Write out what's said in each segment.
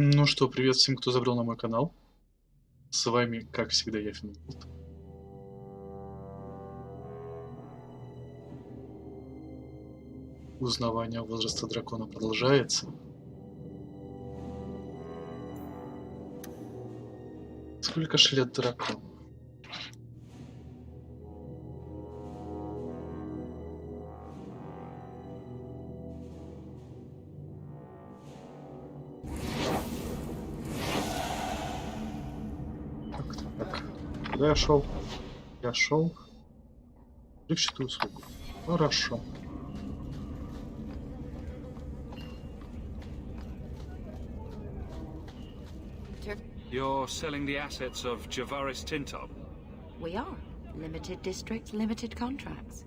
Ну что, привет всем, кто забрел на мой канал. С вами, как всегда, я Финголд. Узнавание возраста дракона продолжается. Сколько ж лет дракону? Так. Куда я шел? Я шел. Взрывчатую услугу. Хорошо. You're selling the assets of Javaris Tintop? We are. Limited districts, limited contracts.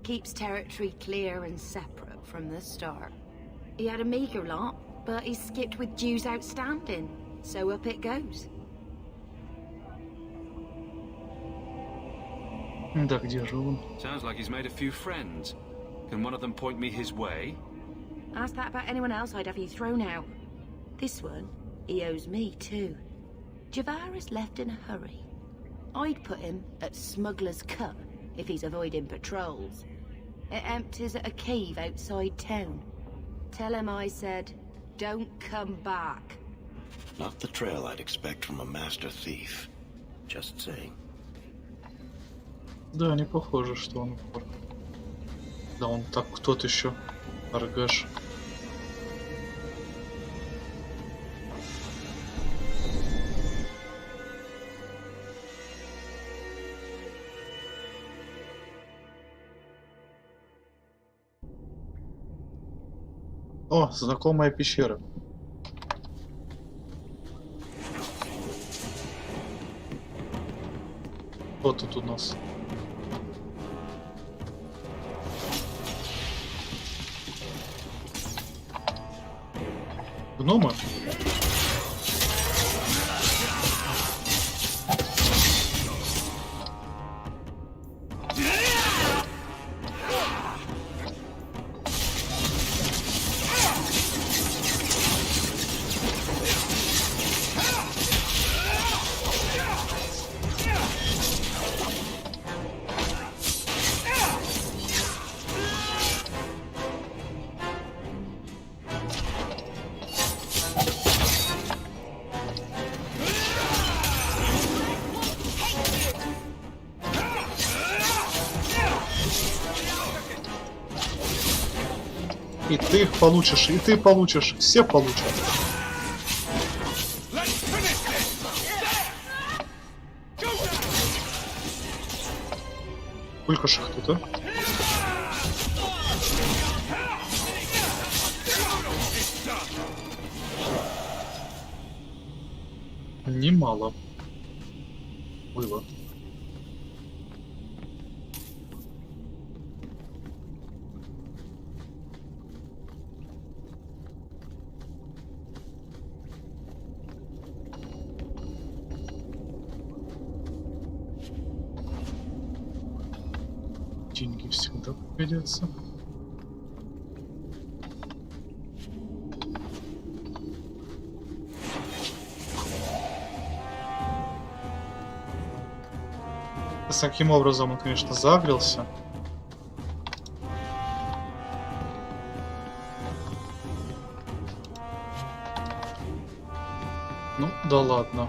Keeps territory clear and separate from the start. He had a meager lot, but he skipped with dues outstanding. So up it goes. Да, где же он? Sounds like he's made a few friends. Can one of them point me his way? Ask that about anyone else, I'd have you thrown out. This one, he owes me too. Javaris left in a hurry. I'd put him at Smuggler's Cut if he's avoiding patrols. It empties at a cave outside town. Tell him I said, don't come back. Not the trail I'd expect from a master thief. Just saying. Да, не похоже, что он вор. Да, он так кто-то еще. Аргаш. О, знакомая пещера. Вот тут у нас. Гномы? И ты их получишь, и ты получишь, все получат. Сколько ж их тут, а? Немало было. Деньги всегда пригодятся. С таким образом он, конечно, загрелся. Ну, да ладно.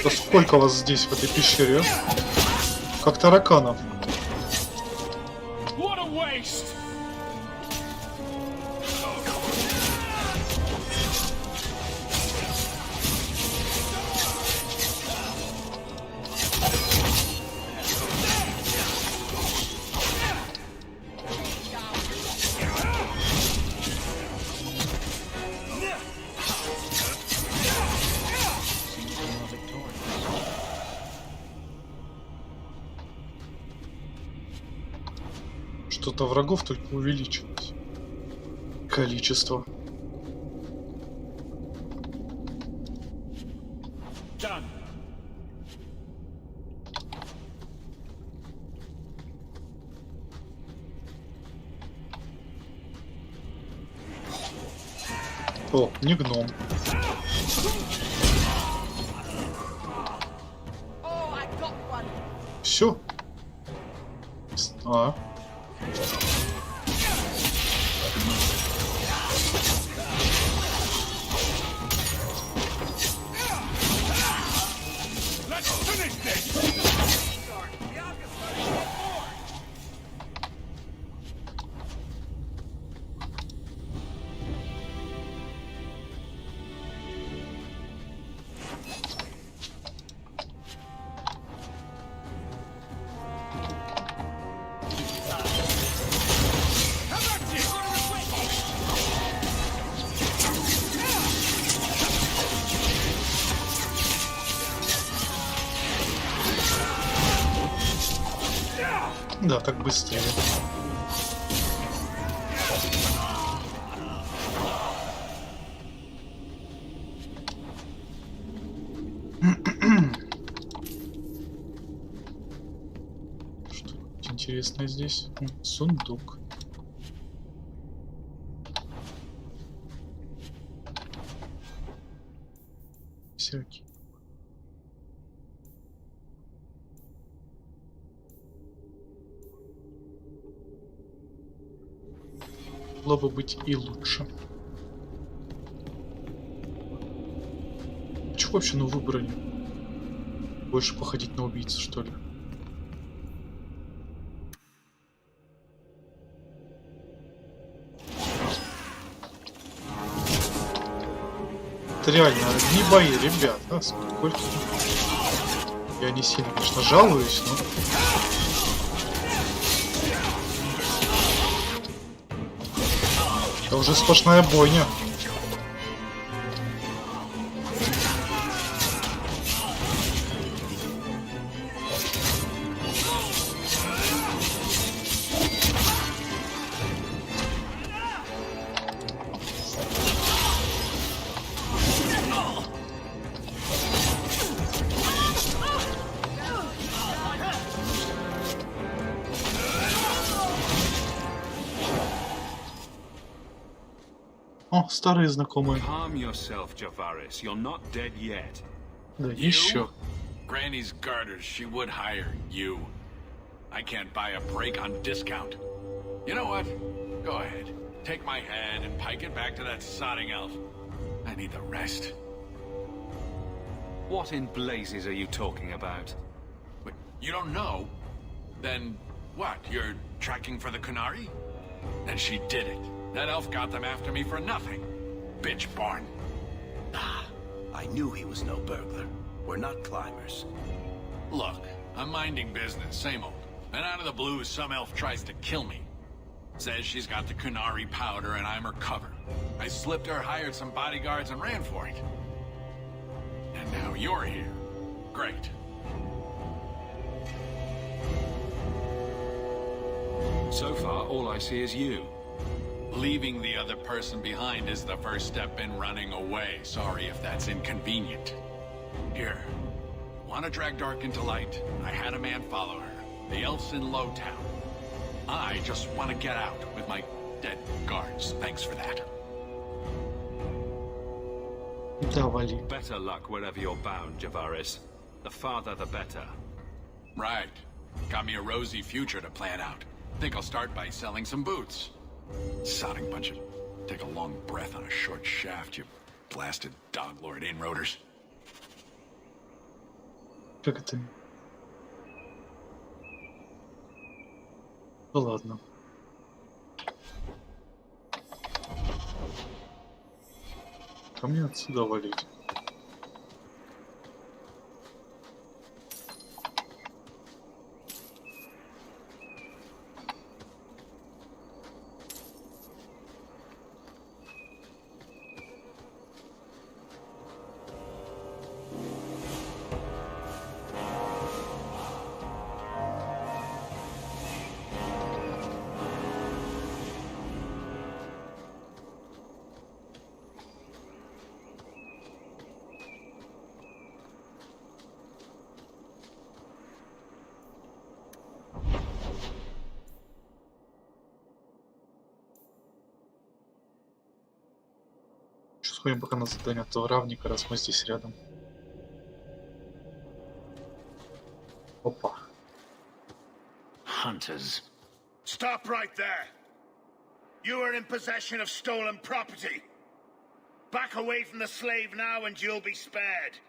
Да сколько вас здесь, в этой пещере, а? Как тараканов. Что-то врагов только увеличилось. Количество. Done. О, не гном. Все. А. Да, так быстрее. Что интересное здесь? Сундук. Всякий. Могло бы быть и лучше. Чего вообще на выборе? Больше походить на убийцу, что ли? Это реально не бои, ребят. А, сколько? Я не сильно, конечно, жалуюсь, но... Это уже сплошная бойня. О, старые знакомые. Calm yourself, Javaris. You're not dead yet. Да, еще. Granny's garters, she would hire you. I can't buy a break on discount. You know what? Go ahead. Take my head and pike it back to that sodding elf. I need the rest. What in blazes are you talking about? Wait, you don't know? Then what? You're tracking for the Kunari? Then she did it. That elf got them after me for nothing. Bitch barn. Ah, I knew he was no burglar. We're not climbers. Look, I'm minding business, same old. And out of the blue, some elf tries to kill me. Says she's got the Kunari powder and I'm her cover. I slipped her, hired some bodyguards, and ran for it. And now you're here. Great. So far, all I see is you. Leaving the other person behind is the first step in running away. Sorry if that's inconvenient. Here. Want to drag Dark into light? I had a man follow her. The elf's in Lowtown. I just want to get out with my dead guards. Thanks for that. Да, вали. Better luck wherever you're bound, Javaris. The farther, the better. Right. Got me a rosy future to plan out. Think I'll start by selling some boots. Sodding bunch of... Take a long breath on a short shaft, you blasted dog lord inroaders. Как это? Да ладно. Ко мне отсюда валить. Сходим пока на задание того равника, раз мы здесь рядом. Опа. Hunters. Stop right there! You are in possession of stolen property. Back away from the slave now and you'll be spared.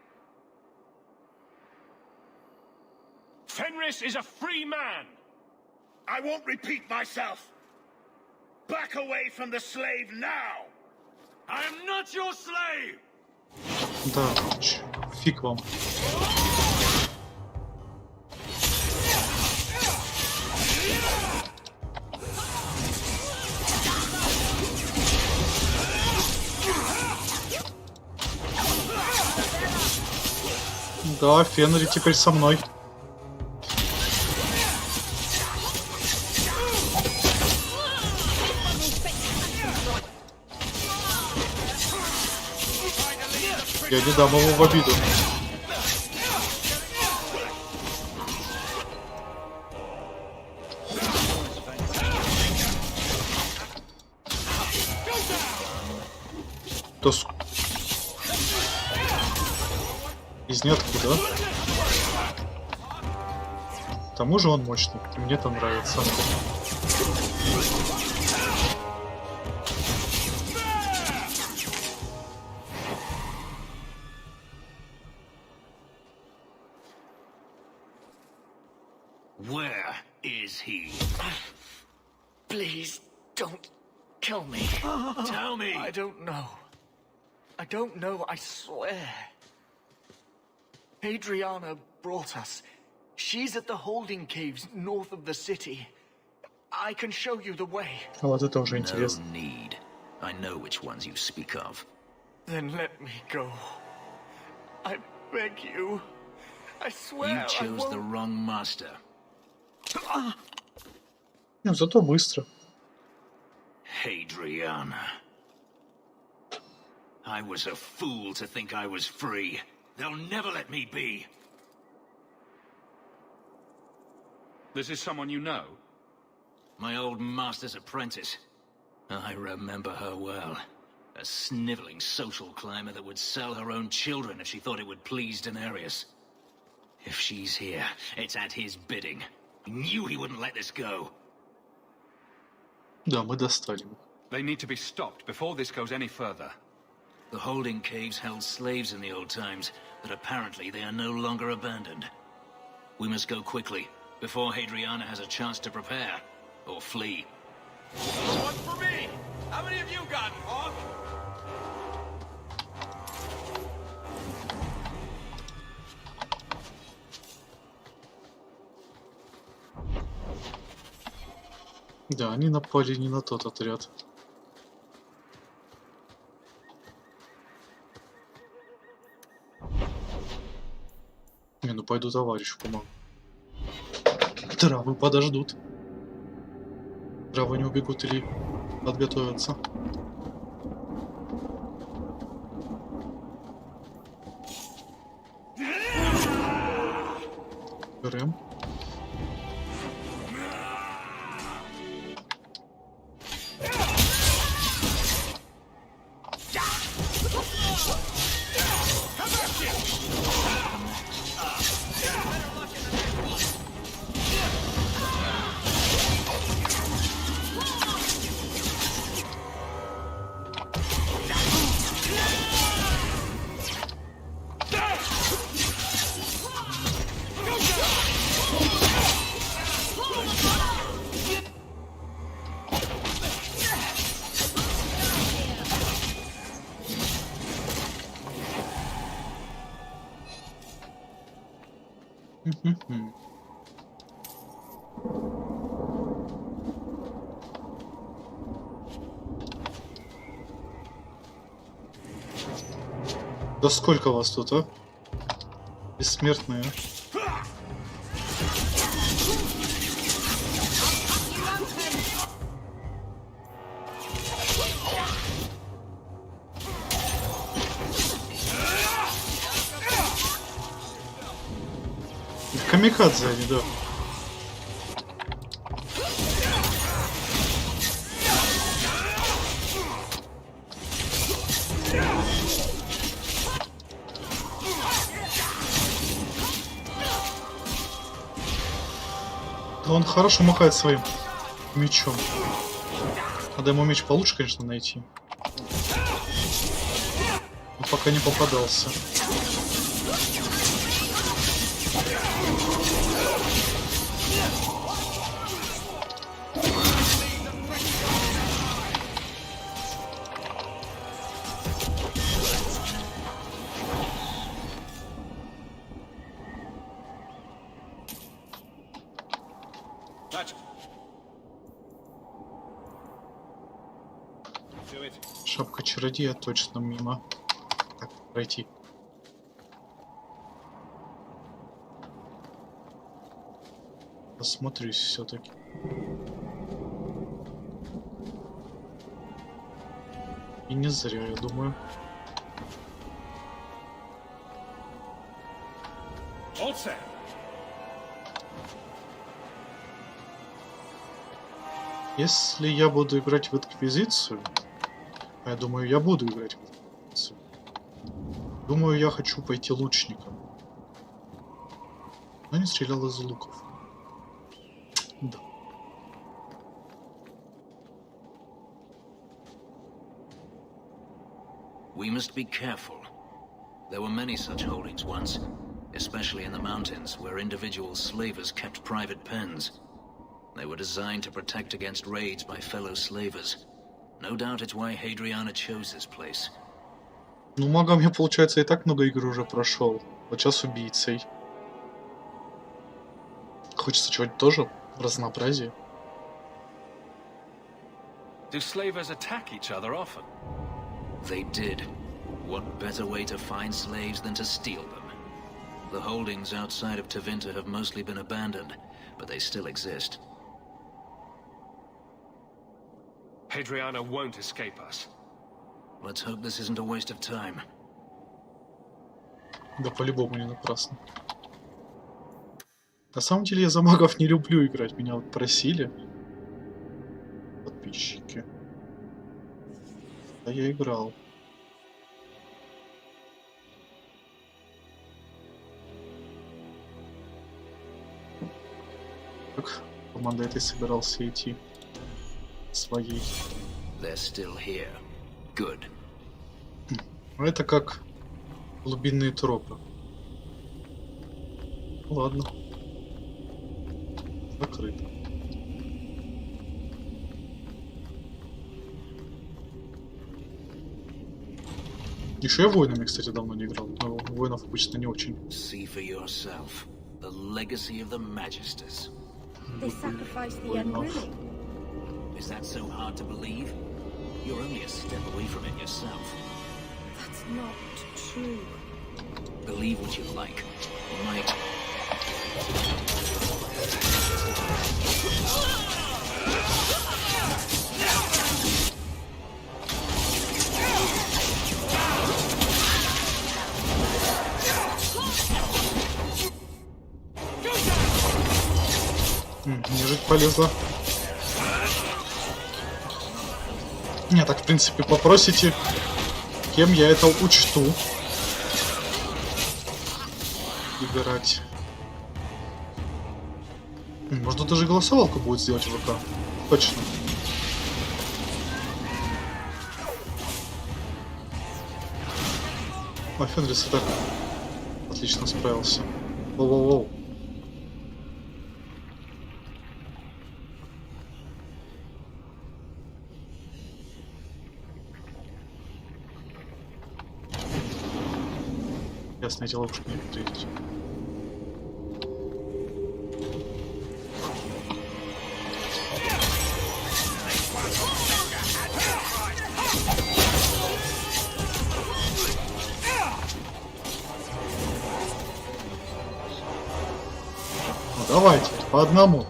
Fenris is a free man! I won't repeat myself. Back away from the slave now! I am not your slave! Да, фиг вам. Да, Фенри теперь со мной. Я не дам его в обиду. Из ниоткуда. К тому же он мощный. Мне это нравится. Where is he? Please, don't kill me. Tell me! I don't know. I don't know, I swear. Adriana brought us. She's at the holding caves north of the city. I can show you the way. Вот это уже No интересно. need. I know which ones you speak of. Then let me go. I beg you. I swear You I chose the won't. wrong master. Ну, зато быстро. Adriana. I was a fool to think I was free. They'll never let me be. This is someone you know? My old master's apprentice. I remember her well. A sniveling social climber that would sell her own children if she thought it would please Daenerys. If she's here, it's at his bidding. He knew he wouldn't let this go. Да, мы достали. They need to be stopped before this goes any further. The holding caves held slaves in the old times, but apparently they are no longer abandoned. We must go quickly, before Hadriana has a chance to prepare, or flee. One for me! How many of you got, Hawk? Да, они напали не на тот отряд. Не, ну пойду товарищу помогу. Травы подождут. Травы не убегут или подготовятся. Берем. Да сколько вас тут, а? Бессмертные. Камикадзе они, да. Он хорошо махает своим мечом. Надо ему меч получше, конечно, найти. Но пока не попадался. Шапка чародея точно мимо. Так, пройти. Посмотрюсь все-таки. И не зря, я думаю. Если я буду играть в Инквизицию, а я думаю, я буду играть в Инквизицию. Думаю, я хочу пойти лучником. Но не стрелял из луков. Да. We must be careful. There were many such holdings once, especially in the mountains, where individual slavers kept private pens. They were designed to protect against raids by fellow slavers. No doubt it's why Hadriana chose this place. Ну, магом я, получается, и так много игр уже прошел. Вот сейчас убийцей. Хочется чего-нибудь тоже разнообразие. Do slavers attack each other often? They did. What better way to find slaves than to steal them? The holdings outside of Tevinter have mostly been abandoned, but they still exist. Hadriana won't escape us. Let's hope this isn't a waste of time. Да по-любому не напрасно. На самом деле я за магов не люблю играть. Меня вот просили подписчики. Да я играл. Как команда этой собирался идти? Своей. They're still here. Good. Это как глубинные тропы. Ладно. Закрыто. Еще я воинами, кстати, давно не играл. Но воинов обычно не очень. See for yourself. The legacy of the Magisters. They sacrificed the unwilling. Is that so hard to believe? You're only a step away from it yourself. That's not true. Believe what you like. Might. Нежить полезла. Не, так в принципе попросите, кем я это учту играть. Можно даже голосовалку будет сделать в ВК. Точно. А Фенрис и так отлично справился. Воу-воу-воу. Ясное дело, уж не встретить. Ну давайте, по одному.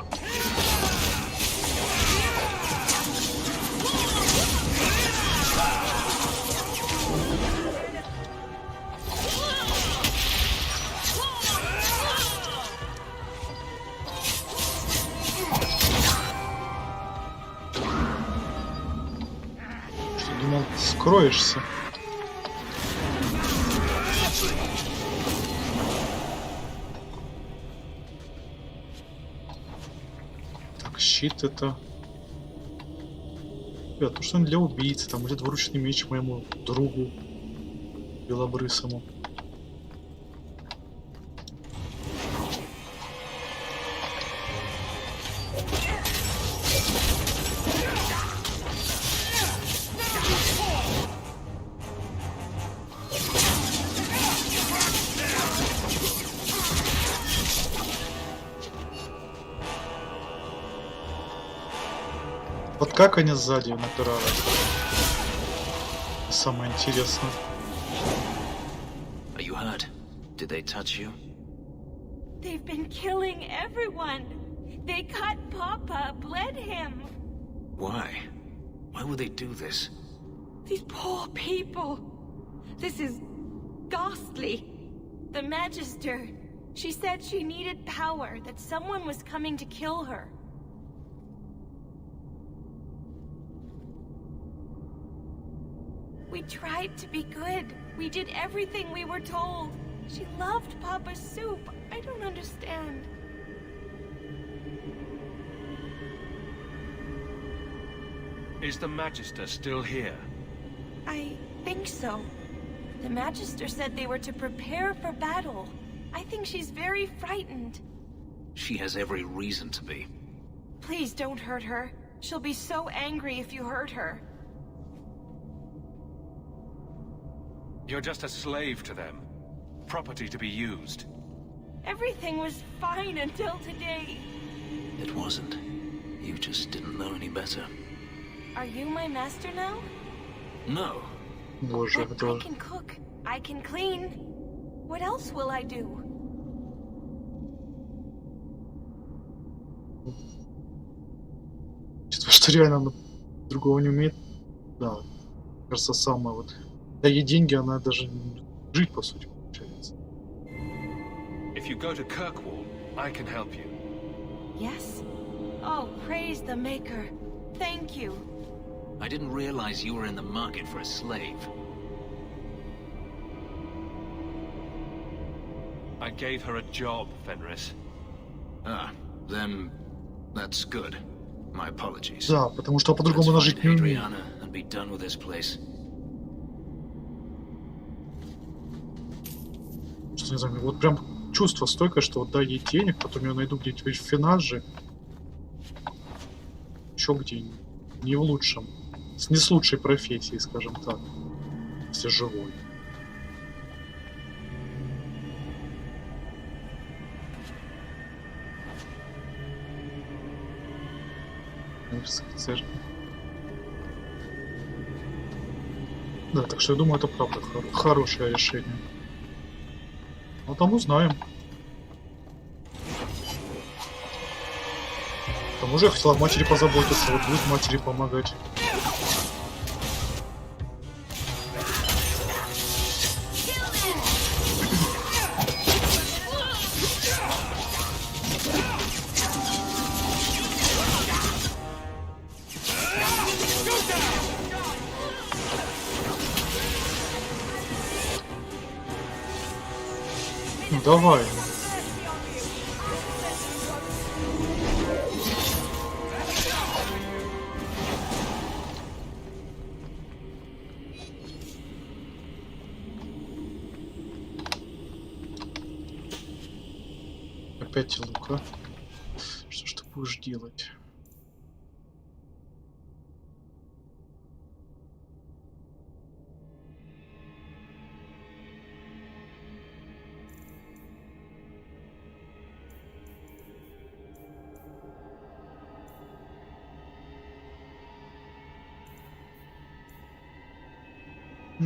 Думал, скроешься. щит это? Ребят, то что-нибудь для убийцы, там, или двуручный меч моему другу белобрысому. Вот как они сзади напирают? Самое интересное. Are you hurt? Did they touch you? They've been killing everyone. They cut Papa, bled him. Why? Why would they do this? These poor people. This is ghastly. The Magister. She said she needed power, that someone was coming to kill her. We tried to be good. We did everything we were told. She loved Papa's soup. I don't understand. Is the Magister still here? I think so. The Magister said they were to prepare for battle. I think she's very frightened. She has every reason to be. Please don't hurt her. She'll be so angry if you hurt her. You're just a slave to them. Property to be used. Everything was fine until today. It wasn't. You just didn't know any better. Are you my master now? No. Боже, But это... I can cook. I can clean. What else will I do? Что реально она другого не умеет. Да, кажется, самое вот. Да ей деньги, она даже жить по сути получается. If you go to Kirkwall, I can help you. Yes? Oh, praise the Maker. Thank you. I didn't realize you were in the market for a slave. I gave her a job, Fenris. Ah, then that's good. My apologies. Да, потому что Let's по-другому она find жить не умеет. Adriana and be done with this place. Что не знаю, вот прям чувство стойкое, что вот дай ей денег, потом я найду где-нибудь в Финаже. Еще где не в лучшем. Не с лучшей профессией, скажем так. Если живой. Церковь. Да, так что я думаю, это правда хорошее решение. Ну там узнаем. К тому же я хотел о матери позаботиться, вот будет матери помогать. Ну давай. Опять лука. Что ж ты будешь делать?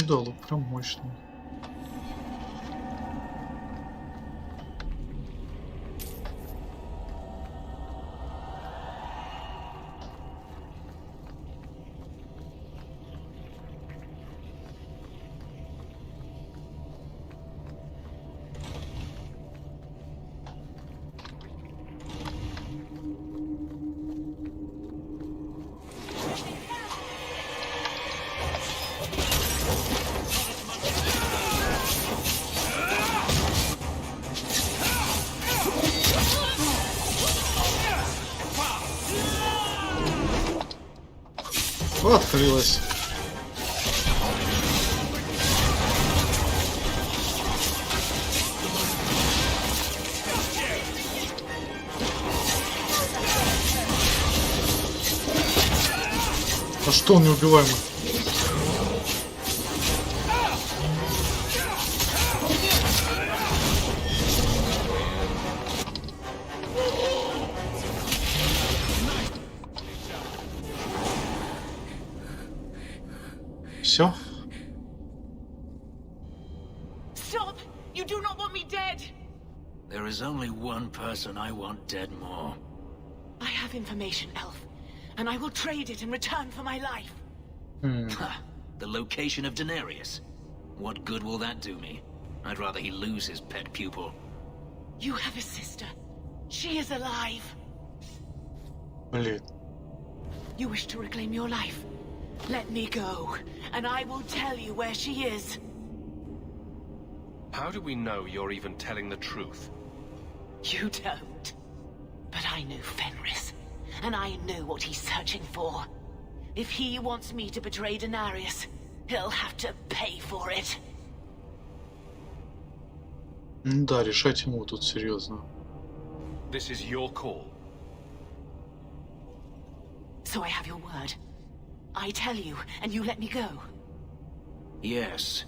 Да, лук прям мощный. Открылась. А что он неубиваемый? Все? Stop! You do not want me dead! There is only one person I want dead more. I have information, Elf, and I will trade it in return for my life. Ha! The location of Denarius. What good will that do me? I'd rather he lose his pet pupil. You have a sister. She is alive. Блин. You wish to reclaim your life? Let me go, and I will tell you where she is. How do we know you're even telling the truth? You don't. But I knew Fenris, and I knew what he's searching for. If he wants me to betray Denarius, he'll have to pay for it. Да, решать ему тут серьезно. This is your call. So I have your word. I tell you, and you let me go. Yes,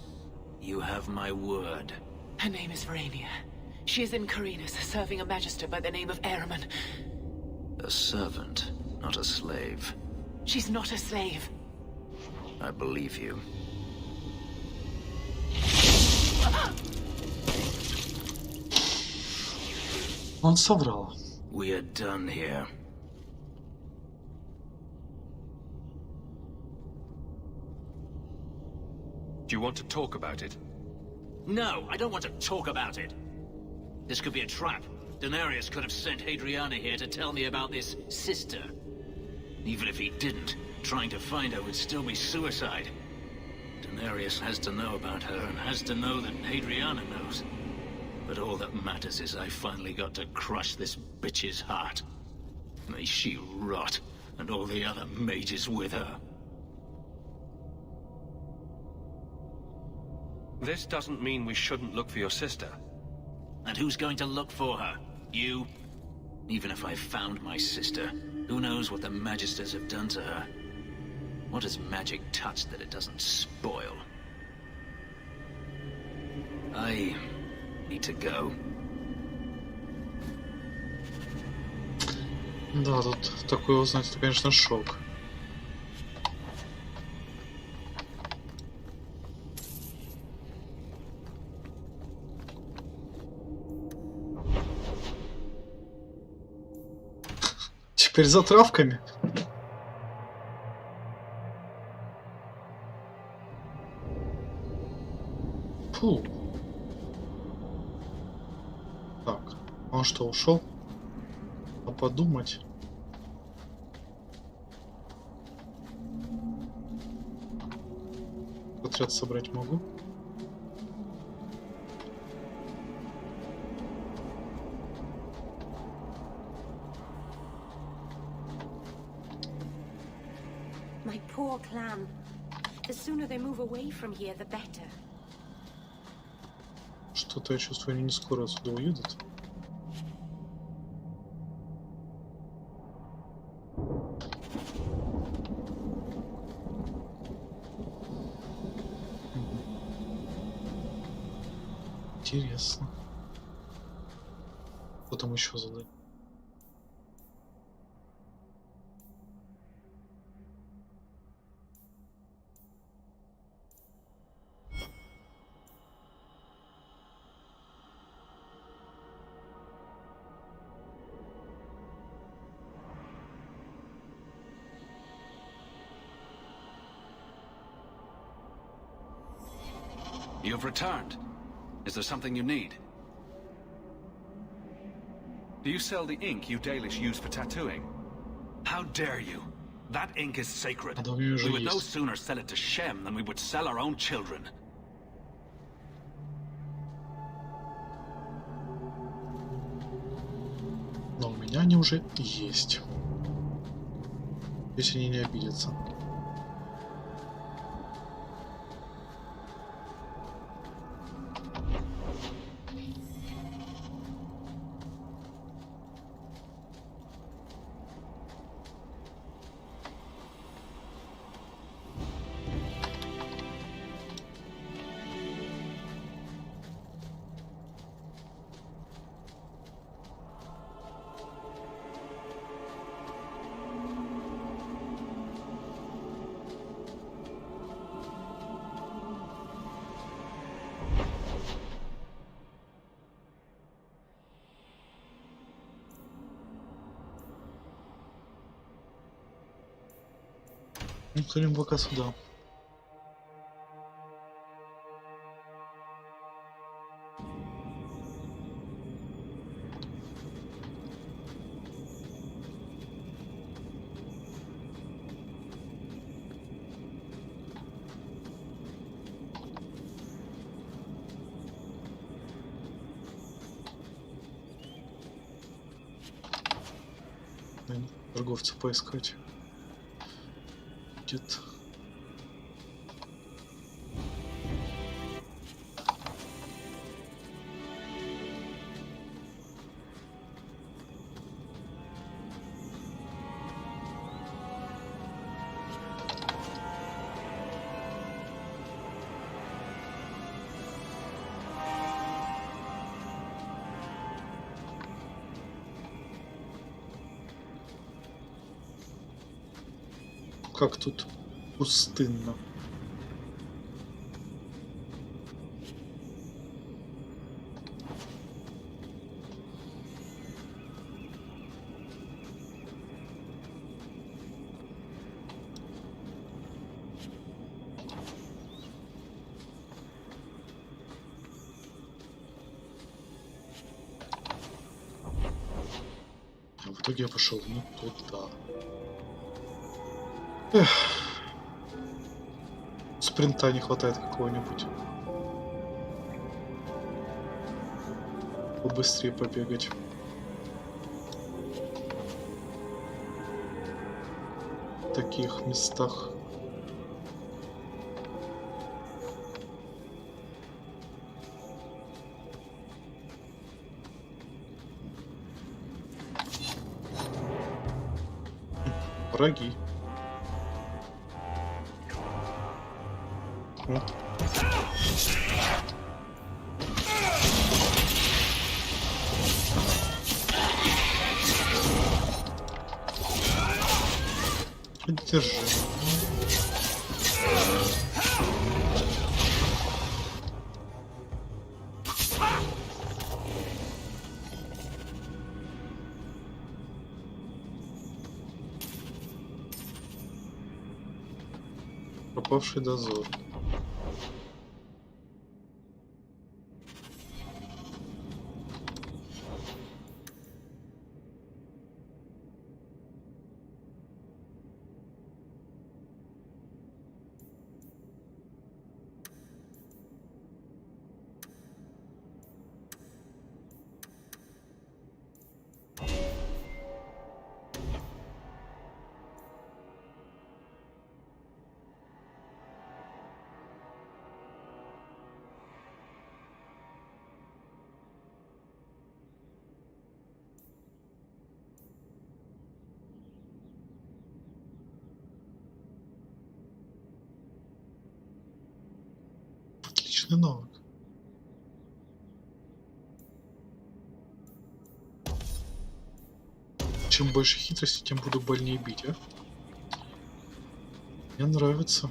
you have my word. Her name is Verania. She is in Carinus, serving a magister by the name of Ehrman. A servant, not a slave. She's not a slave. I believe you. Он соврал. We are done here. Do you want to talk about it? No, I don't want to talk about it. This could be a trap. Denarius could have sent Hadriana here to tell me about this sister. Even if he didn't, trying to find her would still be suicide. Denarius has to know about her and has to know that Hadriana knows. But all that matters is I finally got to crush this bitch's heart. May she rot, and all the other mages with her. This doesn't mean we shouldn't look for your sister. And who's going to look for her? You? Even if I found my sister, who knows what the Magisters have done to her? What has magic touched that it doesn't spoil? I need to go. Да, тут такое узнать, это, конечно, шок. Теперь за травками. Фу. Так, он что, ушел? А подумать. Отряд собрать могу. My poor clan. The sooner they move away from here, the better. Что-то я чувствую, они не скоро отсюда уедут. Интересно. Что там еще задать? You've returned. Is there something you need? Do you sell the ink you Dalish use for tattooing? How dare you? That ink is sacred. А да, у меня уже We would no есть. sooner sell it to Shem than we would sell our own children. Но у меня они уже есть. Если они не обидятся. Ну, ходим пока сюда. Наверное, торговца поискать. Где-то. Как тут пустынно. А в итоге я пошел не туда. Эх. Спринта не хватает какого-нибудь. Побыстрее побегать. В таких местах. Враги. Держи. Пропавший дозор. Отличный навык. Чем больше хитрости, тем буду больнее бить, а? Мне нравится.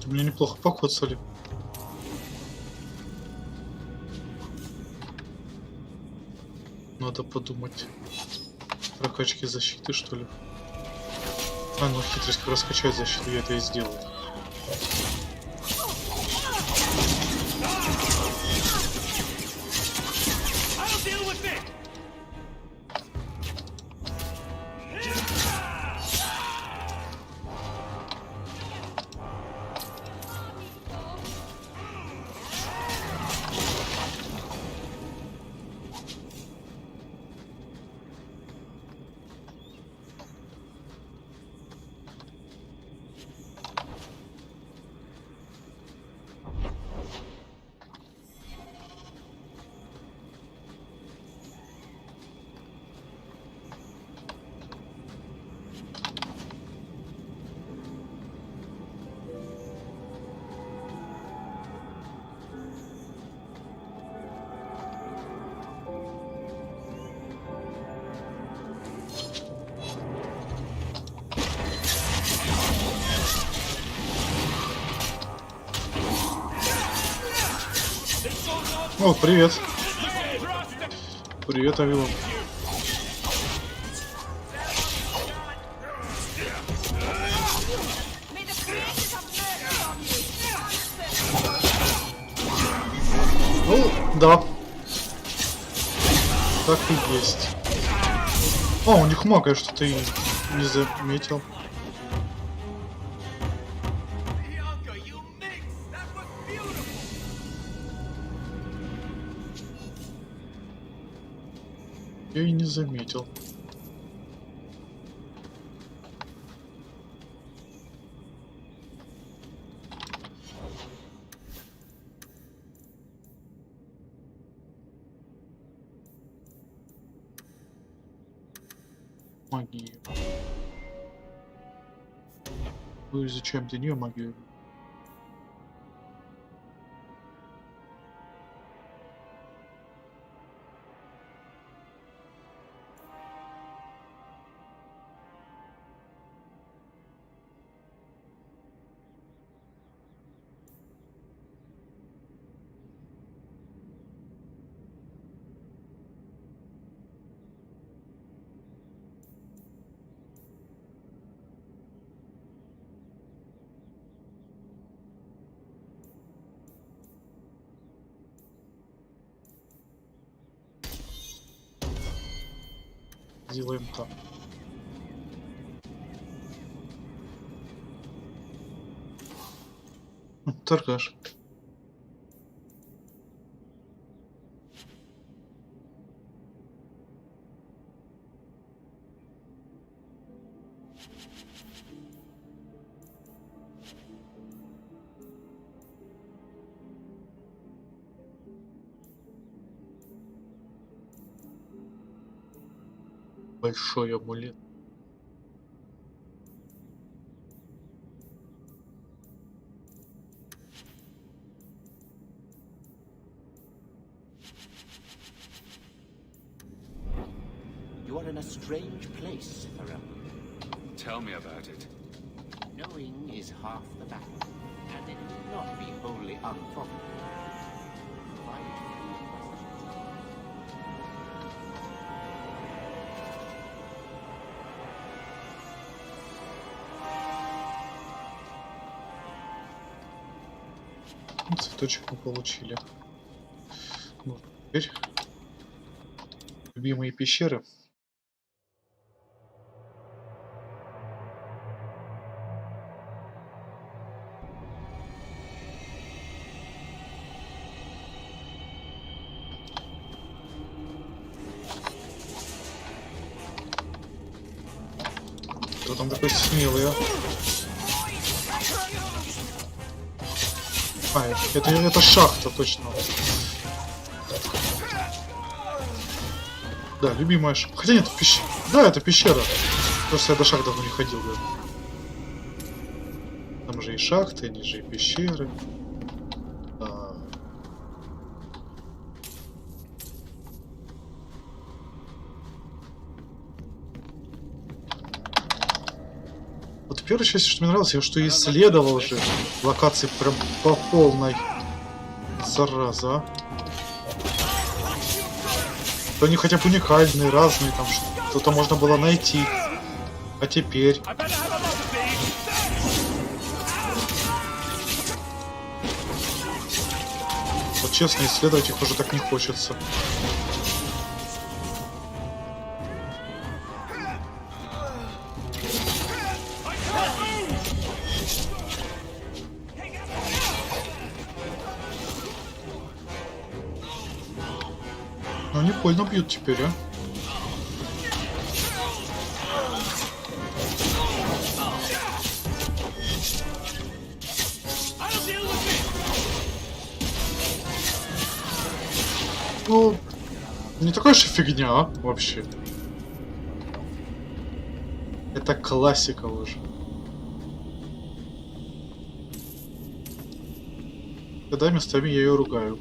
Меня неплохо покоцали. Надо подумать. Прокачки защиты, что ли? А, ну хитрость как раскачать защиту, я это и сделаю. О, привет. Привет, Авилон. Ну, да. Так и есть. О, у них мага, что-то и не заметил. Я и не заметил. Магию. Мы изучаем для нее магию. Сделаем так. Торгаш. Большой амулет. You are in a strange place, Farrell. Tell me about it. Knowing is half the battle, and it will not be wholly unprofitable. Provided you questions. Цветочек мы получили. Ну, теперь любимые пещеры. Кто там такой смелый, а? А, это шахта, точно. Да, любимая шахта. Хотя нет, пещера. Да, это пещера. Просто я до шахт давно не ходил, да. Там же и шахты, они же и пещеры. А... Вот в первой части, что мне нравилось, я что исследовал же локации прям по полной. Зараза, а. То они хотя бы уникальные, разные, там что-то можно было найти. А теперь... Вот честно, исследовать их уже так не хочется. Но они больно бьют теперь, а? Ну, не такая же фигня, а? Вообще. Это классика уже. Когда местами я ее ругаю.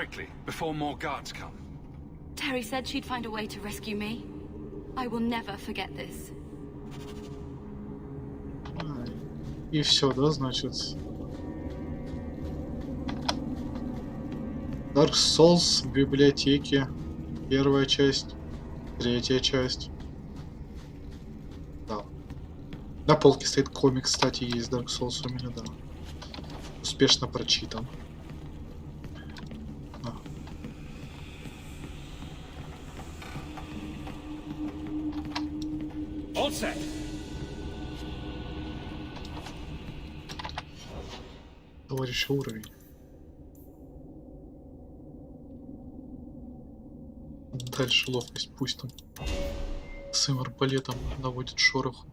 quickly, before more guards come. Terry said she'd find a way to rescue me. I will never forget this. И все, да, значит. Dark Souls в библиотеке. Первая часть. Третья часть. Да. На полке стоит комик, кстати, есть Dark Souls у меня, да. Успешно прочитан. All set. Товарищ, уровень. Дальше ловкость пусть там с арбалетом наводит шороху.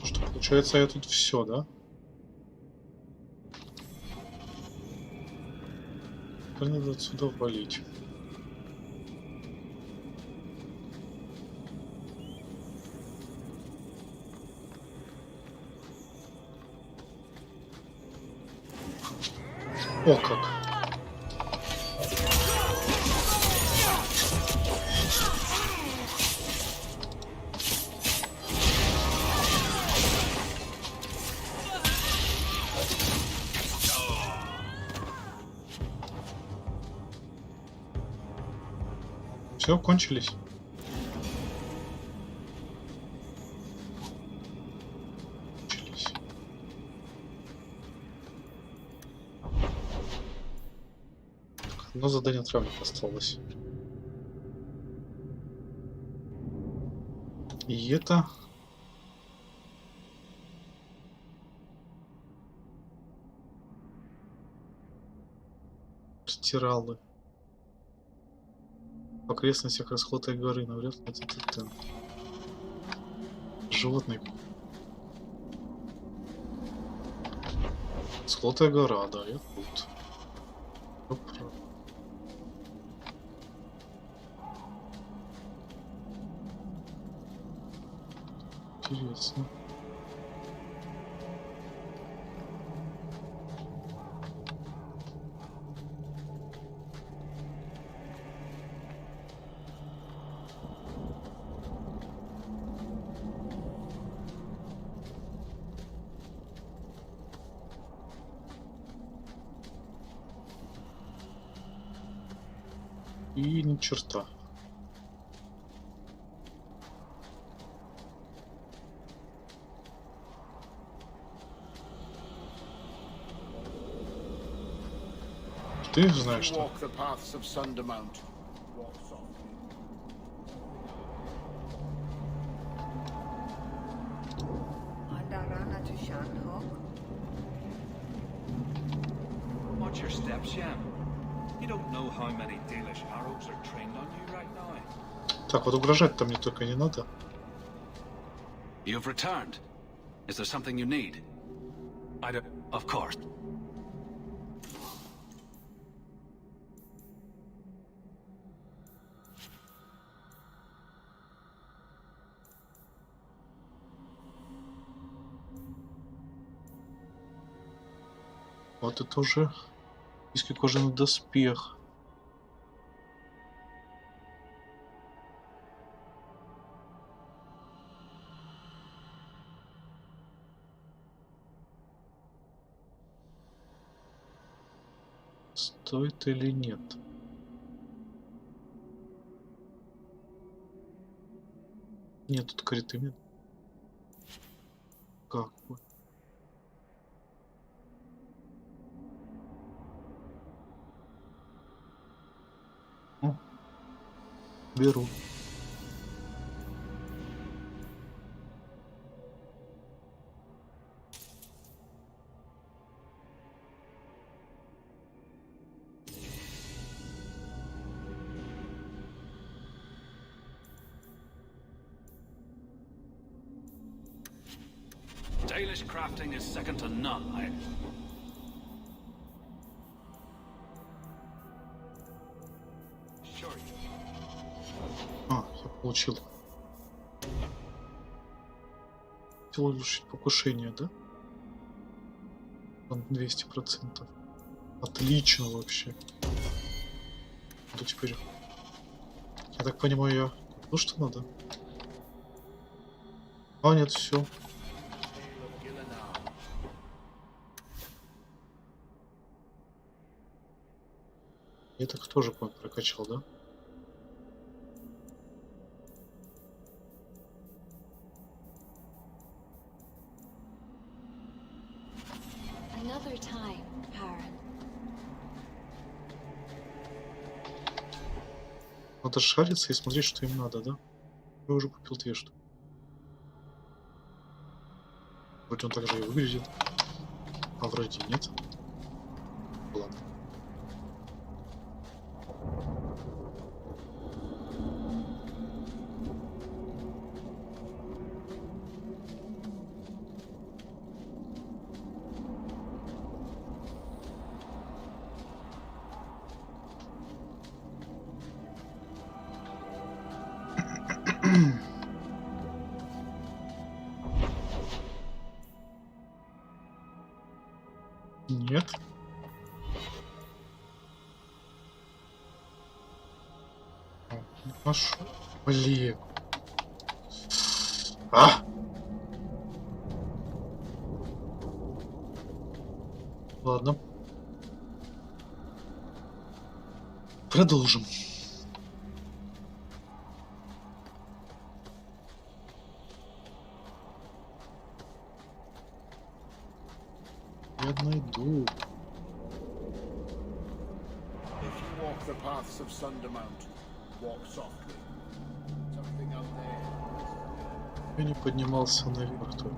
Что, получается, я тут все, да? Теперь надо отсюда валить. О как! Все, кончились. Кончились. Одно задание травник осталось. И это... Стиралы. В окрестностях Расхлотой горы, навряд ли это животный. Расхлотая гора, да, я тут. Оп. Интересно. И ни черта. Ты знаешь, что? Watch your steps, Sham. You don't know how many Dalish arrows are trained on you right now. Так, вот угрожать-то мне только не надо. You've returned. Is there something you need? I don't... Of course. Вот это уже иски кожаный доспех. Стоит или нет? Нет, тут криты. Как вот? Беру. Dalish crafting is second to none. А, я получил. Хотел улучшить покушение, да? Там 200%. Отлично вообще. Да теперь... Я так понимаю, я... Ну что надо? А, нет, все. Я так тоже прокачал, да? Another time, Baron. Надо шариться и смотреть, что им надо, да? Я уже купил 2 штуки. Вроде он так же и выглядит. А вроде нет. Ладно. Нет. Пошел. Блин. А! Ладно. Продолжим. Я найду. If you walk the paths of Sundermount, walk softly. Something out there. Я не поднимался наверх только.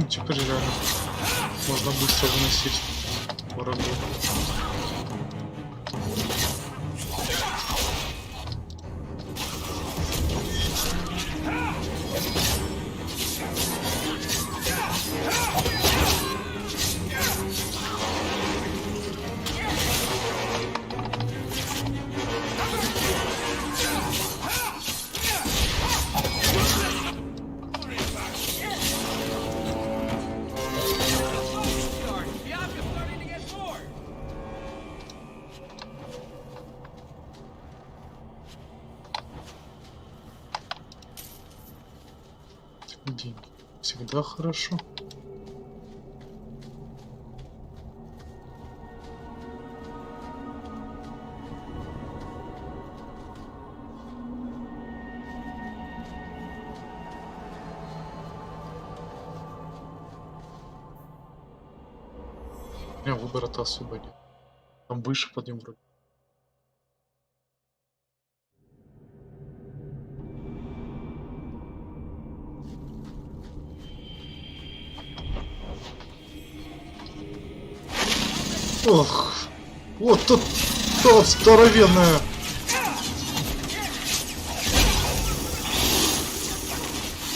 Теперь реально можно быстро выносить врагов. Деньги. Всегда хорошо. Выбора-то особо нет. Там выше подъем вроде. Ох, вот тут здоровенная.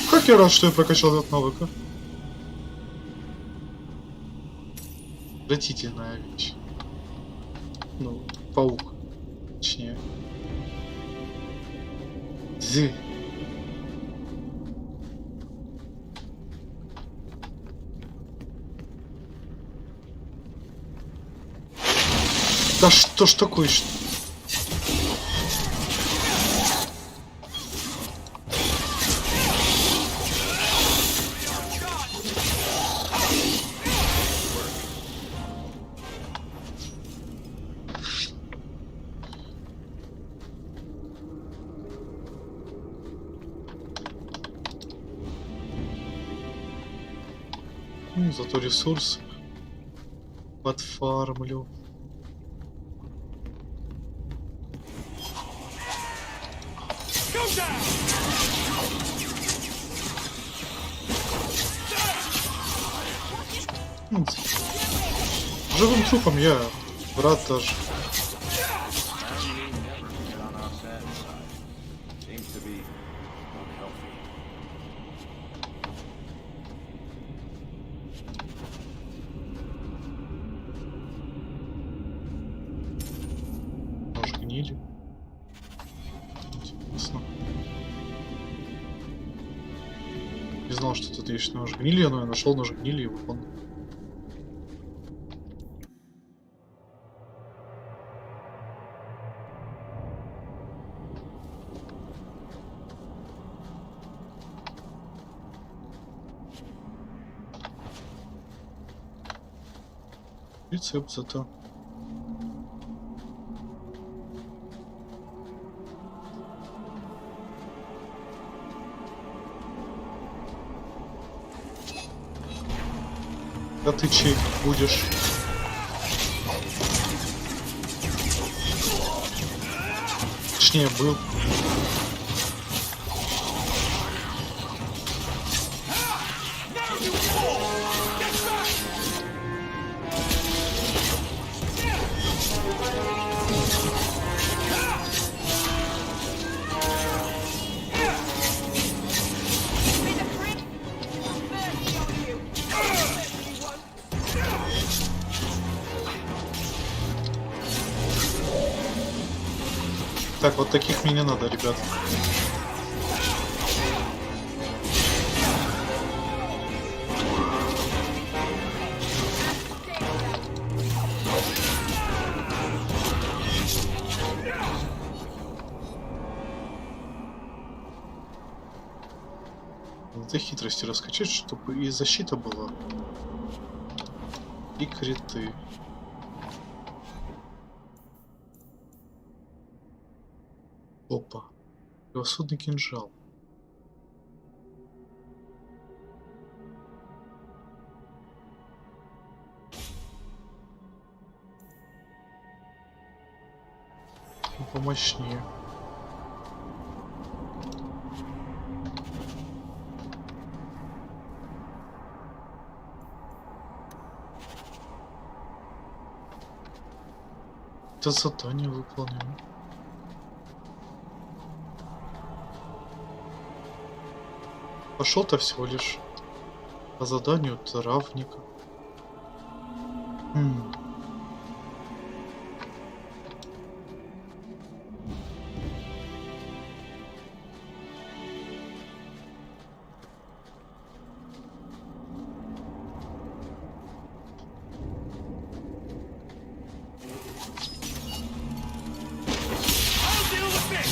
Как я рад, что я прокачал этот навык, а? Отвратительная вещь. Ну, паук. Точнее. Зы. Да что ж такое? Зато ресурсы подфармлю. Живым трупом я рад даже. Нож гнили. Интересно. Не знал, что тут есть нож гнили, но я нашел нож гнили и вот он. Рецепт зато. А ты чей будешь? Точнее, был. Так, вот таких мне не надо, ребят. Надо хитрости раскачать, чтобы и защита была, и криты. Опа. Превосходный кинжал. Помощнее. Это задание выполнено. Пошел-то всего лишь по заданию травника.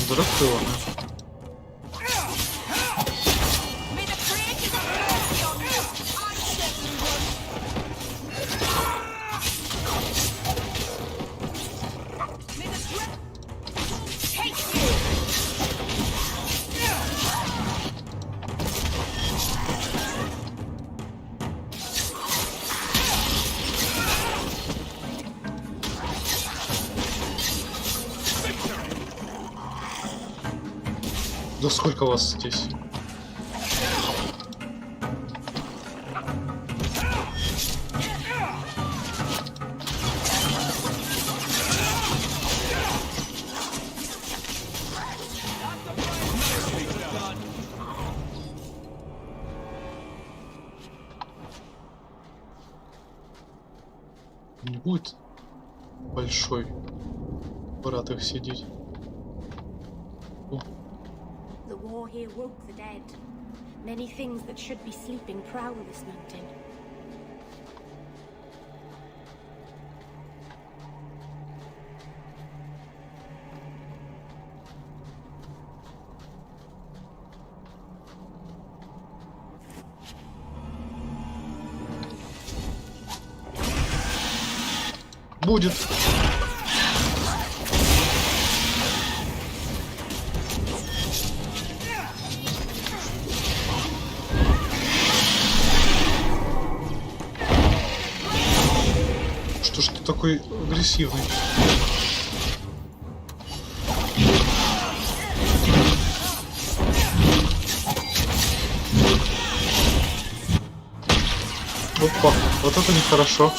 Драконы. Да сколько вас здесь? Не будет большой брат их сидеть. О. The war here woke the dead. Many things that should be sleeping prowl this mountain. Будет. Что такой агрессивный? Опа, вот это нехорошо.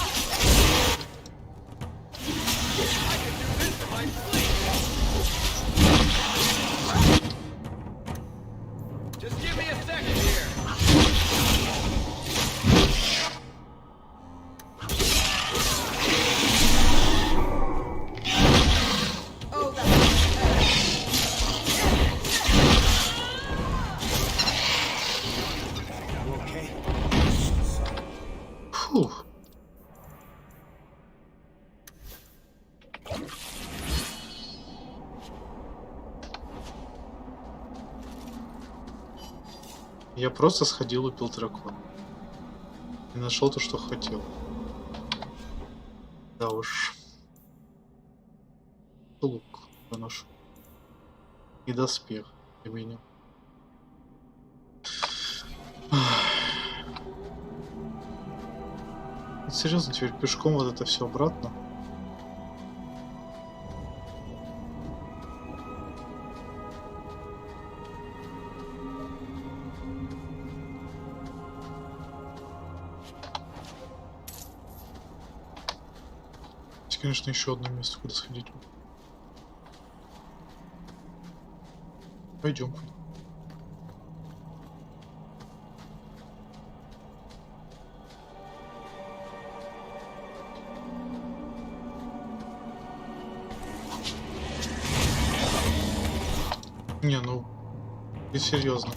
Фух. Я просто сходил, убил дракона. И нашел то, что хотел. Да уж. Лук поношу. И доспех для меня. Серьезно, теперь пешком вот это все обратно? Есть, конечно, еще одно место, куда сходить. Пойдем. Не, ну, и серьезно.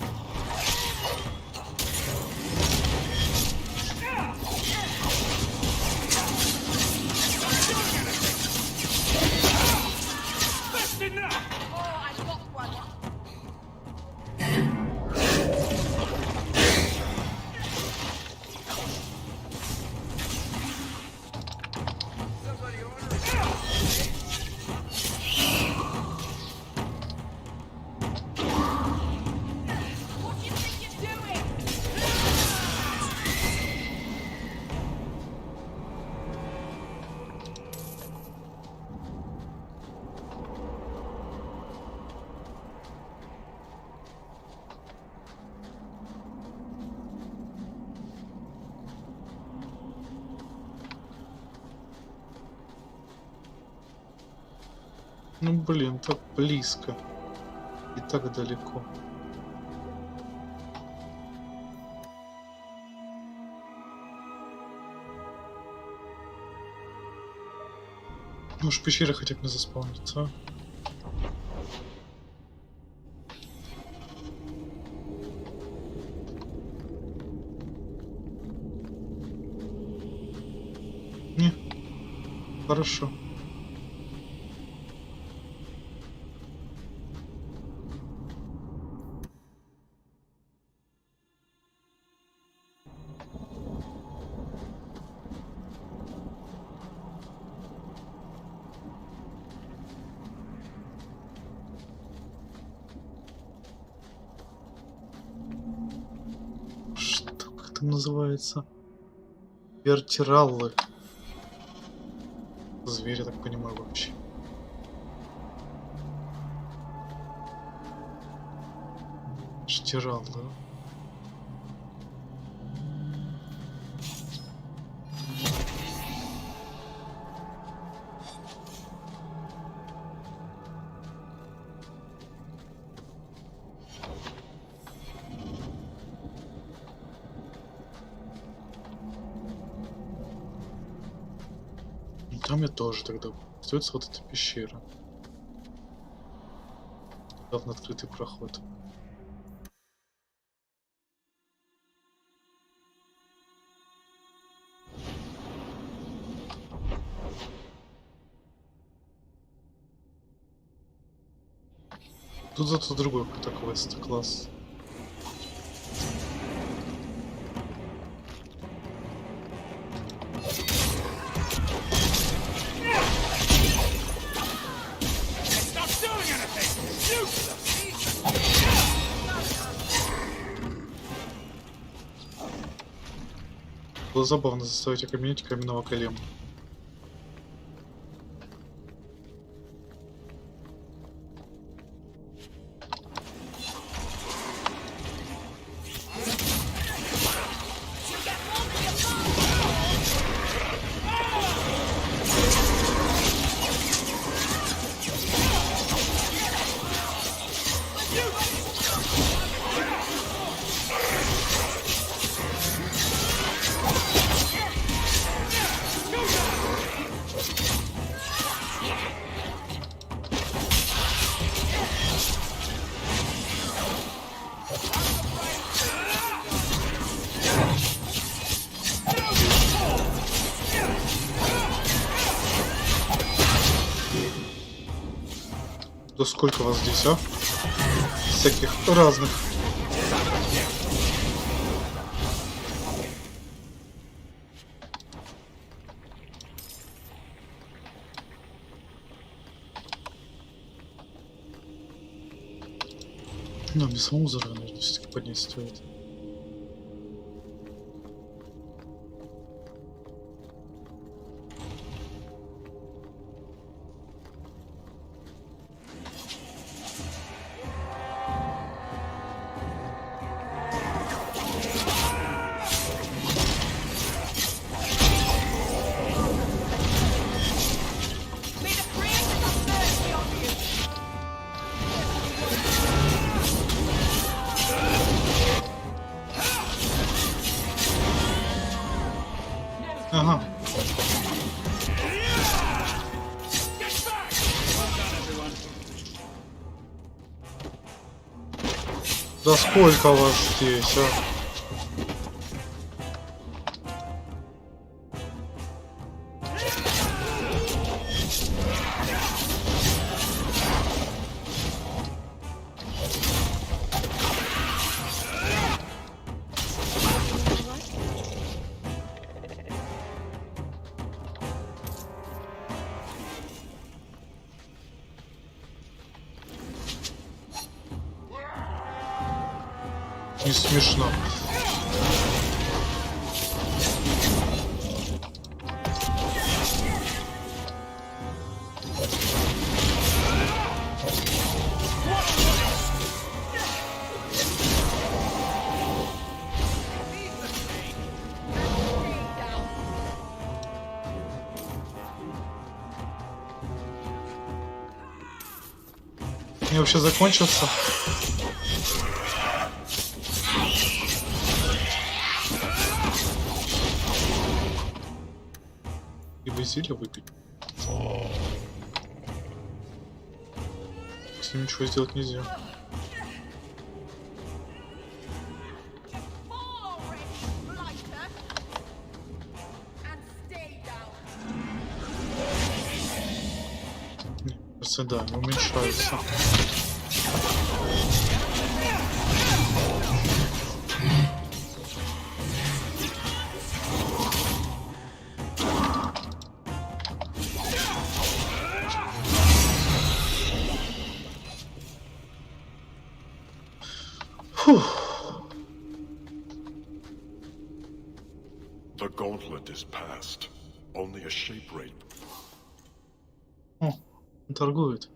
Ну блин, так близко и так далеко. Может, пещера хотя бы не заспавнится, а? Не, хорошо. Как это называется? Вертираллы. Звери, так понимаю, вообще. Штираллы. Там я тоже тогда. Остается вот эта пещера. Давно открытый проход. Тут зато другой какой-то квест, класс. Было забавно заставить окаменеть каменного голема. Да сколько вас здесь, а? Всяких разных. Но без самого взрыва, наверное, все-таки поднять стоит. Ага. Да сколько вас здесь, а? Не смешно. Мне вообще закончился. Зелье выпить. С ним ничего сделать нельзя. Кажется, да, не уменьшаются. The gauntlet is past. Only a shape rate. О, он торгует.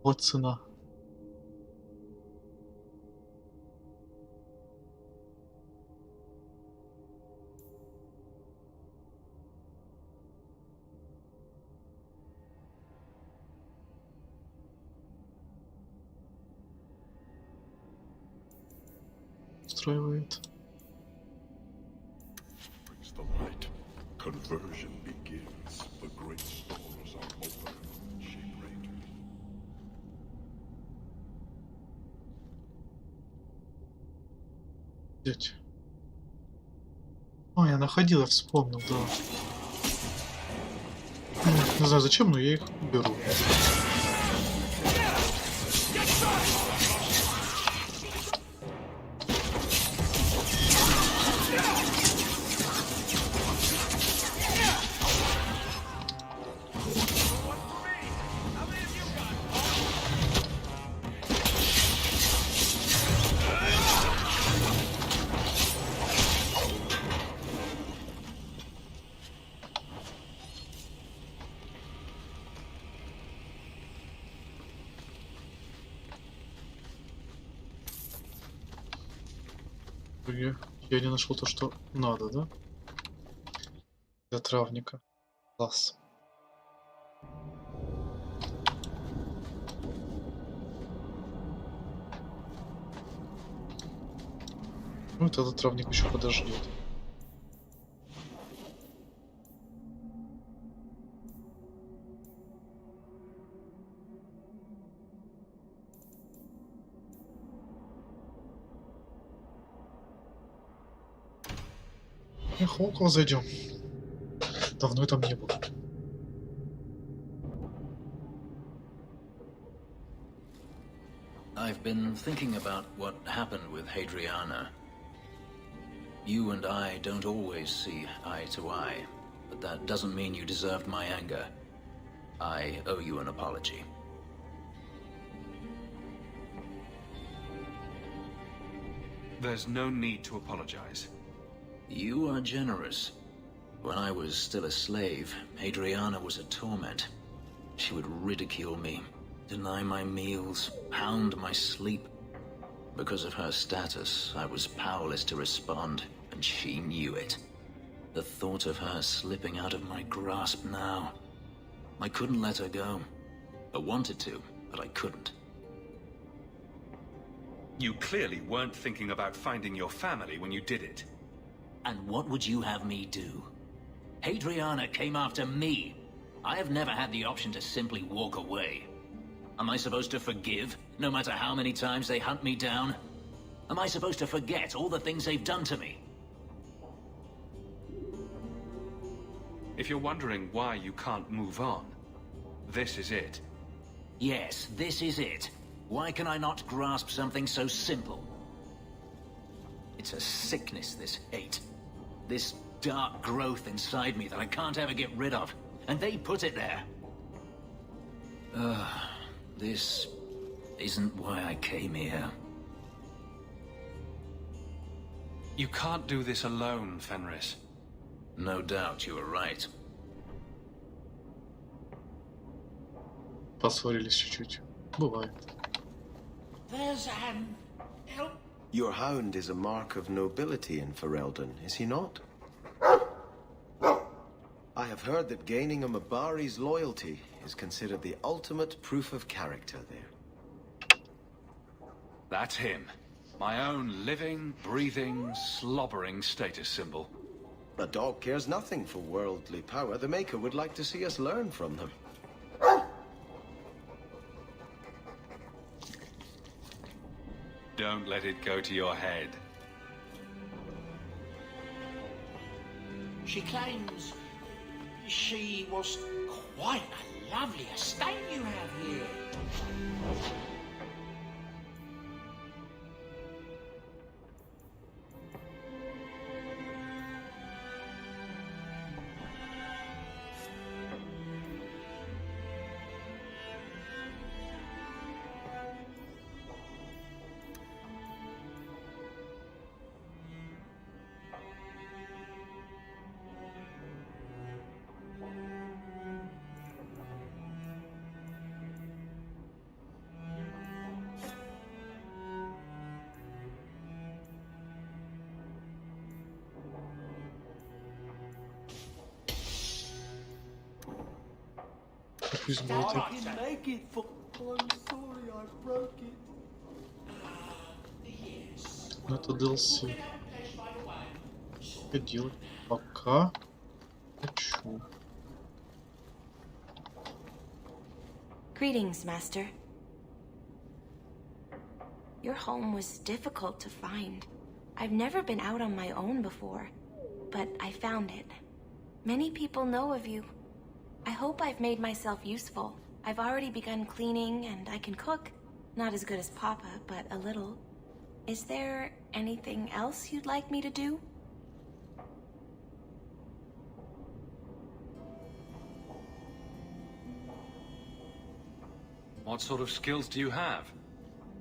Вот цена. Устраивает. The light. Conversion begins. The great stores are open. Shape rate. Взять. А, я находил, я вспомнил, да. Не знаю зачем, но я их беру. Я не нашел то, что надо, да? Для травника. Класс. Ну, этот травник еще подождет. Эх, около зайдем. Давно я там не был. I've been thinking about what happened with Hadriana. You and I don't always see eye to eye, but that doesn't mean you deserved my anger. I owe you an apology. There's no need to apologize. You are generous. When I was still a slave, Hadriana was a torment. She would ridicule me, deny my meals, hound my sleep. Because of her status, I was powerless to respond, and she knew it. The thought of her slipping out of my grasp now. I couldn't let her go. I wanted to, but I couldn't. You clearly weren't thinking about finding your family when you did it. And what would you have me do? Hadriana came after me. I have never had the option to simply walk away. Am I supposed to forgive, no matter how many times they hunt me down? Am I supposed to forget all the things they've done to me? If you're wondering why you can't move on, this is it. Yes, this is it. Why can I not grasp something so simple? It's a sickness, this hate. This dark growth inside me that I can't ever get rid of. And they put it there. This isn't why I came here. You can't do this alone, Fenris. No doubt you are right. Поссорились чуть-чуть. Бывает. There's help. Your hound is a mark of nobility in Ferelden, is he not? I have heard that gaining a Mabari's loyalty is considered the ultimate proof of character there. That's him. My own living, breathing, slobbering status symbol. A dog cares nothing for worldly power. The Maker would like to see us learn from them. Don't let it go to your head. She claims she was quite a lovely estate you have here. Пусть будет так. I'm sorry I broke it. Ну, это DLC. Что делать? Пока хочу. Greetings, Master. Your home was difficult to find. I've never been out on my own before, but I found it. Many people know of you. I hope I've made myself useful. I've already begun cleaning and I can cook. Not as good as Papa, but a little. Is there anything else you'd like me to do? What sort of skills do you have?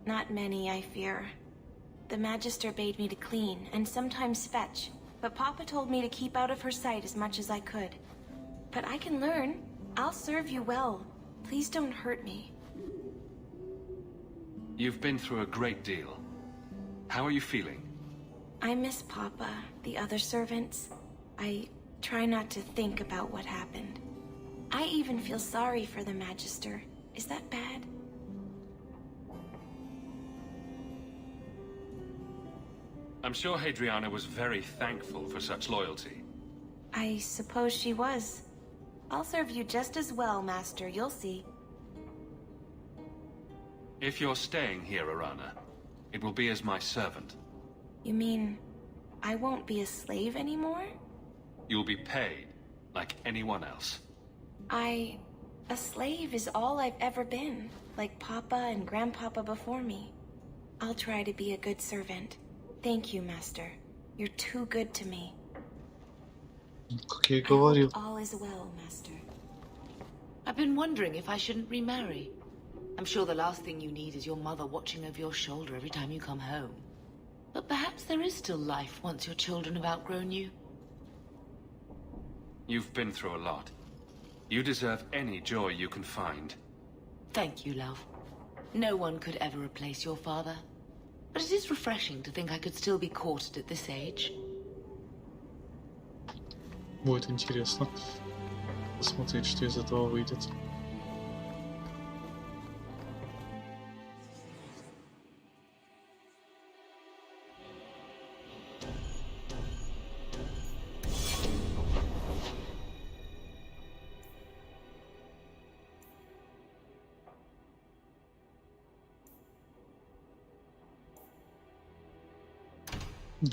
Not many, I fear. The Magister bade me to clean and sometimes fetch, but Papa told me to keep out of her sight as much as I could. But I can learn. I'll serve you well. Please don't hurt me. You've been through a great deal. How are you feeling? I miss Papa, the other servants. I try not to think about what happened. I even feel sorry for the Magister. Is that bad? I'm sure Hadriana was very thankful for such loyalty. I suppose she was. I'll serve you just as well, Master. You'll see. If you're staying here, Arana, it will be as my servant. You mean I won't be a slave anymore? You'll be paid like anyone else. A slave is all I've ever been, like Papa and Grandpapa before me. I'll try to be a good servant. Thank you, Master. You're too good to me. Как я и говорил. All is well, Master. I've been wondering if I shouldn't remarry. I'm sure the last thing you need is your mother watching over your shoulder every time you come home. But perhaps there is still life once your children have outgrown you. You've been through a lot. You deserve any joy you can find. Thank you, love. No one could ever replace your father. But it is refreshing to think I could still be courted at this age. Будет интересно посмотреть, что из этого выйдет.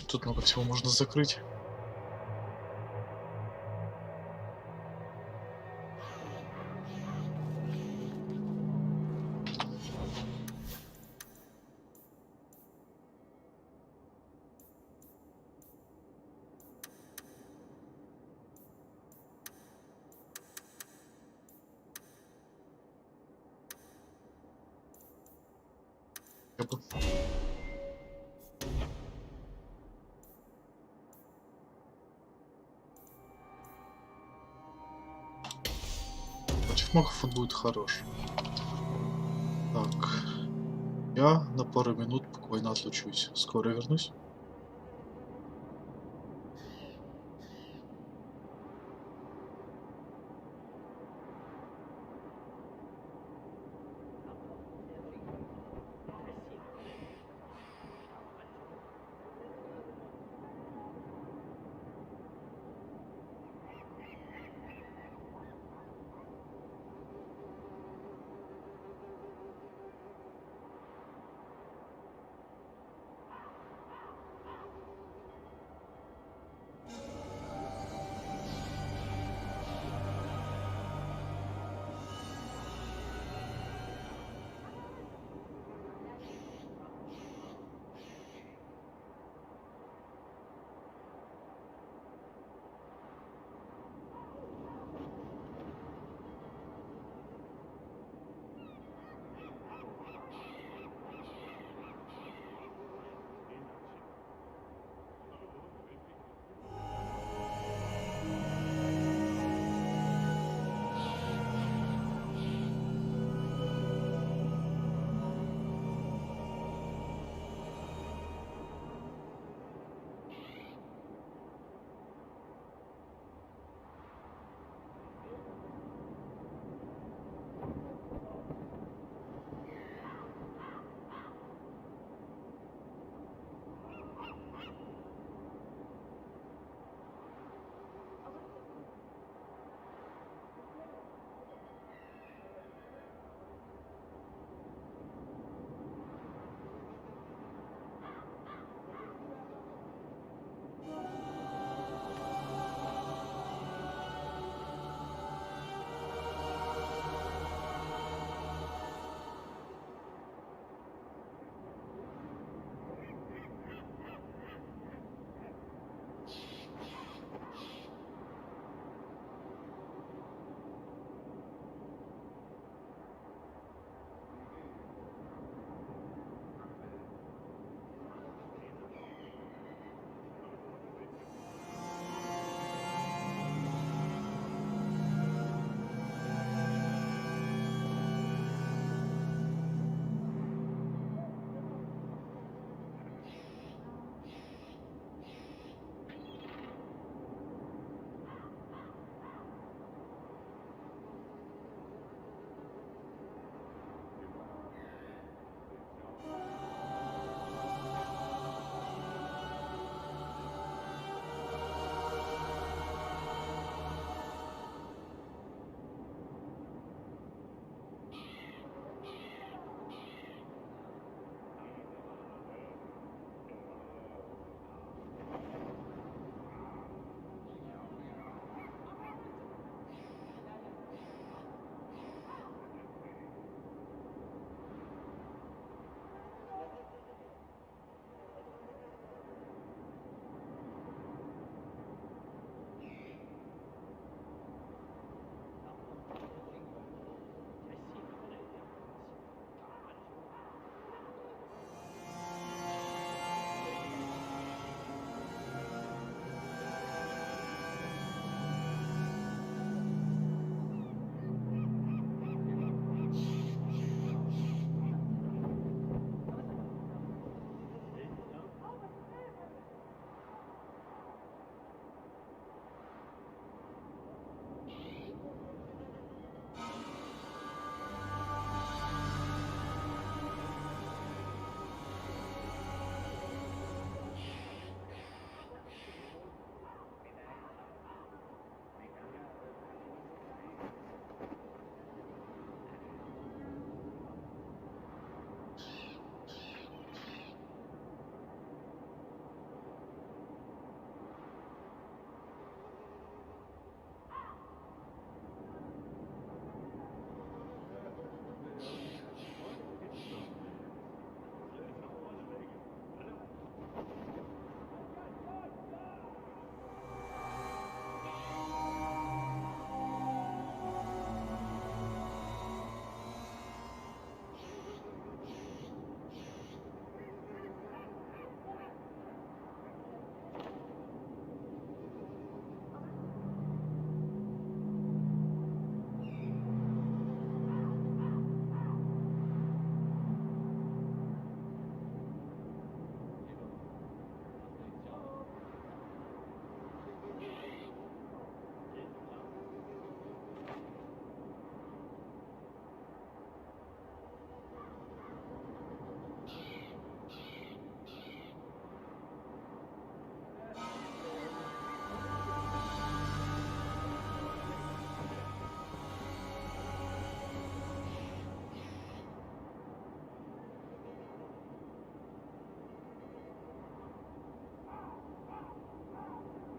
Тут много всего можно закрыть. Я бы... Против магов он будет хорош. Так. Я на пару минут буквально отлучусь. Скоро вернусь.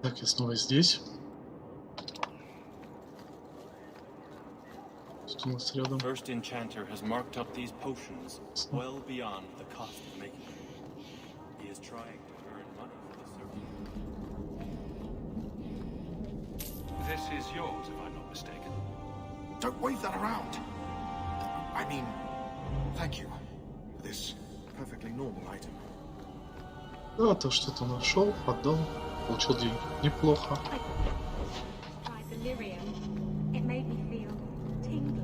Так, я снова здесь. Что у нас рядом? First enchanter has marked up these potions well beyond the cost of making them. He is trying to earn money for the service. This is yours, if I'm not mistaken. Don't wave that around. I mean, thank you for this perfectly normal item. Да, то что-то нашел, отдал, получил деньги. Неплохо. Tried the lyrium. It made me feel tingly.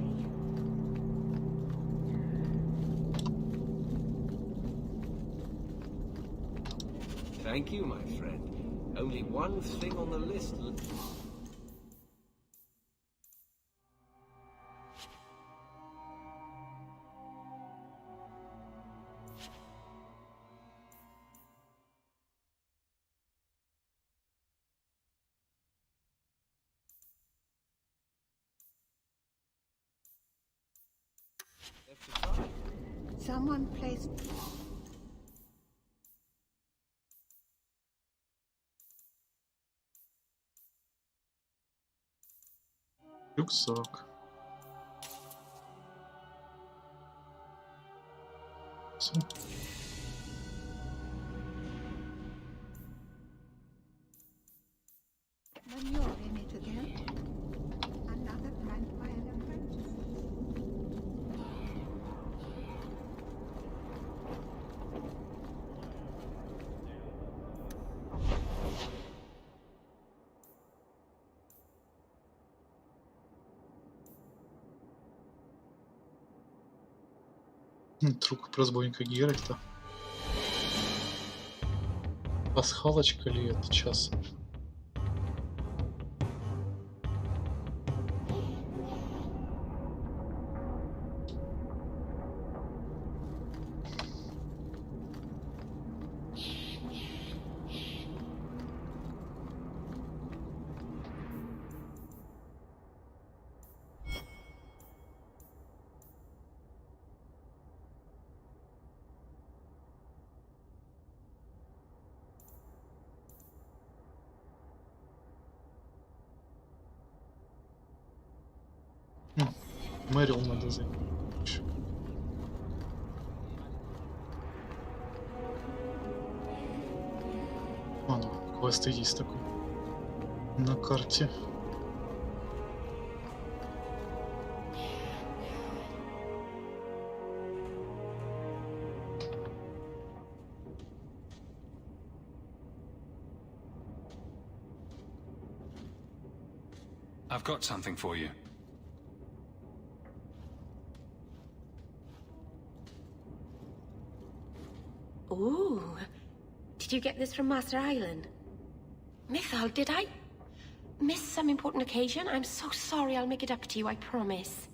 Thank you, my friend. Only one thing on the list. Someone placed... Рюкзак. When you're in it again, another plant by an apprentice. Друг разбойника Геральта. Пасхалочка ли это час? Мэрил надо занять. А, ну, квест есть такой на карте. I've got something for you. Ooh. Did you get this from Master Island? Mythal, did I miss some important occasion? I'm so sorry. I'll make it up to you, I promise.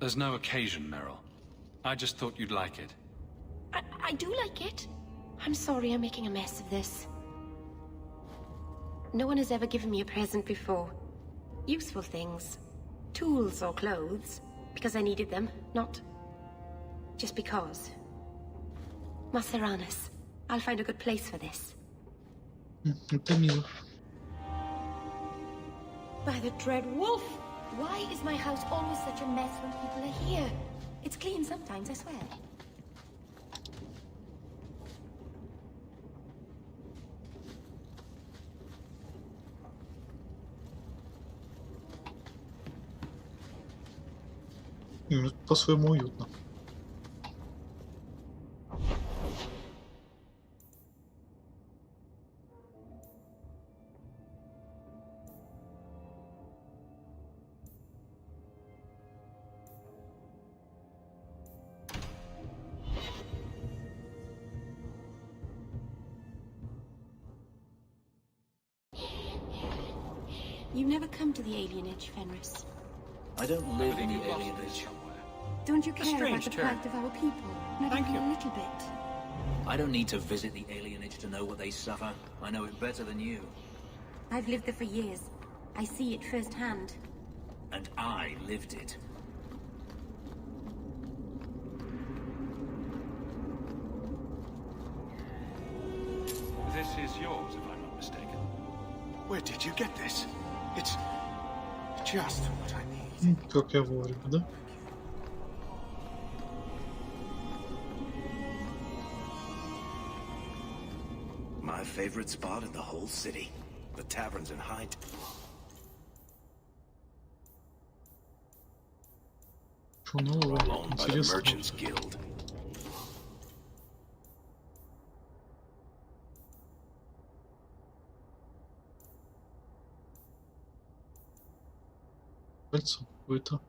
There's no occasion, Meryl. I just thought you'd like it. I do like it. I'm sorry I'm making a mess of this. No one has ever given me a present before. Useful things. Tools or clothes. Because I needed them, not just because. Maceranis, I'll find a good place for this. Это мило. By the dread wolf! Why is my house always such a mess when people are here? It's clean sometimes, I swear. По-своему уютно. You never come to the alienage, Fenris. I don't live in the alienage. Don't you A care about strange the turn. plight of our people? Not Thank even you. a little bit. I don't need to visit the alienage to know what they suffer. I know it better than you. I've lived there for years. I see it firsthand. And I lived it. yours, if I'm not mistaken. Where did you get this? It's just what I need. Как я вовремя, да? My favorite spot in the whole city. The tavern's in high. Что нового? Интересно. Merchants Guild. Кольцо какое-то.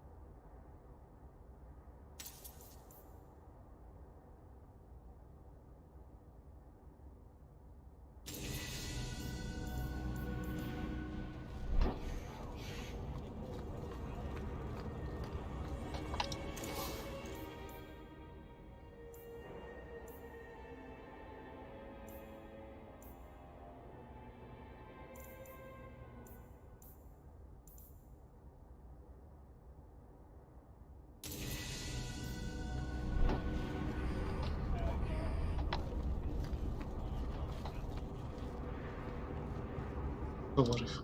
Товаров.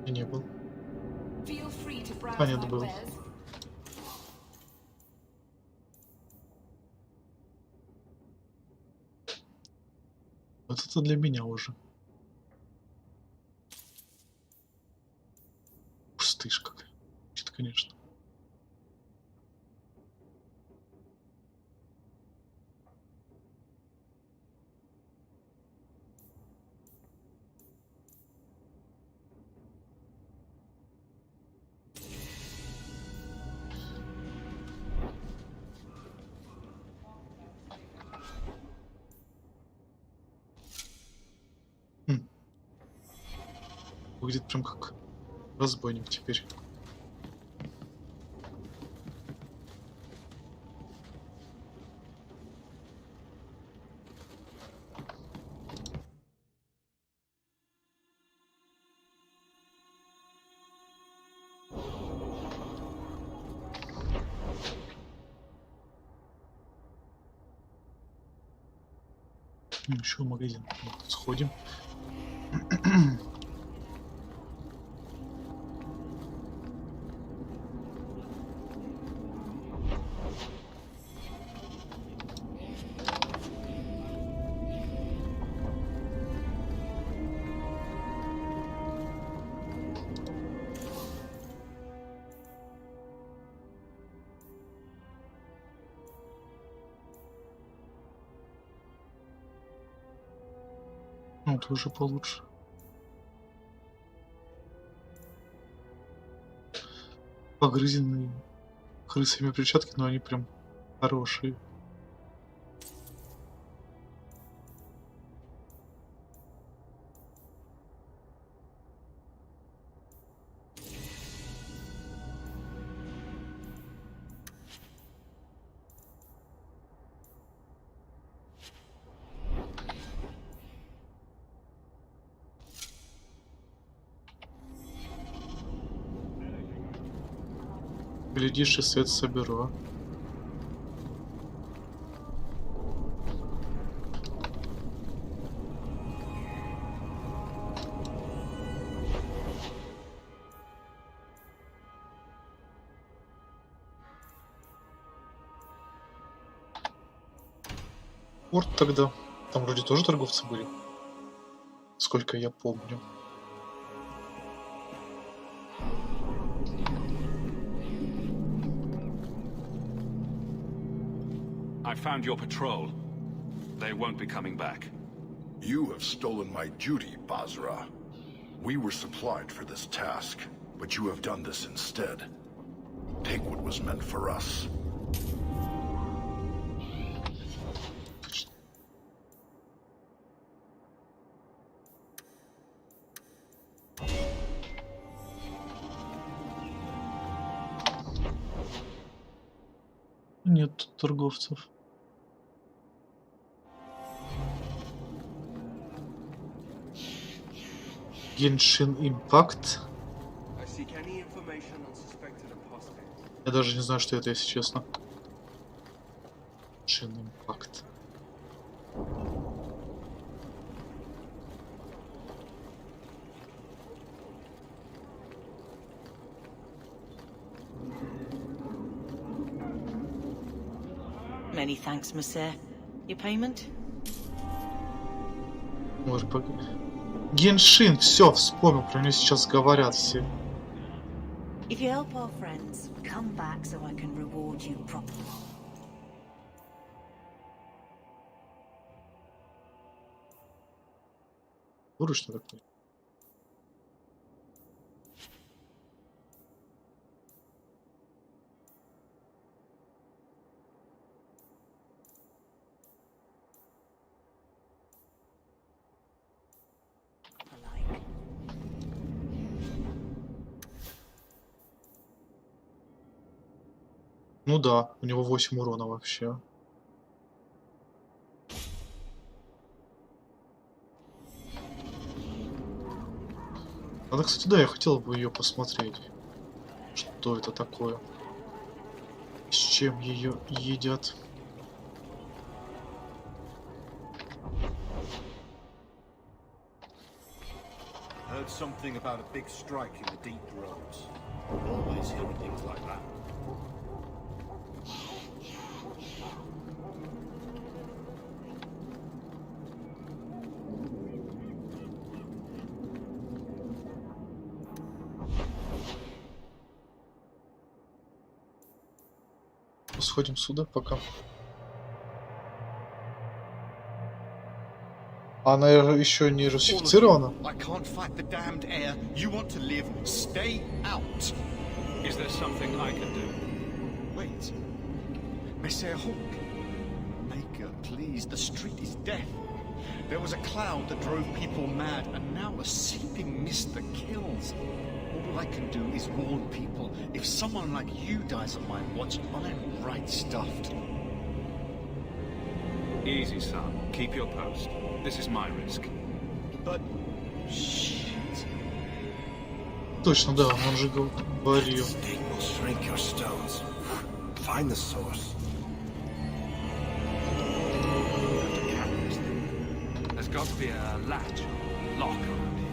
И не был. А, нет, был. Вот это для меня уже. Пустышь какая. Что-то, конечно. Выглядит прям как разбойник теперь. Еще в магазин сходим. Вот уже получше. Погрызенные крысами перчатки, но они прям хорошие. Глядишь, и свет соберу, а? Порт тогда. Там вроде тоже торговцы были. Сколько я помню. I found your patrol. They won't be coming back. You have stolen my duty, Basra. We were supplied for this task, but you have done this instead. Take what was meant for us. Нет тут торговцев. Genshin Impact. Я даже не знаю, что это, если честно. Genshin Impact. any thanks, monsieur. Your payment? Геншин, все, вспомнил, про него сейчас говорят все. If you help our friends, come back so I can reward you properly. Урочно такой. Ну да, у него 8 урона вообще. Надо, кстати, да, я хотел бы ее посмотреть. Что это такое? С чем ее едят? Heard something about a big strike in the deep roads. Always hearing things like that. Сходим сюда пока. Она еще не русифицирована? I can't fight the damned air. You want to live? Stay out. Is there something I can do? Wait. Monsieur Hawk. Maker, please. The street is death. There was a cloud that drove people mad, and now a seeping mist that kills. All I can do is warn people. If someone like you dies on my watch, I'm right stuffed. Easy, son. Keep your post. This is my risk. But... shit. Точно, да, он же говорил. Shrink your stones. Find the source. There's got to be a latch, lock around here.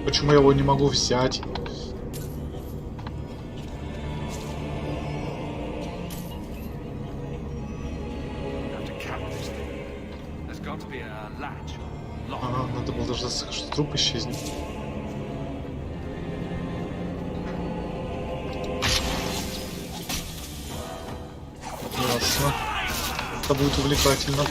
Почему я его не могу взять? Ага, надо было дождаться, что труп исчезнет. Ясно. Это будет увлекательно.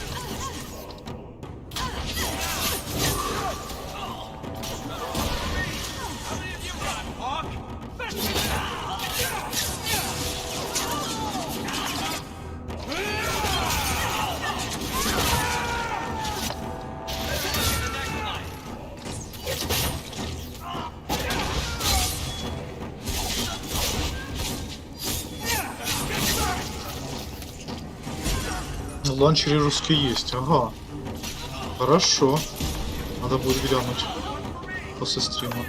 Ланчеры русские есть, ага. Хорошо. Надо будет глянуть после стрима.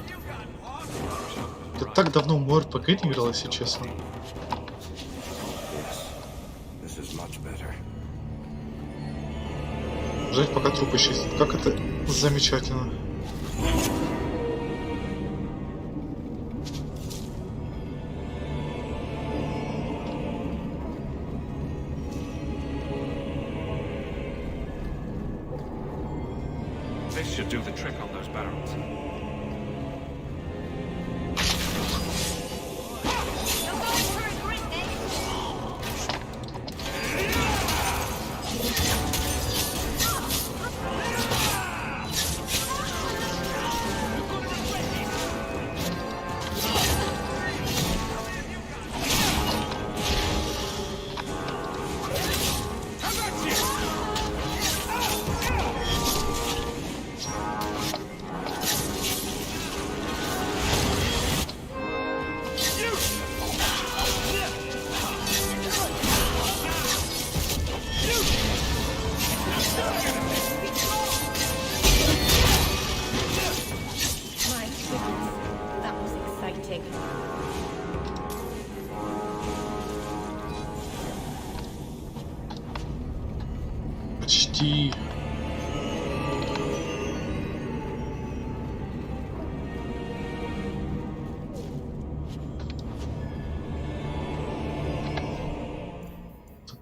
Я так давно в мой РПГ не играл, если честно. Ждать, пока труп исчезнет. Как это замечательно. This should do the trick on those barrels. Почти.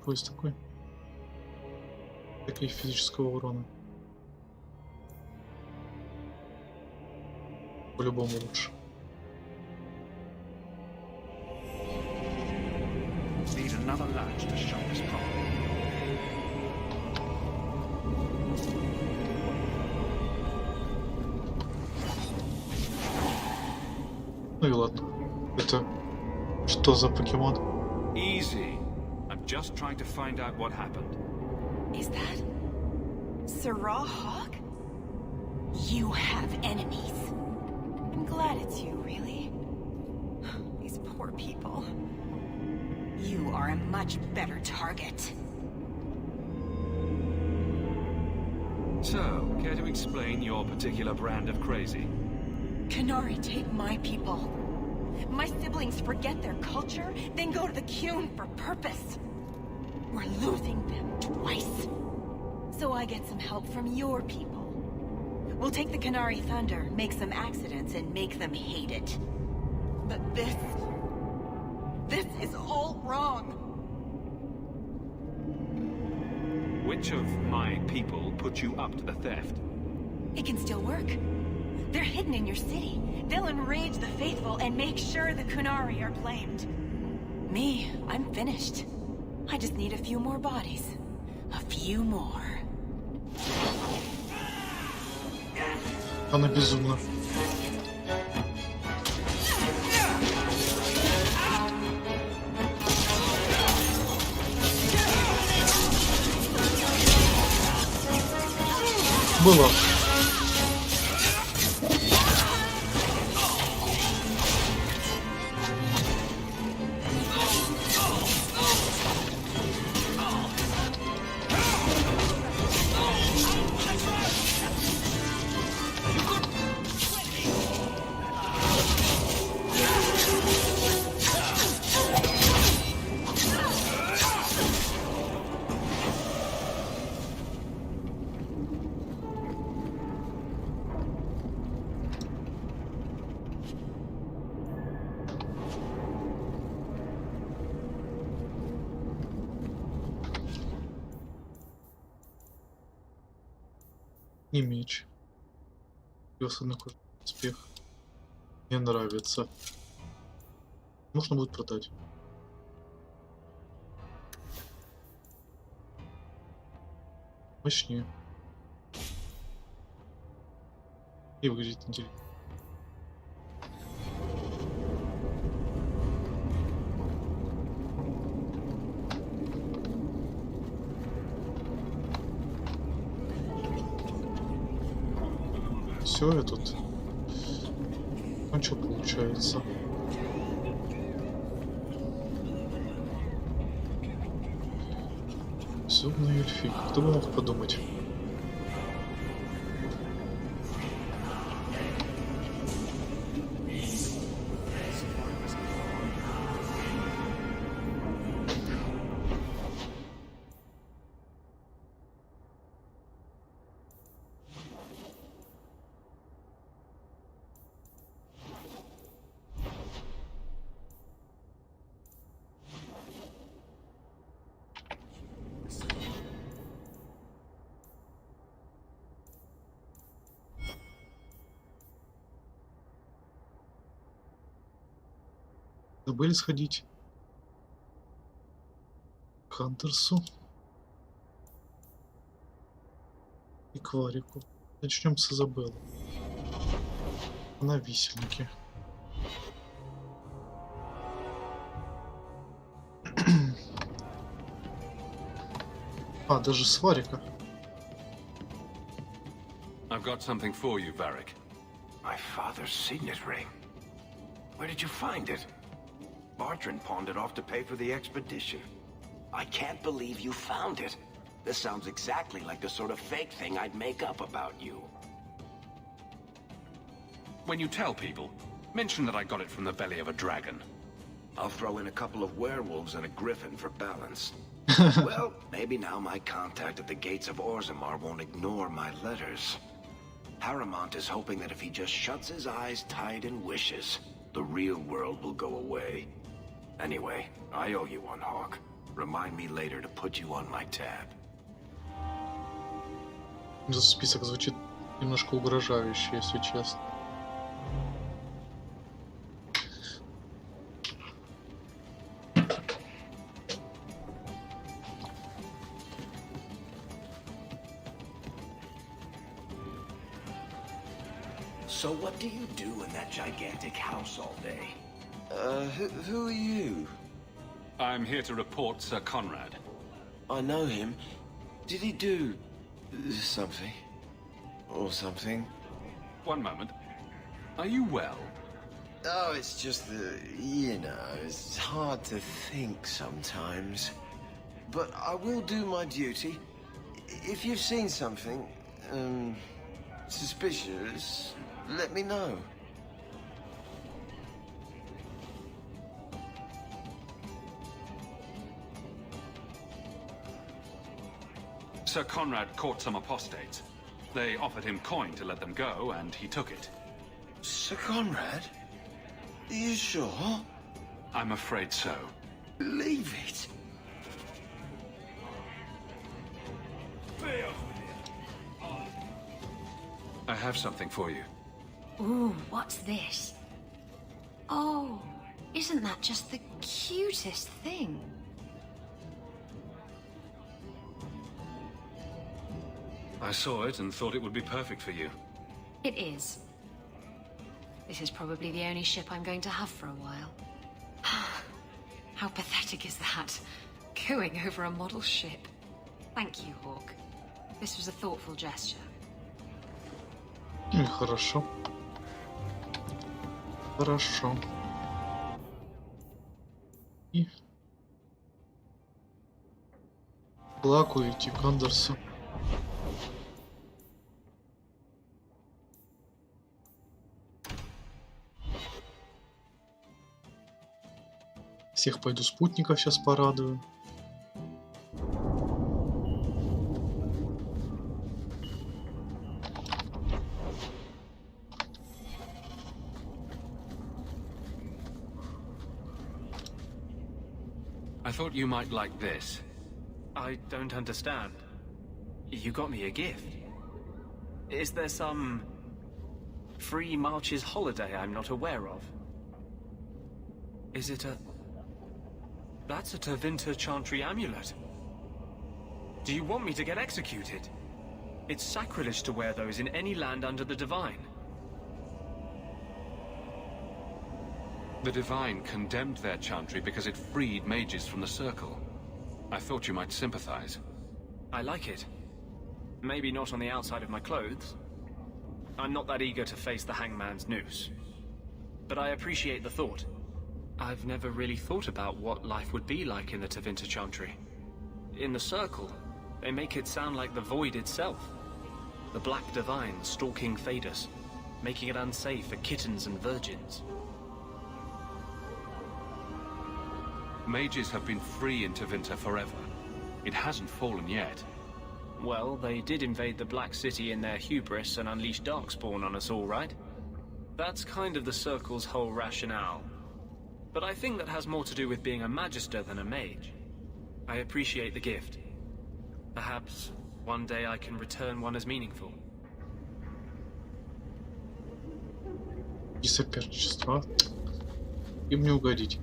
Поезд такой. Таких физического урона. По-любому лучше. Need another latch to shut this properly. Ну и ладно. Это что за покемон? Easy. I'm just trying to find out what happened. Is that Sirrah Hawk? You have enemies. I'm glad it's you, really. These poor people. You are a much better target. So, care to explain your particular brand of crazy? Qunari take my people. My siblings forget their culture, then go to the Qun for purpose. We're losing them twice. So I get some help from your people. We'll take the Qunari Thunder, make some accidents, and make them hate it. But this is all wrong. Which of my people put you up to the theft? It can still work. They're hidden in your city. They'll enrage the faithful and make sure the Qunari are blamed. Me, I'm finished. I just need a few more bodies. A few more. Она безумна. Было. И меч. Весанный успех. Мне нравится. Можно будет продать. Мощнее. И выглядит интересно. Все, я тут. Ну что получается? Безумный эльфик. Кто бы мог подумать? Забыли сходить к Хантерсу и к Варику. Начнем с Изабеллы. На висельнике. А, даже с Варика. I've got something for you, Varric. My father's signet ring. Where did you find it? Bartrand pawned it off to pay for the expedition. I can't believe you found it. This sounds exactly like the sort of fake thing I'd make up about you. When you tell people, mention that I got it from the belly of a dragon. I'll throw in a couple of werewolves and a griffin for balance. Well, maybe now my contact at the gates of Orzammar won't ignore my letters. Paramount is hoping that if he just shuts his eyes tight and wishes, the real world will go away. Anyway, I owe you one, Hawk. Remind me later to put you on my tab. Этот список звучит немножко угрожающе, если честно. So what do you do in that gigantic house all day? Who are you? I'm here to report Sir Conrad. I know him. Did he do something? Or something? One moment. Are you well? Oh, it's just that, you know, it's hard to think sometimes. But I will do my duty. If you've seen something, suspicious, let me know. Sir Conrad caught some apostates. They offered him coin to let them go, and he took it. Sir Conrad? Are you sure? I'm afraid so. Leave it. I have something for you. Ooh, what's this? Oh, isn't that just the cutest thing? I saw it and thought it would be perfect for you. It is. This is probably the only ship I'm going to have for a while. How pathetic is that? Going over a model ship. Thank you, Hawk. This was a thoughtful gesture. Хорошо. Хорошо. И... Плаку идти к Андерсу. Всех пойду спутников сейчас порадую. I thought you might like this. I don't understand. You got me a gift. Is there some free Marches holiday I'm not aware of? Is it a... That's a Tevinter Chantry amulet. Do you want me to get executed? It's sacrilege to wear those in any land under the Divine. The Divine condemned their chantry because it freed mages from the Circle. I thought you might sympathize. I like it. Maybe not on the outside of my clothes. I'm not that eager to face the hangman's noose. But I appreciate the thought. I've never really thought about what life would be like in the Tevinter Chantry. In the Circle, they make it sound like the Void itself. The Black Divine stalking Thedas, making it unsafe for kittens and virgins. Mages have been free in Tevinter forever. It hasn't fallen yet. Well, they did invade the Black City in their hubris and unleash Darkspawn on us all, right? That's kind of the Circle's whole rationale. But I think that has more to do with being a Magister than a mage. I appreciate the gift. Perhaps one day I can return one as meaningful. И соперничество. Им не угодить.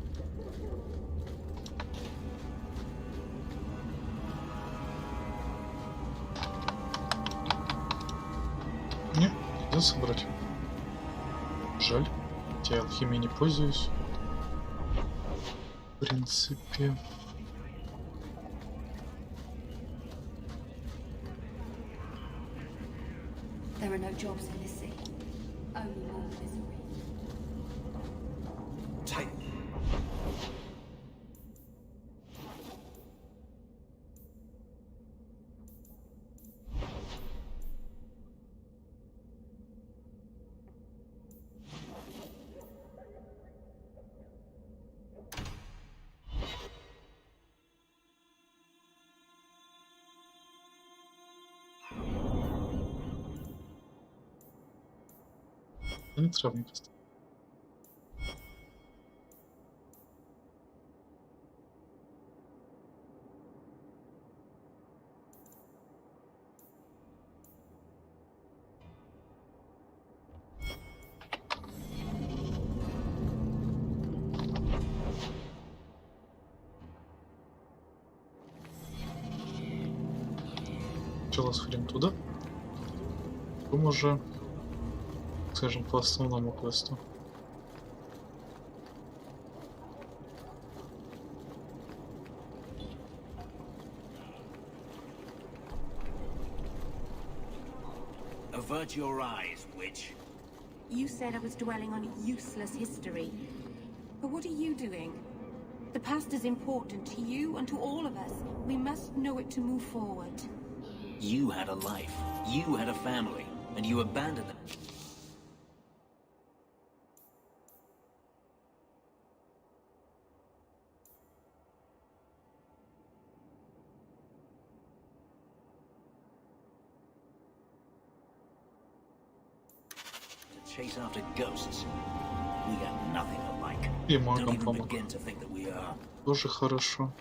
Придется брать. Жаль. Я алхимией не пользуюсь. В принципе. There are no jobs in this city. Only more misery. Take. Не травник. Сначала сходим туда. Потом уже, скажем, по основному квесту. Avert your eyes, witch. You said I was dwelling on useless history. But what are you doing? The past is important to you and to all of us. We must know it to move forward. You had a life. You had a family. And you abandoned them. To chase after ghosts. We got nothing alike. И Don't магам even помог. begin to think that we are. Тоже хорошо.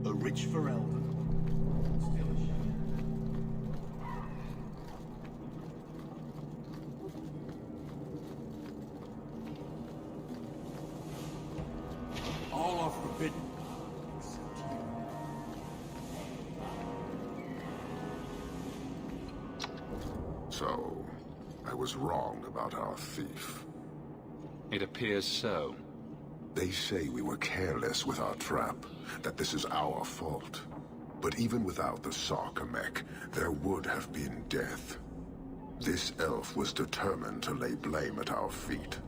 A rich for elder. Still a shame. All are forbidden. Except you. So, I was wrong about our thief. It appears so. They say we were careless with our trap, that this is our fault. But even without the Sarkamek, there would have been death. This elf was determined to lay blame at our feet.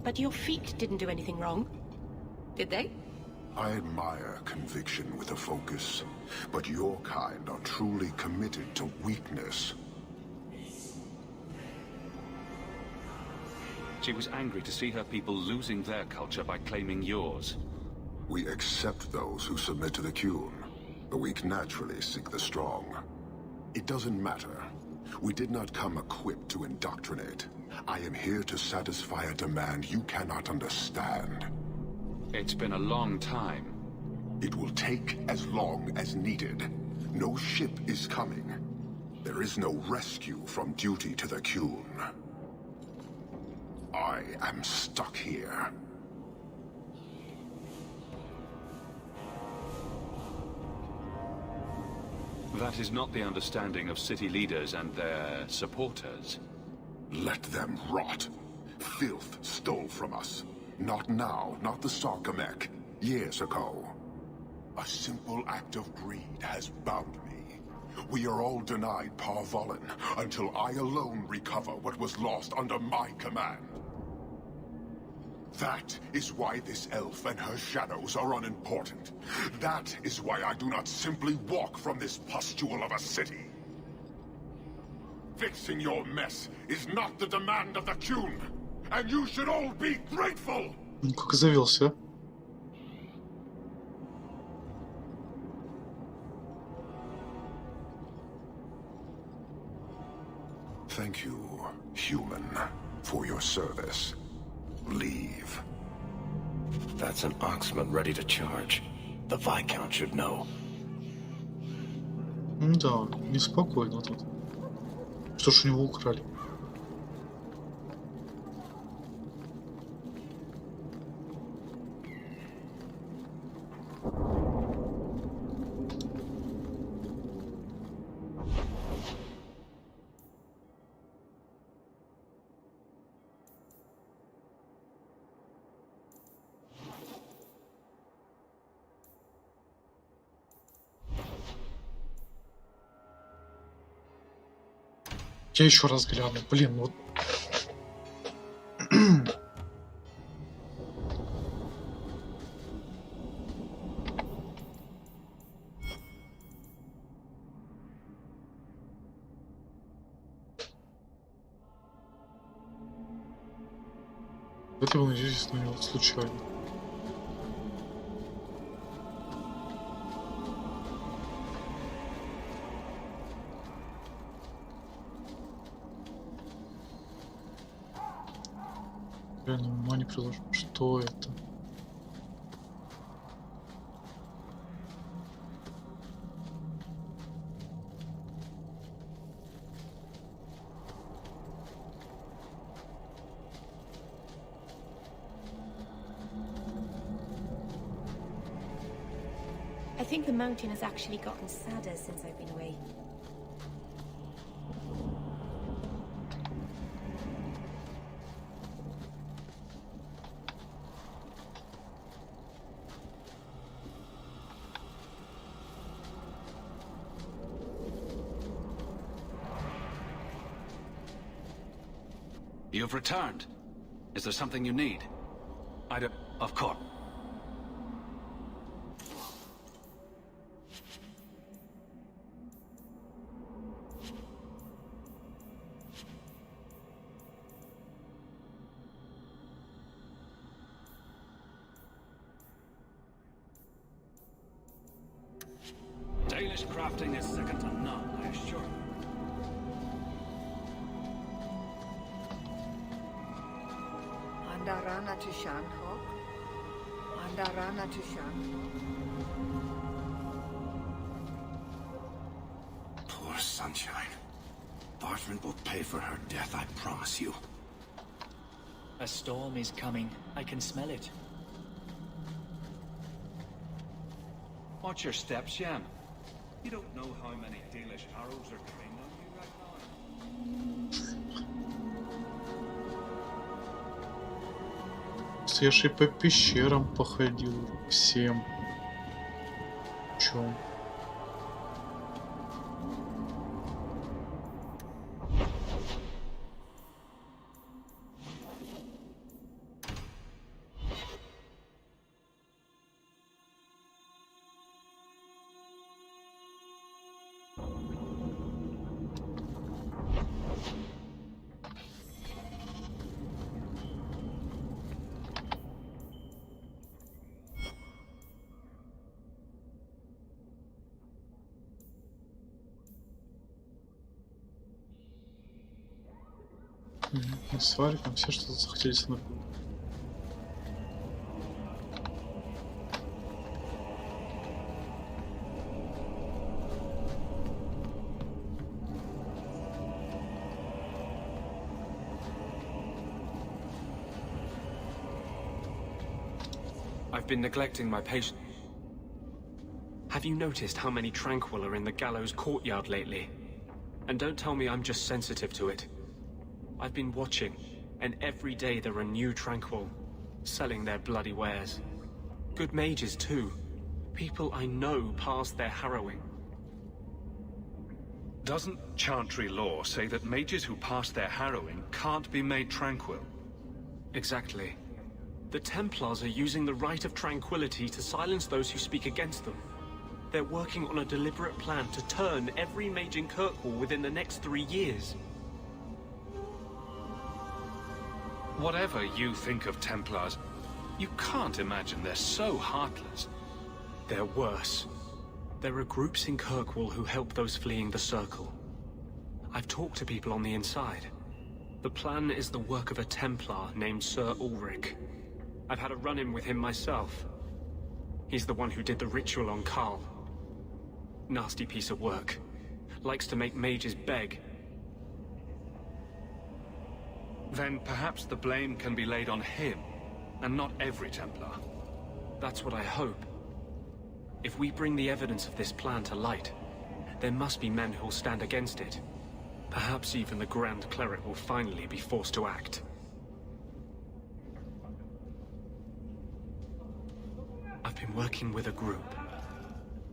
But your feet didn't do anything wrong, did they? I admire conviction with a focus, but your kind are truly committed to weakness. She was angry to see her people losing their culture by claiming yours. We accept those who submit to the Qun. The weak naturally seek the strong. It doesn't matter. We did not come equipped to indoctrinate. I am here to satisfy a demand you cannot understand. It's been a long time. It will take as long as needed. No ship is coming. There is no rescue from duty to the Qun. I am stuck here. That is not the understanding of city leaders and their supporters. Let them rot. Filth stole from us. Not now, not the Sarkamek. Years ago. A simple act of greed has bound me. We are all denied Parvolin until I alone recover what was lost under my command. That is why this elf and her shadows are unimportant. That is why I do not simply walk from this pustule of a city. Fixing your mess is not the demand of the Qun, and you should all be grateful! Как завелся. Thank you, human, for your service. Leave. That's an Oxman ready to charge. The Viscount should know. Да, неспокойно тут. Что ж у него украли? Я еще раз гляну. Блин, вот. Это был здесь на него случайно. Реально ума не приложу. Что это? I think the mountain has actually gotten sadder since I've been away. You've returned. Is there something you need? I don't... Of course. Danish crafting is second to none, I assure you. Andarana Tushan, Hawk. Andarana Tushan. Poor Sunshine. Bartman will pay for her death, I promise you. A storm is coming. I can smell it. Watch your steps, Shem. You don't know how many Danish arrows are trained on you right now. Я же и по пещерам походил всем. Чё? Мы с Вариком все что-то захотели со мной. I've been neglecting my patient. Have you noticed how many Tranquil are in the gallows courtyard lately? And don't tell me I'm just sensitive to it. I've been watching, and every day there are new Tranquil, selling their bloody wares. Good mages too. People I know past their harrowing. Doesn't Chantry law say that mages who pass their harrowing can't be made tranquil? Exactly. The Templars are using the right of tranquility to silence those who speak against them. They're working on a deliberate plan to turn every mage in Kirkwall within the next 3 years. Whatever you think of Templars, you can't imagine they're so heartless. They're worse. There are groups in Kirkwall who help those fleeing the Circle. I've talked to people on the inside. The plan is the work of a Templar named Sir Ulrich. I've had a run-in with him myself. He's the one who did the ritual on Karl. Nasty piece of work. Likes to make mages beg. Then perhaps the blame can be laid on him, and not every Templar. That's what I hope. If we bring the evidence of this plan to light, there must be men who'll stand against it. Perhaps even the Grand Cleric will finally be forced to act. I've been working with a group.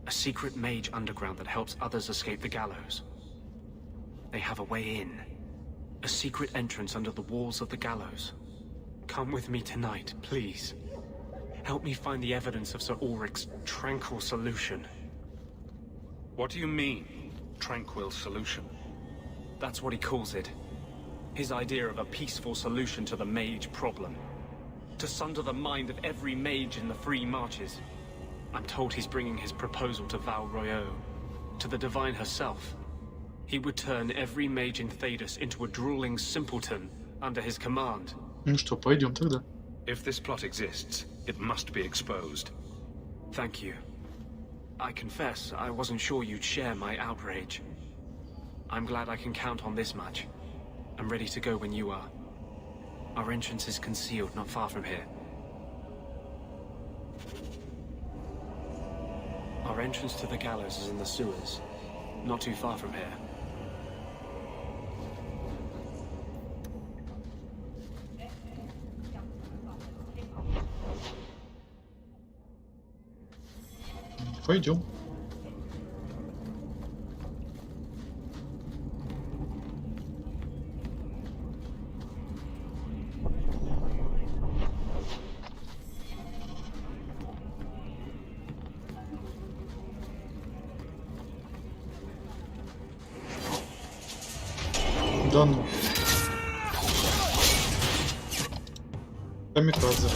A secret mage underground that helps others escape the gallows. They have a way in. A secret entrance under the walls of the gallows. Come with me tonight, please. Help me find the evidence of Sir Ulrich's tranquil solution. What do you mean, tranquil solution? That's what he calls it. His idea of a peaceful solution to the mage problem. To sunder the mind of every mage in the Free Marches. I'm told he's bringing his proposal to Val Royeaux, to the Divine herself. He would turn every mage in Thedas into a drooling simpleton under his command. Ну что, пойдем тогда. If this plot exists, it must be exposed. Thank you. I confess, I wasn't sure you'd share my outrage. I'm glad I can count on this much. I'm ready to go when you are. Our entrance is concealed not far from here. Our entrance to the gallows is in the sewers, not too far from here. Пойдем. Да ну. Камикадзе.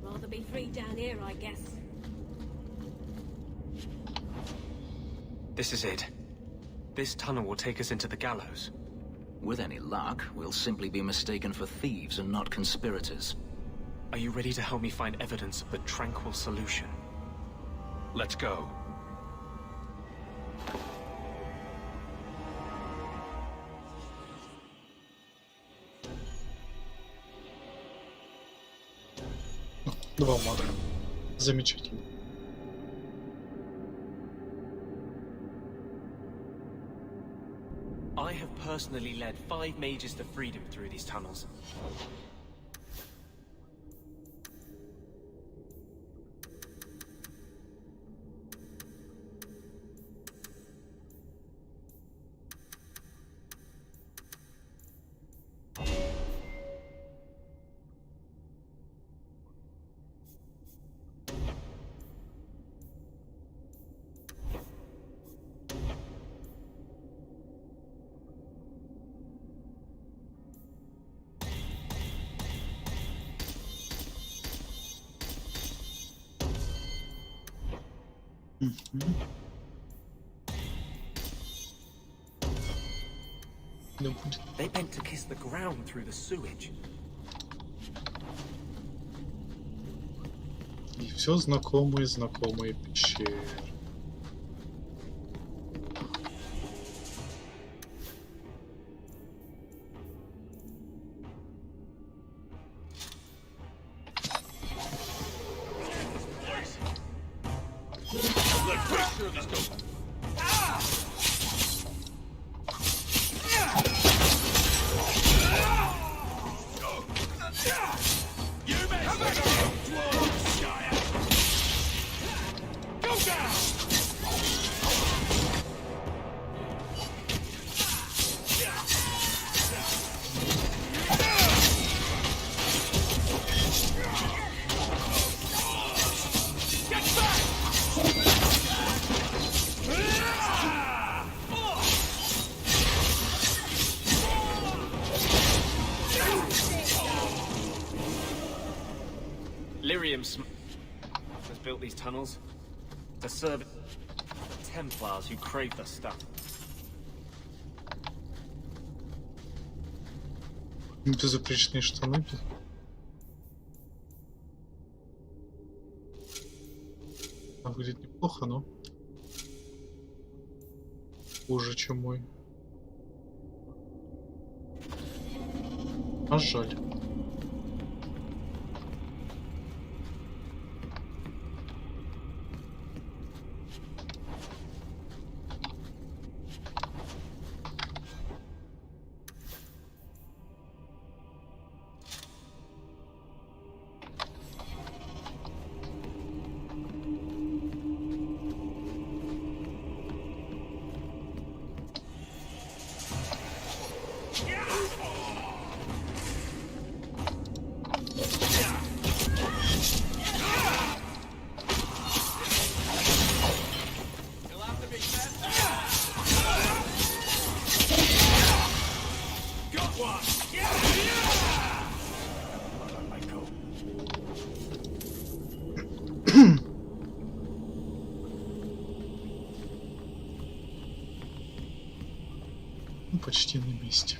Rather be free down here, I guess. This is it. This tunnel will take us into the gallows. With any luck, we'll simply be mistaken for thieves and not conspirators. Are you ready to help me find evidence of the tranquil solution? Let's go. Два мага. Замечательно. I have personally led 5 mages to freedom through these tunnels. They bent to kiss the ground through the sewage. И все знакомые пещеры. Has built these tunnels to serve Templars who crave the stuff. Безупречные штаны. Выглядит неплохо, но хуже, чем мой. А жаль. Ну, почти на месте.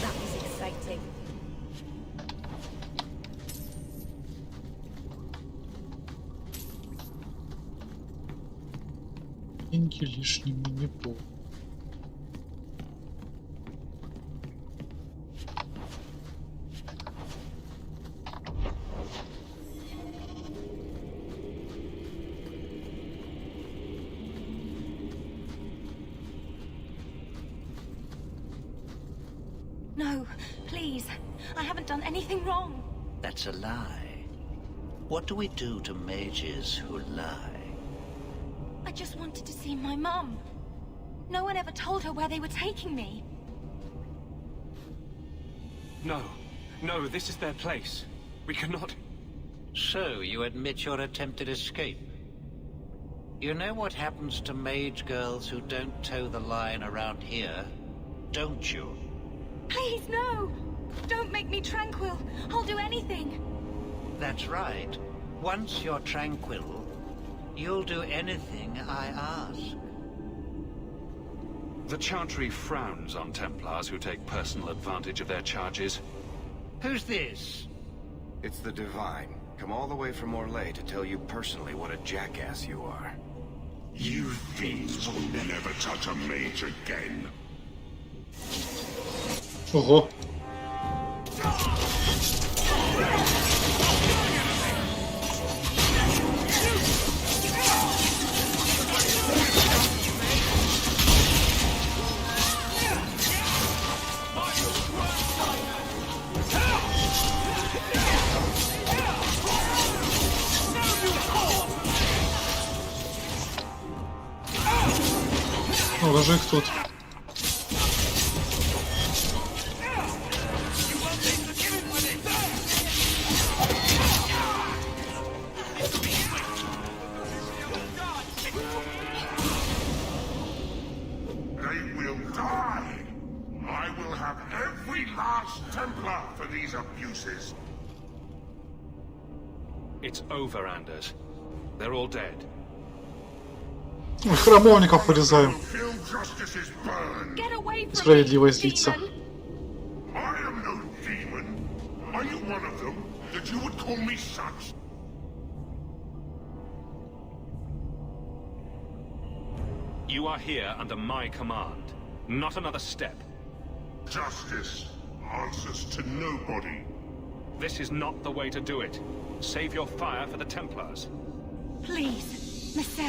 That was exciting. Деньги лишними не будут. No, please. I haven't done anything wrong. That's a lie. What do we do to mages who lie? I just wanted to see my mum. No one ever told her where they were taking me. No. No, this is their place. We cannot... So, you admit your attempted escape? You know what happens to mage girls who don't toe the line around here, don't you? Please, no! Don't make me tranquil. I'll do anything. That's right. Once you're tranquil, you'll do anything I ask. The Chantry frowns on Templars who take personal advantage of their charges. Who's this? It's the Divine. Come all the way from Orlais to tell you personally what a jackass you are. You fiends will never touch a mage again. Ого. Ну, даже их тут. They will die! I will have every last Templar for these abuses. It's over, Anders. They're all dead. Мы храмовников вырезаем. Feel justice's burn. Get away from Справедливость длится. I am no demon. Are you one of them? That you would call me such? You are here under my command. Not another step. Justice answers to nobody. This is not the way to do it. Save your fire for the Templars. Please, Messer.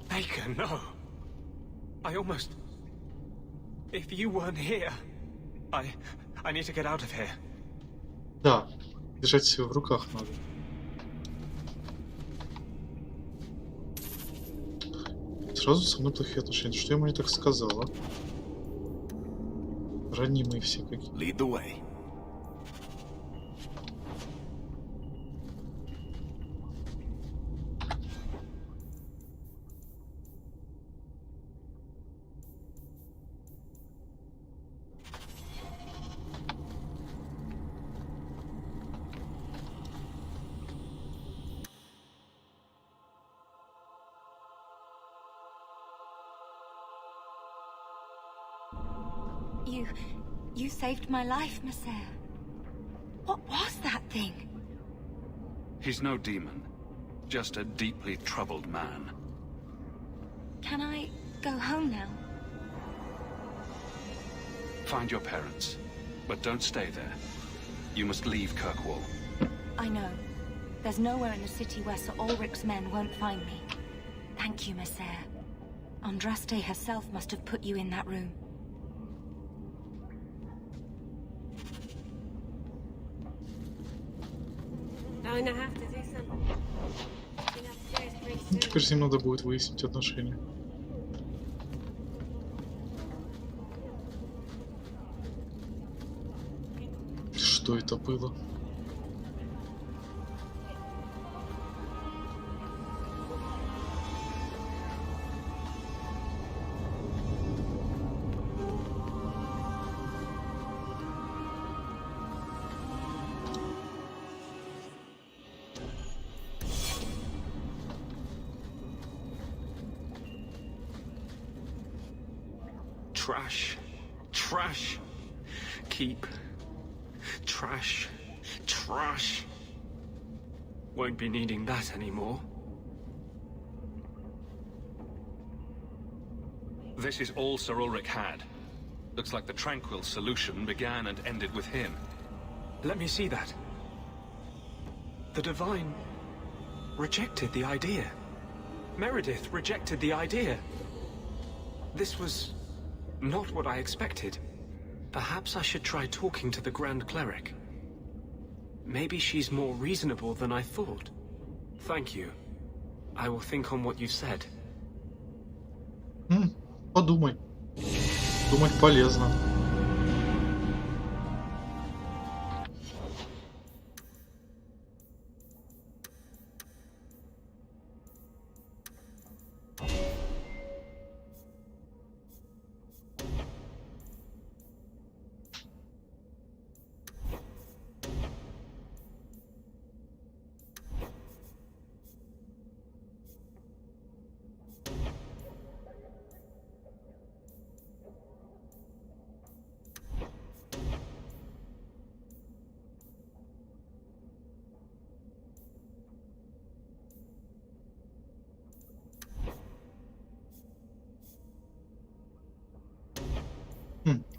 Baker, no. I almost... If you weren't here... I need to get out of here. Да, держать себя в руках надо. Сразу со мной плохие отношения. Что я ему не так сказала? Ранимые все какие. Lead the way. You saved my life, Messer. What was that thing? He's no demon. Just a deeply troubled man. Can I go home now? Find your parents. But don't stay there. You must leave Kirkwall. I know. There's nowhere in the city where Sir Ulrich's men won't find me. Thank you, Messer. Andraste herself must have put you in that room. Теперь с ним надо будет выяснить отношения. Что это было? Trash. Trash. Keep. Trash. Trash. Won't be needing that anymore. This is all Sir Ulrich had. Looks like the Tranquil solution began and ended with him. Let me see that. The Divine rejected the idea. Meredith rejected the idea. This was not what I expected. Perhaps I should try talking to the Grand Cleric. Maybe she's more reasonable than I thought. Thank you. I will think on what you said. Подумай. Думать полезно.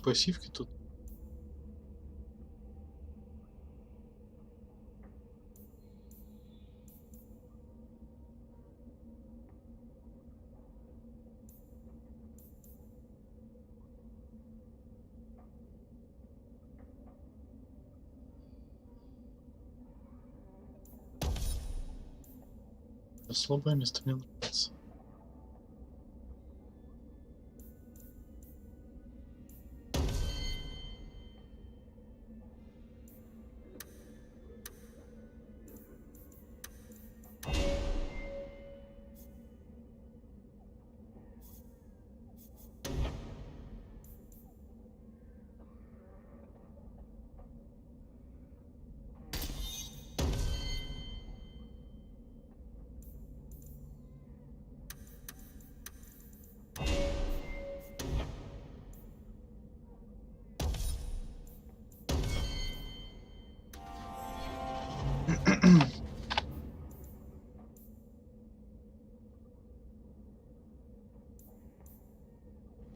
Пассивки тут. Слабое место мне нравится.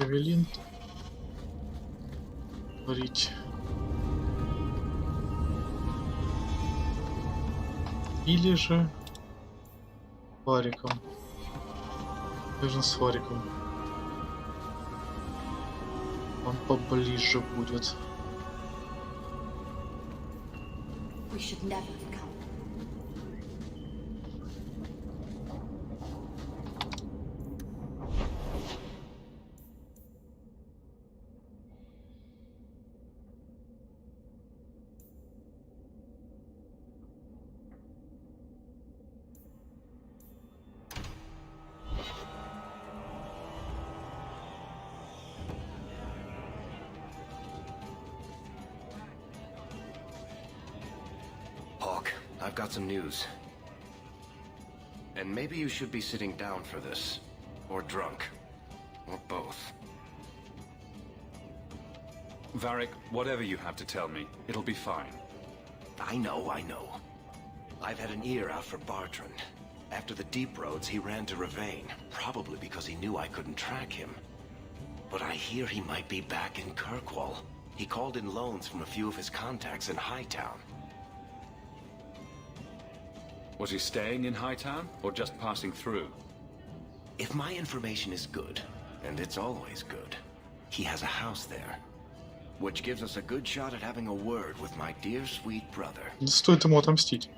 Эвелин. Варить. Или же вариком. Даже с вариком. Он поближе будет. We should never have come. I've got some news. And maybe you should be sitting down for this. Or drunk. Or both. Varric, whatever you have to tell me, it'll be fine. I know. I've had an ear out for Bartrand. After the Deep Roads, he ran to Ravane, probably because he knew I couldn't track him. But I hear he might be back in Kirkwall. He called in loans from a few of his contacts in Hightown. Was he staying in Hightown, or just passing through? If my information is good, and it's always good, he has a house there. Which gives us a good shot at having a word with my dear sweet brother. Стоит ему отомстить.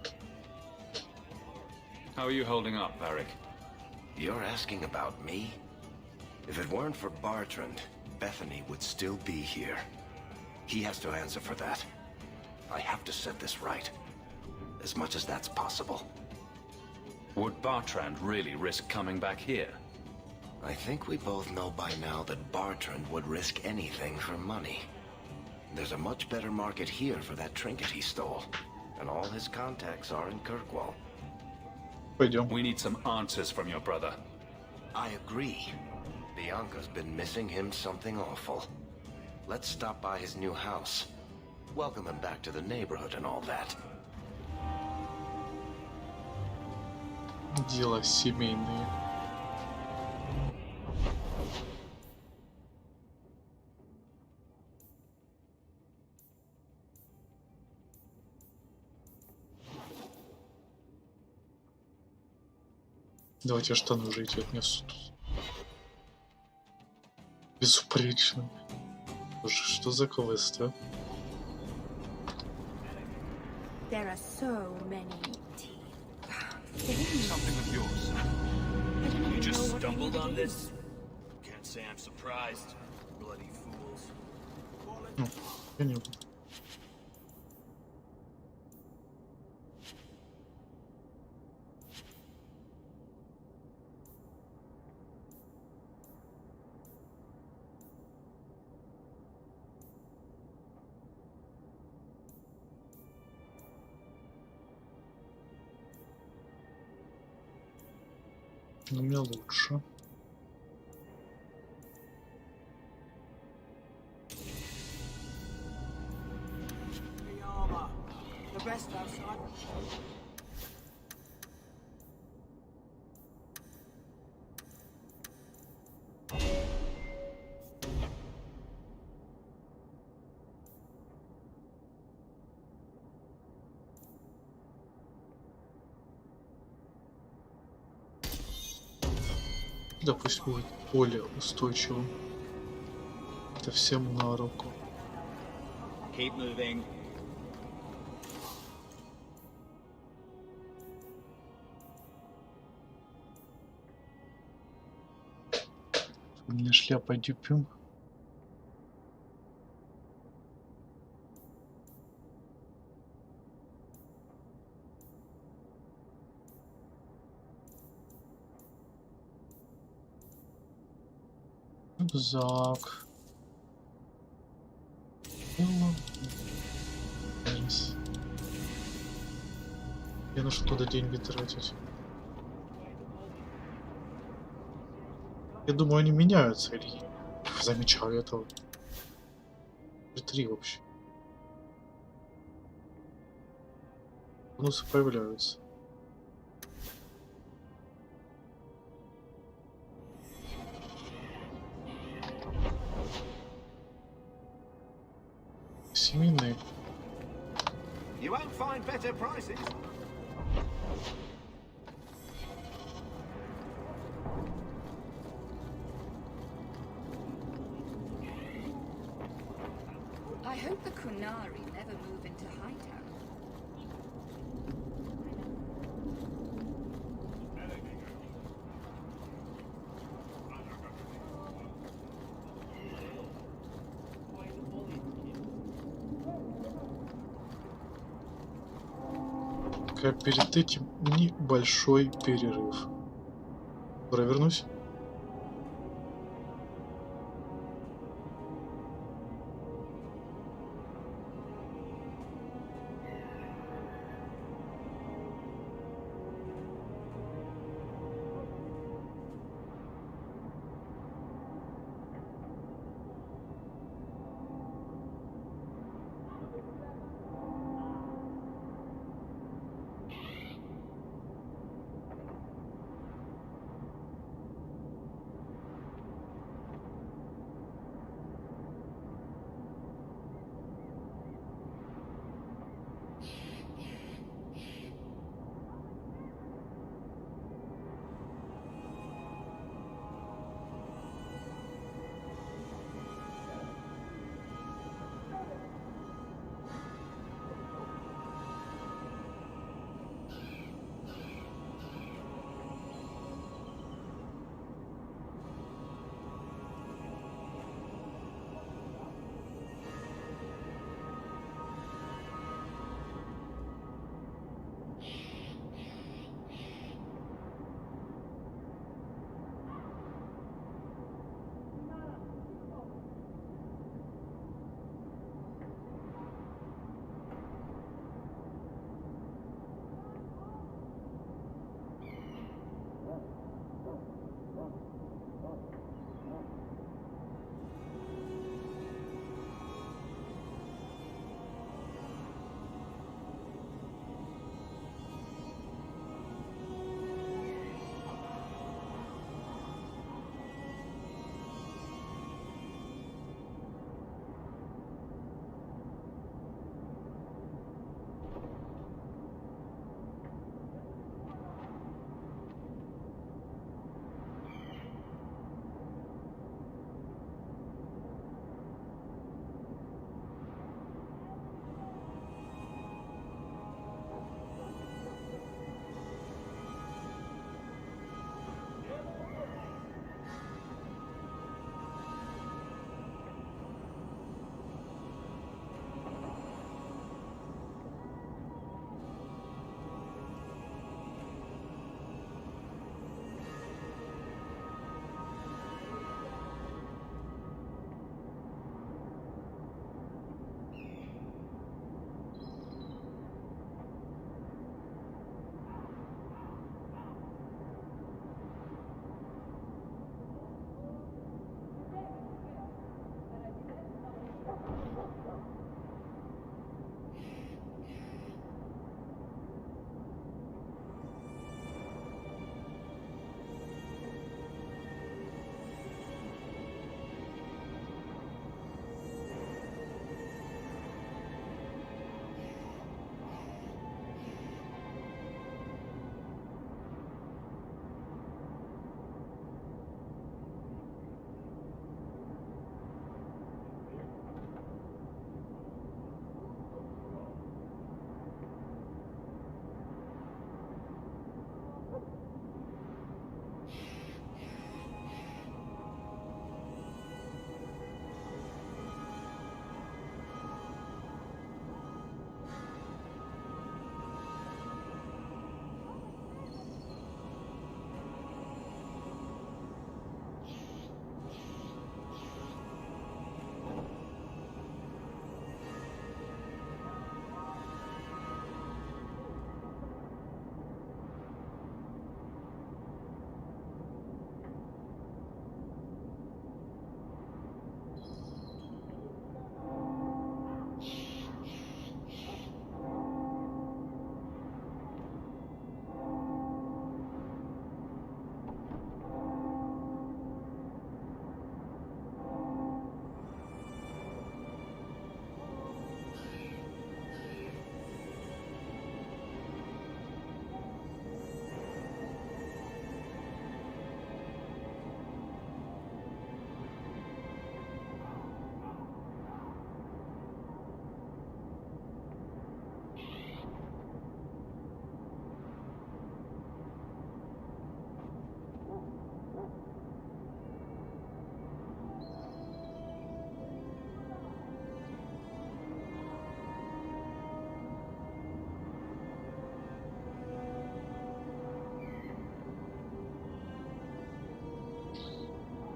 How are you holding up, Varric? You're asking about me? If it weren't for Bartrand, Bethany would still be here. He has to answer for that. I have to set this right. As much as that's possible. Would Bartrand really risk coming back here? I think we both know by now that Bartrand would risk anything for money. There's a much better market here for that trinket he stole. And all his contacts are in Kirkwall. Пойдем. We need some answers from your brother. I agree. Bianca's been missing him something awful. Let's stop by his new house. Welcome him back to the neighborhood and all that. Дела семейные. Давайте штаны уже эти отнесут. Безупречно. Боже, что за квест, а? There are so many Something of yours. You just stumbled on this? Can't say I'm surprised. Bloody fools. Ну, я не буду. Но мне лучше. The best outside. Да пусть будет более устойчивым. Это всем на руку. Keep moving. У меня шляпа дюпюм. Рюкзак. Я на что туда деньги тратить? Я думаю, они меняются, или я замечаю этого. 3 вообще. Бонусы появляются. Семейные. You won't find better prices. I hope the Kunari never move into Hightown. Перед этим небольшой перерыв. Провернусь.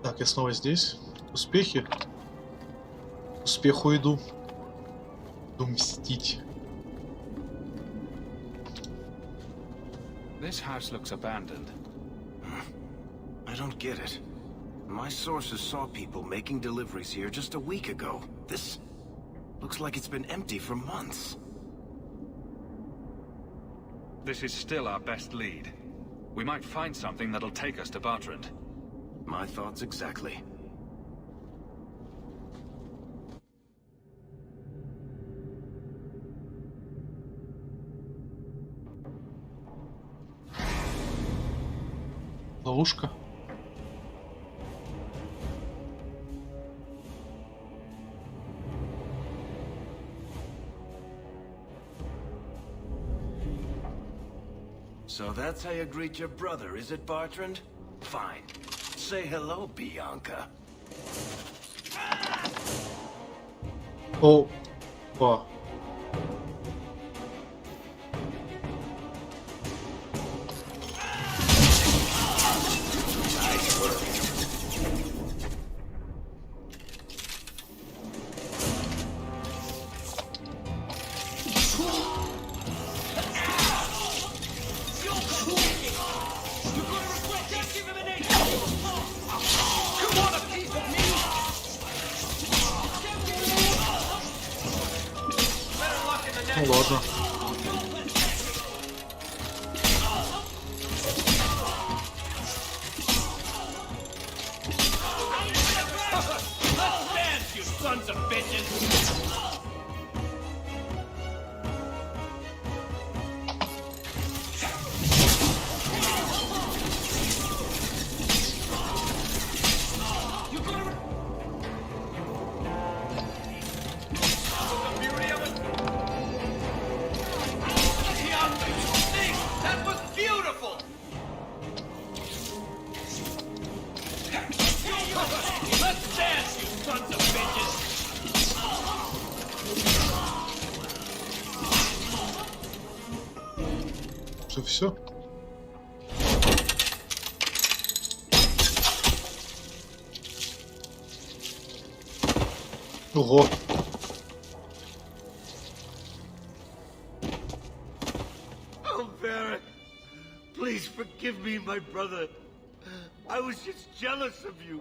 Так, я снова здесь. Успехи. К успеху иду. Иду мстить. This house looks abandoned. I don't get it. My sources saw people making deliveries here just a week ago. This looks like it's been empty for months. This is still our best lead. We might find something that'll take us to Bartrand. My thoughts exactly. Ловушка. So that's how you greet your brother, is it, Bartrand? Fine. Say hello, Bianca. О, па. Ну ладно. Что, все? Ого. Oh, Barrett. Please forgive me, my brother. I was just jealous of you.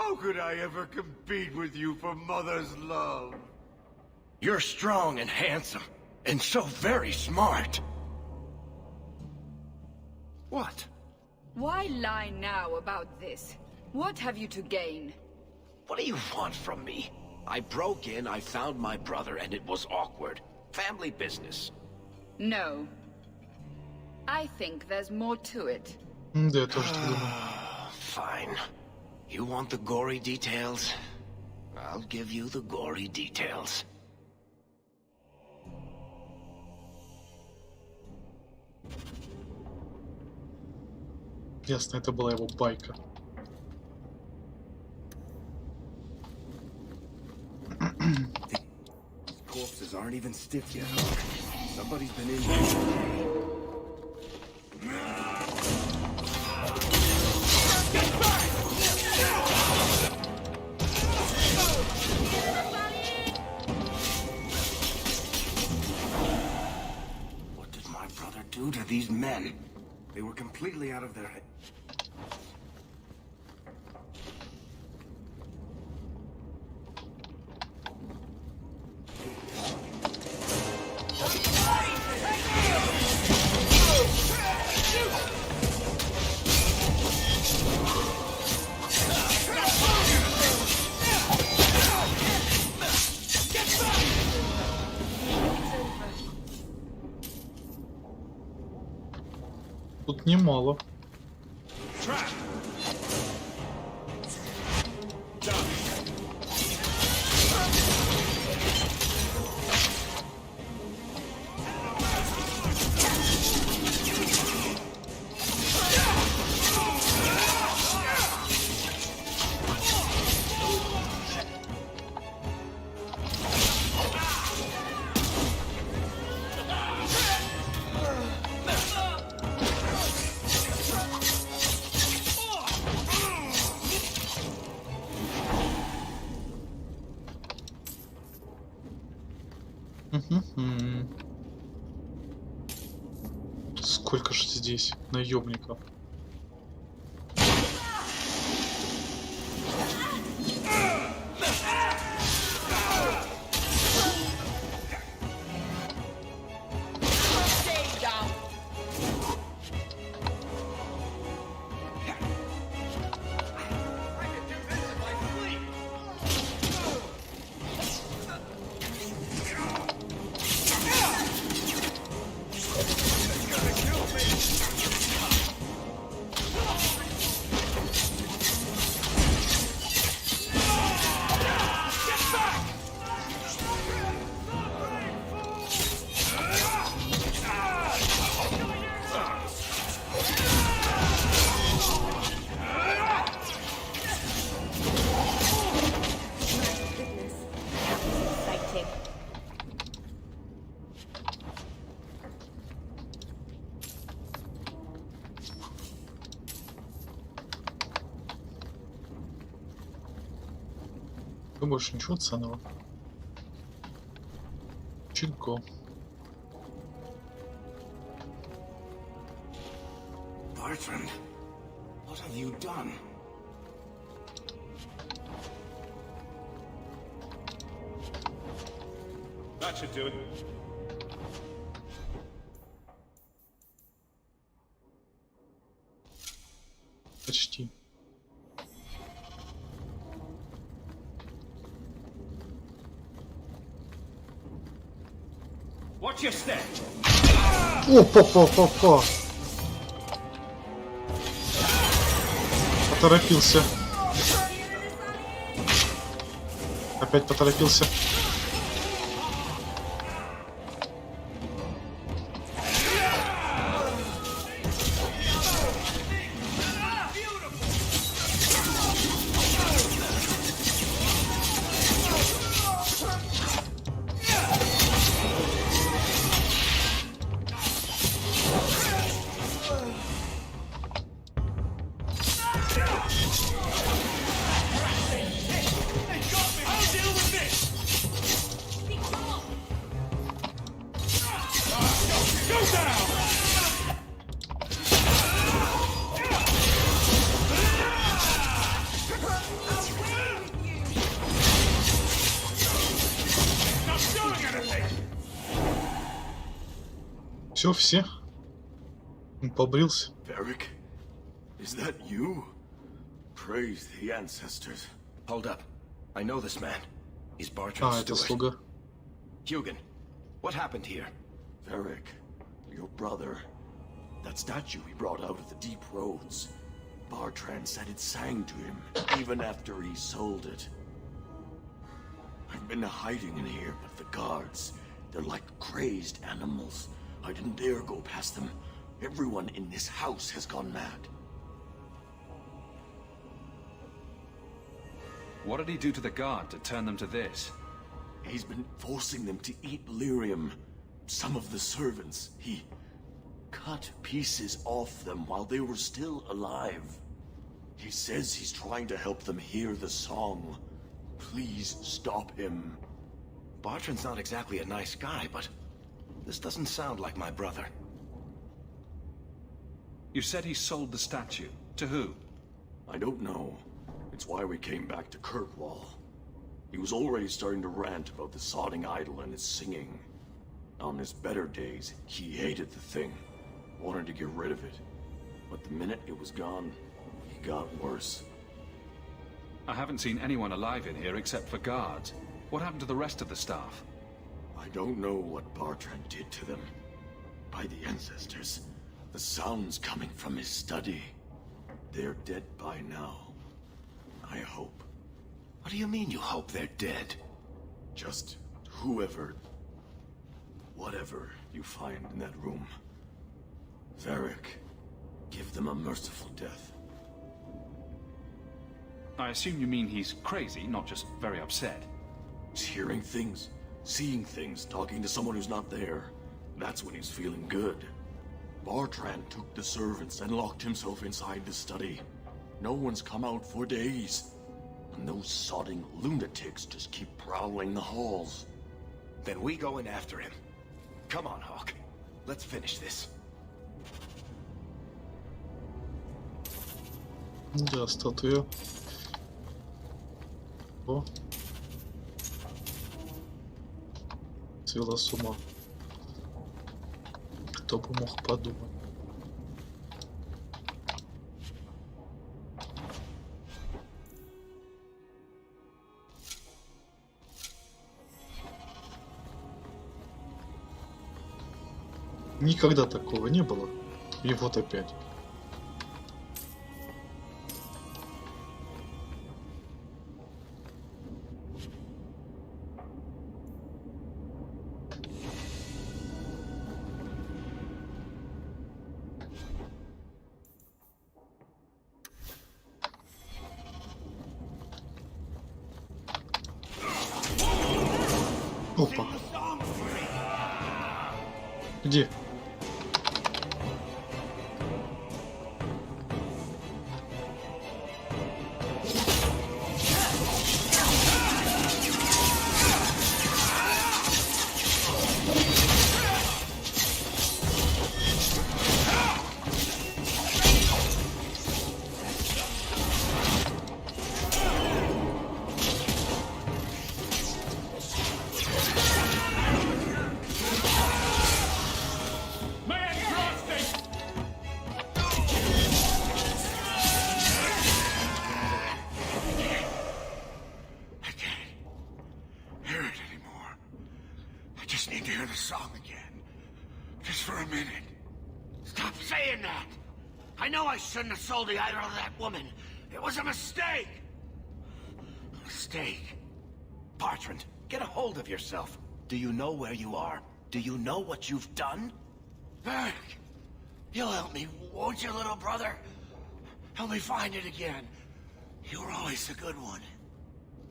How could I ever compete with you for Mother's love? You're strong and handsome, and so very smart. What? Why lie now about this? What have you to gain? What do you want from me? I broke in, I found my brother, and it was awkward. Family business. No. I think there's more to it. Да, я тоже так думаю. Fine. You want the gory details? I'll give you the gory details. Ясно, это была его байка. These corpses aren't even stiff yet. Somebody's been in here. What did my brother do to these men? They were completely out of their head. Тут немало. Сколько же здесь наемников? Больше ничего ценного. Чутко. Bertrand, what have you done? That should do it. Почти. Watch your step. Опа-па-па-па. Поторопился. Опять поторопился. все? Побрился. Varric? Is that you? Praise the ancestors. Hold up. I know this man. He's Bartram Это Stewart. слуга. Hugin, what happened here? Varric, your brother. That statue he brought out of the deep roads. Bartram said it sang to him, even after he sold it. I've been hiding in here, but the guards, they're like crazed animals. I didn't dare go past them. Everyone in this house has gone mad. What did he do to the guard to turn them to this? He's been forcing them to eat lyrium. Some of the servants, he cut pieces off them while they were still alive. He says he's trying to help them hear the song. Please stop him. Bartram's not exactly a nice guy, but this doesn't sound like my brother. You said he sold the statue. To who? I don't know. It's why we came back to Kirkwall. He was already starting to rant about the sodding idol and its singing. On his better days, he hated the thing. Wanted to get rid of it. But the minute it was gone, he got worse. I haven't seen anyone alive in here except for guards. What happened to the rest of the staff? I don't know what Bartram did to them. By the ancestors, the sounds coming from his study. They're dead by now. I hope. What do you mean you hope they're dead? Just whoever, whatever you find in that room. Varric, give them a merciful death. I assume you mean he's crazy, not just very upset. He's hearing things, seeing things, talking to someone who's not there. That's when he's feeling good. Bartram took the servants and locked himself inside the study. No one's come out for days. And those sodding lunatics just keep prowling the halls. Then we go in after him. Come on, Hawk. Let's finish this. Да, статуя. О. Свела с ума. Кто бы мог подумать. Никогда такого не было. И вот опять. Опа. Где? Shouldn't have sold the idol to that woman. It was a mistake. A mistake. Bartrand, get a hold of yourself. Do you know where you are? Do you know what you've done? Varric, you'll help me, won't you, little brother? Help me find it again. You were always a good one.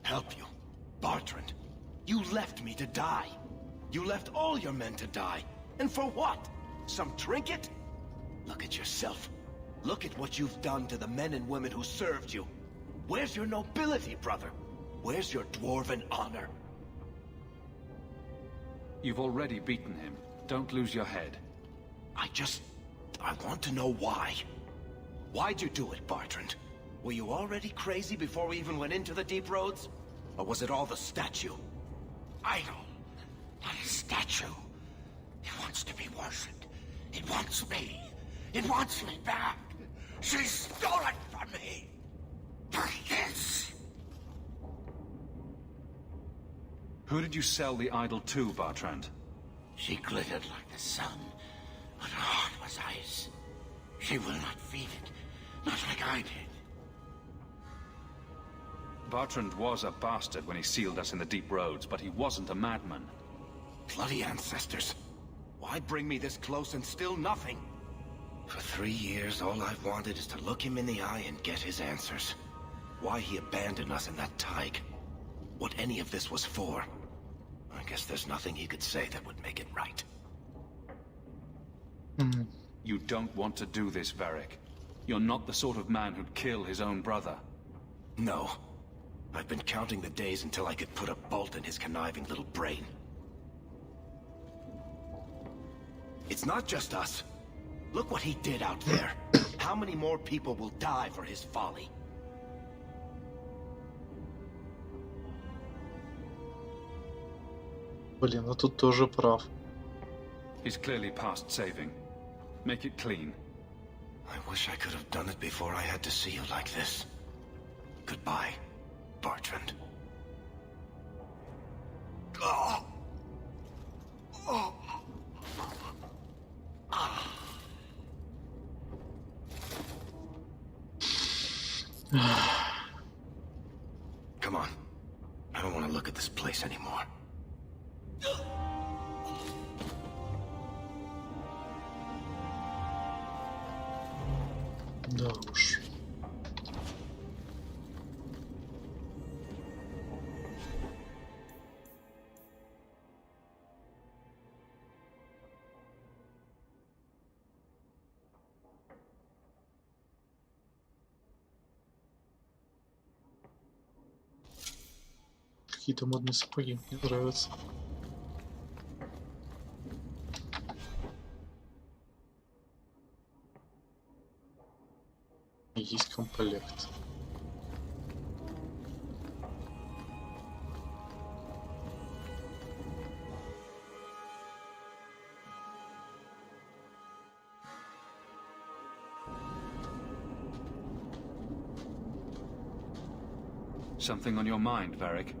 Help you? Bartrand, you left me to die. You left all your men to die. And for what? Some trinket? Look at yourself. Look at what you've done to the men and women who served you. Where's your nobility, brother? Where's your dwarven honor? You've already beaten him. Don't lose your head. I want to know why. Why'd you do it, Bartrand? Were you already crazy before we even went into the deep roads? Or was it all the statue? Idol, not a statue. It wants to be worshipped. It wants me. It wants me back. She stole it from me. For this. Who did you sell the idol to, Bartrand? She glittered like the sun, but her heart was ice. She will not feed it, not like I did. Bartrand was a bastard when he sealed us in the deep roads, but he wasn't a madman. Bloody ancestors. Why bring me this close and still nothing? For 3 years, all I've wanted is to look him in the eye and get his answers. Why he abandoned us in that tike. What any of this was for. I guess there's nothing he could say that would make it right. You don't want to do this, Varric. You're not the sort of man who'd kill his own brother. No. I've been counting the days until I could put a bolt in his conniving little brain. It's not just us. Look what he did out there. How many more people will die for his folly? Блин, ну тут тоже прав. He's clearly past saving. Make it clean. I wish I could have done it before I had to see you like this. Goodbye, Bartrand. Oh. Oh. Come on. I don't want to look at this place anymore. Да уж. Какие-то модные сапоги, мне нравятся. Есть комплект. Something on your mind, Varric?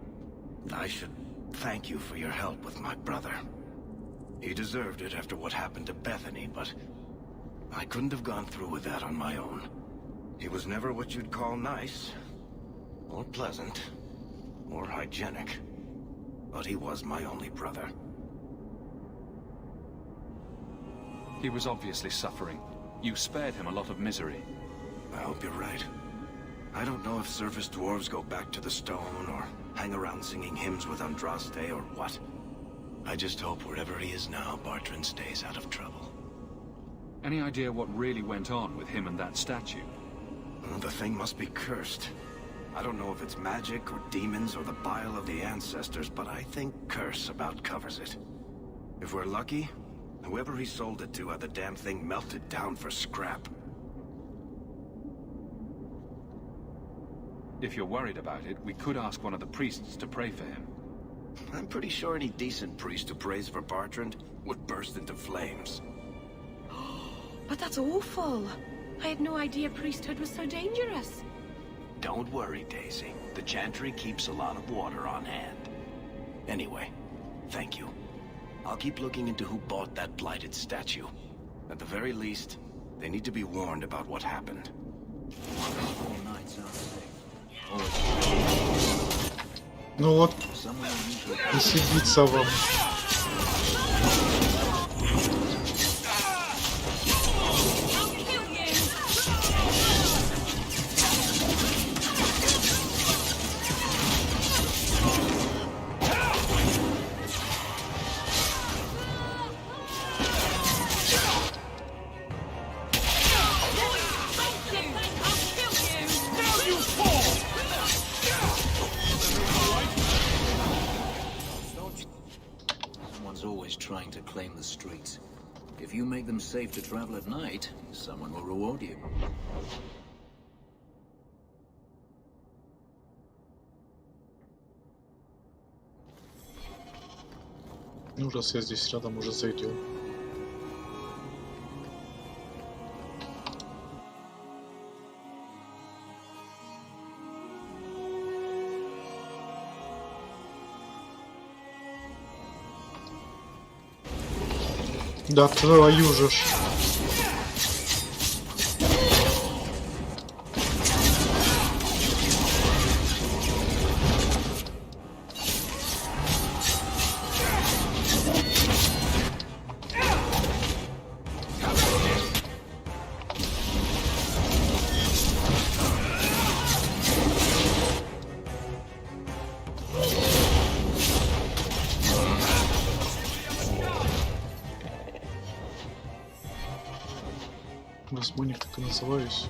I should thank you for your help with my brother. He deserved it after what happened to Bethany, but I couldn't have gone through with that on my own. He was never what you'd call nice, or pleasant, or hygienic, but he was my only brother. He was obviously suffering. You spared him a lot of misery. I hope you're right. I don't know if surface dwarves go back to the stone, or hang around singing hymns with Andraste, or what. I just hope wherever he is now, Bartrand stays out of trouble. Any idea what really went on with him and that statue? Well, the thing must be cursed. I don't know if it's magic, or demons, or the bile of the ancestors, but I think curse about covers it. If we're lucky, whoever he sold it to had the damn thing melted down for scrap. If you're worried about it, we could ask one of the priests to pray for him. I'm pretty sure any decent priest who prays for Bartrand would burst into flames. But that's awful. I had no idea priesthood was so dangerous. Don't worry, Daisy. The Chantry keeps a lot of water on hand. Anyway, thank you. I'll keep looking into who bought that blighted statue. At the very least, they need to be warned about what happened. Ну вот, не сидится вам. Trying to claim the streets. If you make them safe to travel at night, someone will reward you. Ну, раз я здесь рядом, уже зайдем. Да твою же ж. Разбойник так и называюсь.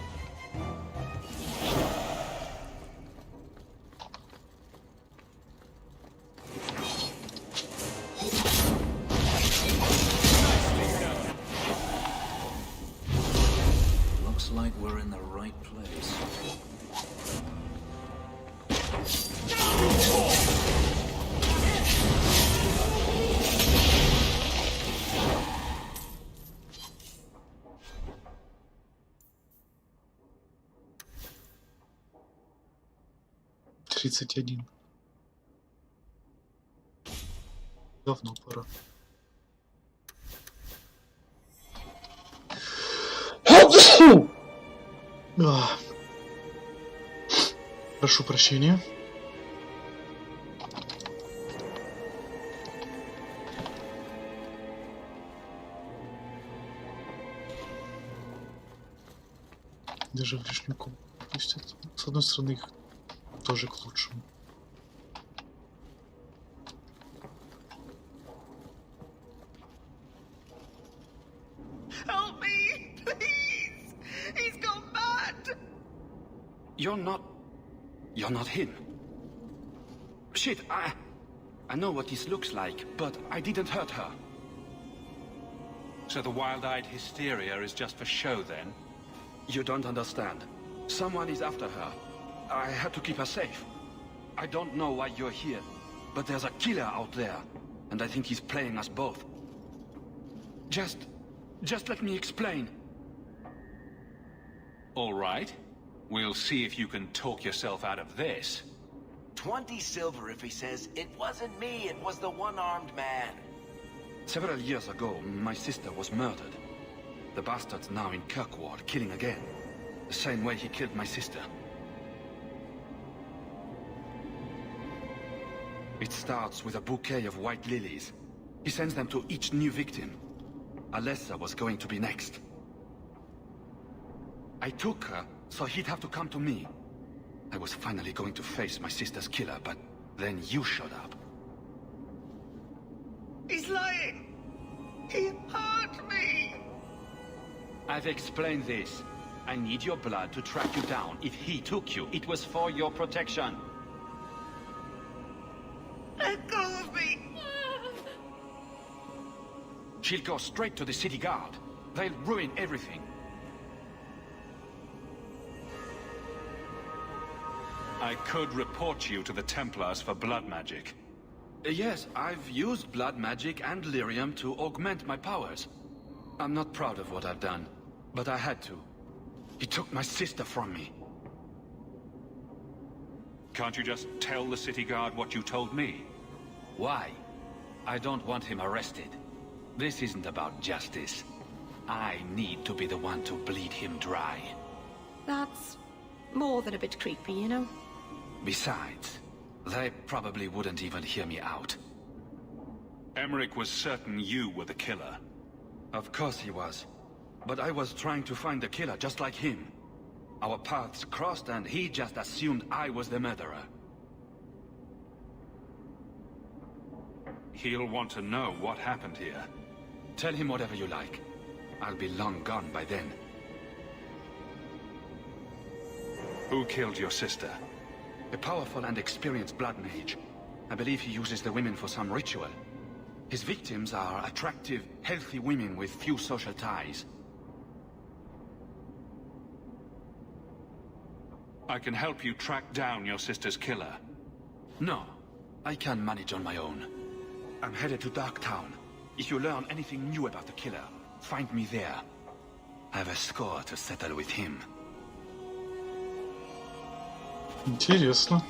Looks like we're in the right place. Тридцать один. Давно пора. Прошу прощения. Даже в лишнюю комнату пустят. С одной стороны, их тоже к лучшему. Help me, please! He's gone mad! You're not him. Shit, I know what this looks like, but I didn't hurt her. So the wild-eyed hysteria is just for show, then? You don't understand. Someone is after her. I had to keep her safe. I don't know why you're here, but there's a killer out there, and I think he's playing us both. Just let me explain. All right. We'll see if you can talk yourself out of this. 20 silver if he says, "It wasn't me, it was the one-armed man." Several years ago, my sister was murdered. The bastard's now in Kirkwall, killing again. The same way he killed my sister. It starts with a bouquet of white lilies. He sends them to each new victim. Alessa was going to be next. I took her, so he'd have to come to me. I was finally going to face my sister's killer, but then you showed up. He's lying! He hurt me! I've explained this. I need your blood to track you down. If he took you, it was for your protection. Let go of me! She'll go straight to the city guard. They'll ruin everything. I could report you to the Templars for blood magic. Yes, I've used blood magic and lyrium to augment my powers. I'm not proud of what I've done, but I had to. He took my sister from me. Can't you just tell the city guard what you told me? Why? I don't want him arrested. This isn't about justice. I need to be the one to bleed him dry. That's more than a bit creepy, you know? Besides, they probably wouldn't even hear me out. Emmerich was certain you were the killer. Of course he was. But I was trying to find the killer just like him. Our paths crossed and he just assumed I was the murderer. He'll want to know what happened here. Tell him whatever you like. I'll be long gone by then. Who killed your sister? A powerful and experienced blood mage. I believe he uses the women for some ritual. His victims are attractive, healthy women with few social ties. I can help you track down your sister's killer. No, I can manage on my own. I'm headed to Darktown. If you learn anything new about the killer, find me there. I have a score to settle with him. Интересно.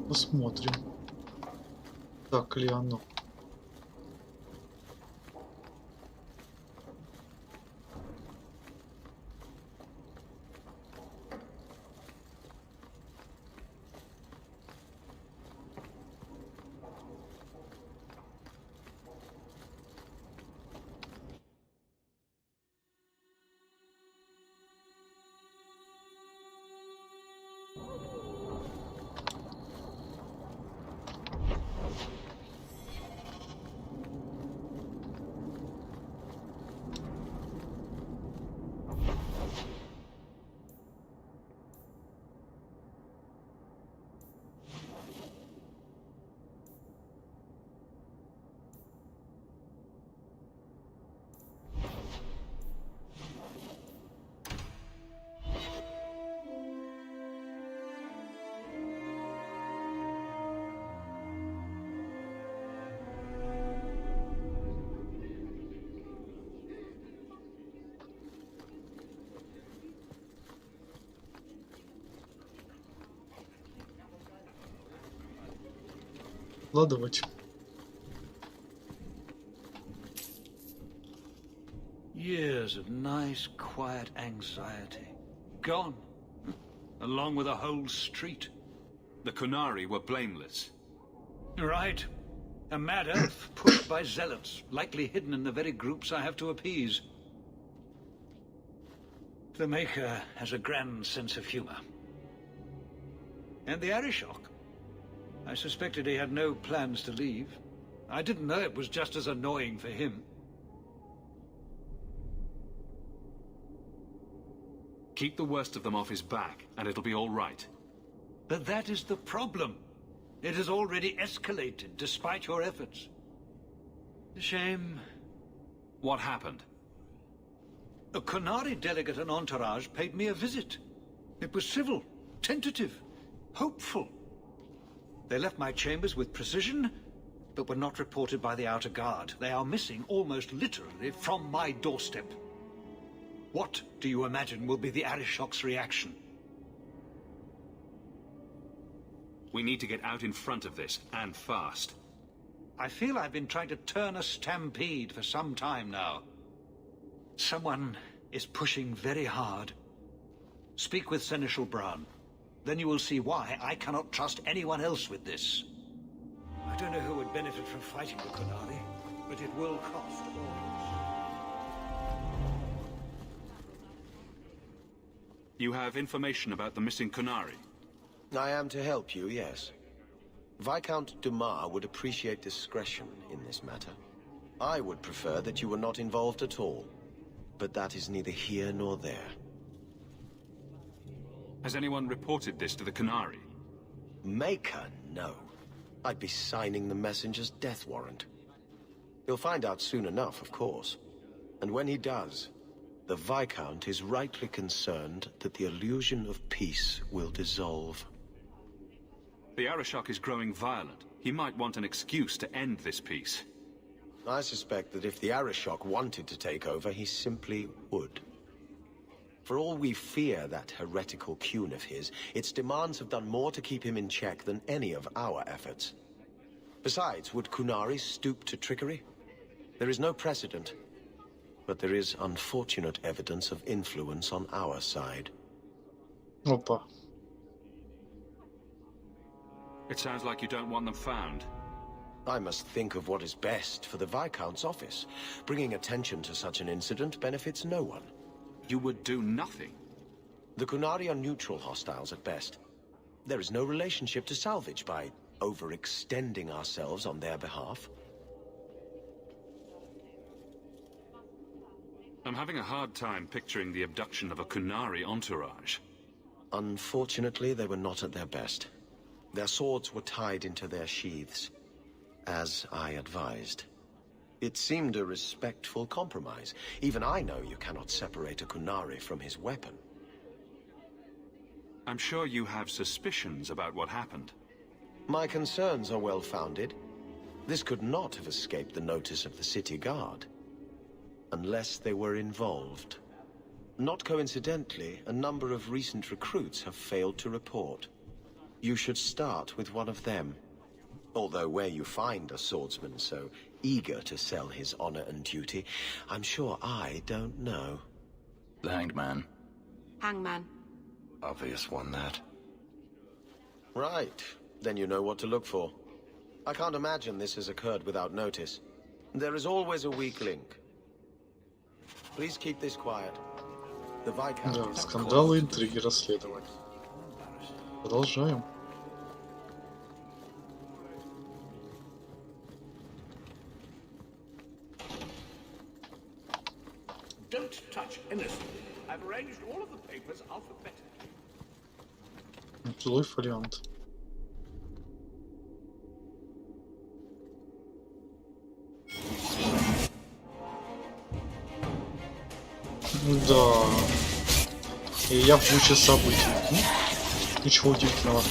Посмотрим. Так ли оно? Вкладывать. Years of nice, quiet anxiety. Gone. Along with a whole street. The Kunari were blameless. Right. A mad elf pushed by zealots, likely hidden in the very groups I have to appease. The Maker has a grand sense of humor. And the Arishok. I suspected he had no plans to leave. I didn't know it was just as annoying for him. Keep the worst of them off his back, and it'll be all right. But that is the problem. It has already escalated, despite your efforts. A shame. What happened? A Kunari delegate and entourage paid me a visit. It was civil, tentative, hopeful. They left my chambers with precision, but were not reported by the outer guard. They are missing almost literally from my doorstep. What do you imagine will be the Arishok's reaction? We need to get out in front of this, and fast. I feel I've been trying to turn a stampede for some time now. Someone is pushing very hard. Speak with Seneschal Bran. Then you will see why I cannot trust anyone else with this. I don't know who would benefit from fighting the Kunari, but it will cost all. You have information about the missing Kunari? I am to help you, yes. Viscount Dumas would appreciate discretion in this matter. I would prefer that you were not involved at all, but that is neither here nor there. Has anyone reported this to the Kunari? Maker, no. I'd be signing the messenger's death warrant. He'll find out soon enough, of course. And when he does, the Viscount is rightly concerned that the illusion of peace will dissolve. The Arishok is growing violent. He might want an excuse to end this peace. I suspect that if the Arishok wanted to take over, he simply would. For all we fear that heretical Qun of his, its demands have done more to keep him in check than any of our efforts. Besides, would Kunari stoop to trickery? There is no precedent, but there is unfortunate evidence of influence on our side. Опа. It sounds like you don't want them found. I must think of what is best for the Viscount's office. Bringing attention to such an incident benefits no one. You would do nothing. The Kunari are neutral hostiles at best. There is no relationship to salvage by overextending ourselves on their behalf. I'm having a hard time picturing the abduction of a Kunari entourage. Unfortunately, they were not at their best. Their swords were tied into their sheaths, as I advised. It seemed a respectful compromise. Even I know you cannot separate a Kunari from his weapon. I'm sure you have suspicions about what happened. My concerns are well-founded. This could not have escaped the notice of the city guard. Unless they were involved. Not coincidentally, a number of recent recruits have failed to report. You should start with one of them. Although where you find a swordsman so eager to sell his honor and duty, I'm sure I don't know. The Hanged Man. Hangman. Obvious one, that. Right. Then you know what to look for. I can't imagine this has occurred without notice. There is always a weak link. Please keep this quiet. The Viscount... Да, скандалы, интриги, расследования. Продолжаем. Don't touch anything. I've arranged all of the papers alphabetically. Злой фолиант. Да. И я в куче событий. Ничего удивительного.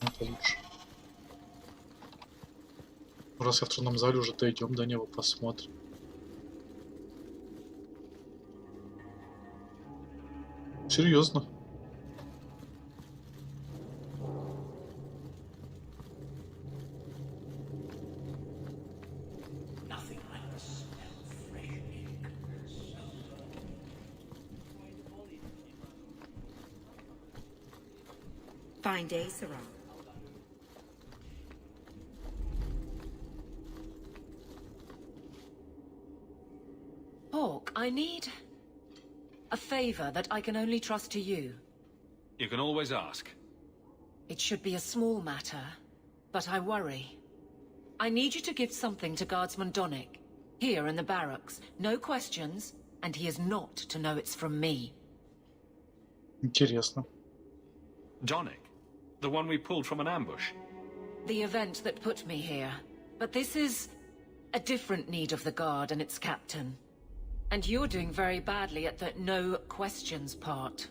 Это лучше. Раз я в трудном зале, уже дойдем до него, посмотрим. Серьезно. Fine day, Sarah. Hawk, I need a favor that I can only trust to you. You can always ask. It should be a small matter, but I worry. I need you to give something to Guardsman Donnick, here in the barracks. No questions, and he is not to know it's from me. Интересно. Donnick? The one we pulled from an ambush? The event that put me here. But this is a different need of the Guard and its captain. And you're doing very badly at the no questions part.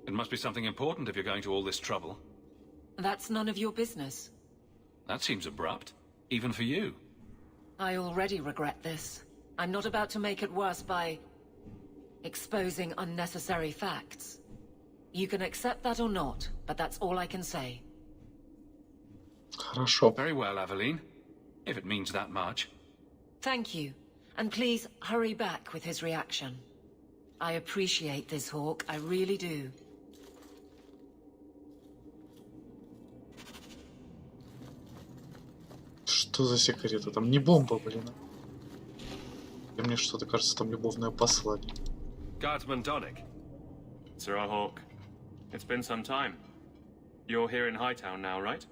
It must be something important if you're going to all this trouble. That's none of your business. That seems abrupt, even for you. I already regret this. I'm not about to make it worse by exposing unnecessary facts. You can accept that or not, but that's all I can say. Хорошо. Very well, Aveline. If it means that much. Thank you. And please hurry back with his reaction. I appreciate this, Hawk. I really do. Что за секреты? Там не бомба, блин. И мне что-то кажется, там любовное послание. Guardsman Donnick. Sir Hawk. It's been some time. You're here in Hightown now, right?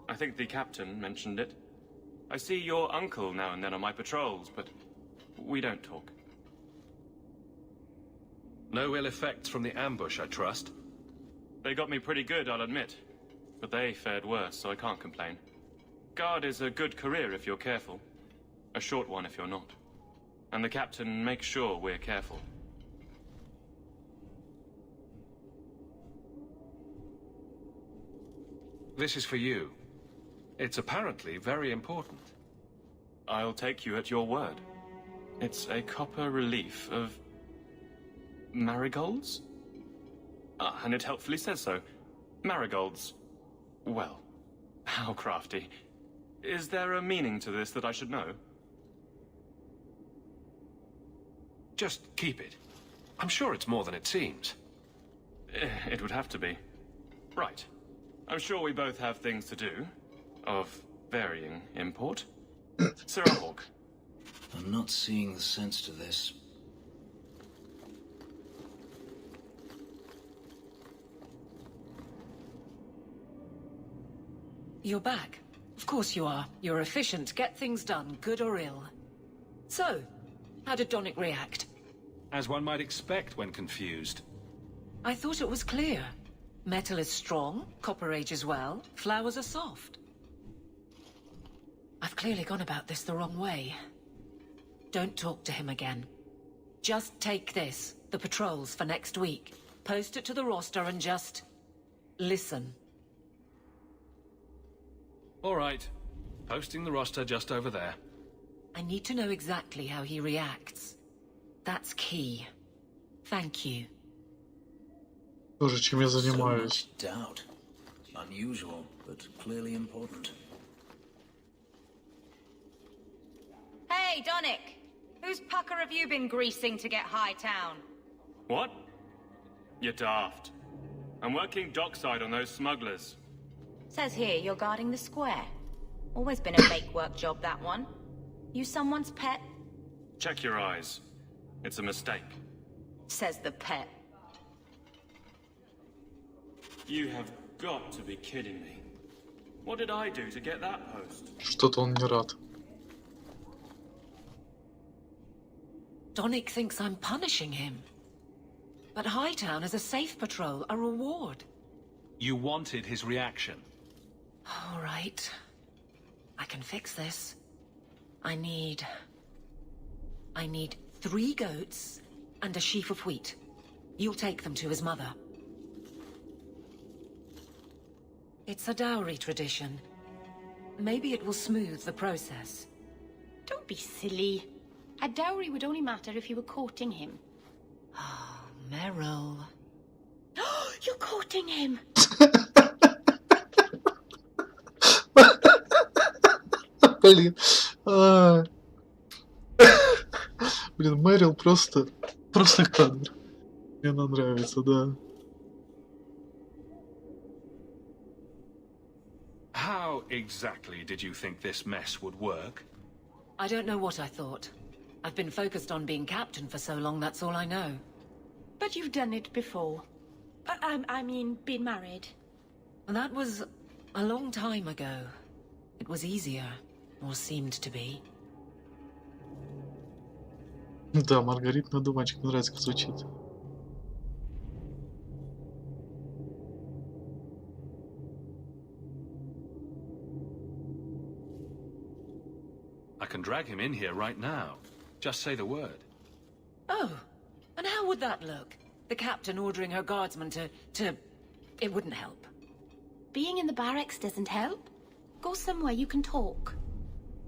I think the captain mentioned it. I see your uncle now and then on my patrols, but we don't talk. No ill effects from the ambush, I trust? They got me pretty good, I'll admit. But they fared worse, so I can't complain. Guard is a good career if you're careful. A short one if you're not. And the captain makes sure we're careful. This is for you. It's apparently very important. I'll take you at your word. It's a copper relief of marigolds? Ah, and it helpfully says so. Marigolds. Well, how crafty. Is there a meaning to this that I should know? Just keep it. I'm sure it's more than it seems. It would have to be. Right. I'm sure we both have things to do, of varying import. Sir Hawk. I'm not seeing the sense to this. You're back. Of course you are. You're efficient. Get things done, good or ill. So, how did Donnick react? As one might expect when confused. I thought it was clear. Metal is strong, copper ages well, flowers are soft. I've clearly gone about this the wrong way. Don't talk to him again. Just take this, the patrols for next week. Post it to the roster and just... listen. All right. Posting the roster just over there. I need to know exactly how he reacts. That's key. Thank you. Тоже чем я So занимаюсь. much doubt. Unusual, but clearly important. Hey, Donick! Whose pucker have you been greasing to get Hightown? What? You're daft. I'm working dockside on those smugglers. Says here you're guarding the square. Always been a make-work job, that one. You someone's pet? Check your eyes. It's a mistake. Says the pet. You have got to be kidding me. What did I do to get that post? Что-то он не рад. Donick thinks I'm punishing him. But Hightown is a safe patrol, a reward. You wanted his reaction. All right. I can fix this. I need 3 goats and a sheaf of wheat. You'll take them to his mother. It's a dowry tradition. Maybe it will smooth the process. Don't be silly. A dowry would only matter if you were courting him. Oh, Meryl. You're courting him! Блин. Блин, Мэрил просто кадр. Мне она нравится, да. How exactly did you think this mess would work? I don't know what I thought. I've been focused on being captain for so long, that's all I know. But you've done it before. I mean, been married. That was a long time ago. It was easier, or seemed to be. Да, Маргарита Надуванчик, мне нравится, как звучит. I can drag him in here right now. Just say the word. Oh, and how would that look? The captain ordering her guardsmen to... It wouldn't help. Being in the barracks doesn't help. Go somewhere you can talk.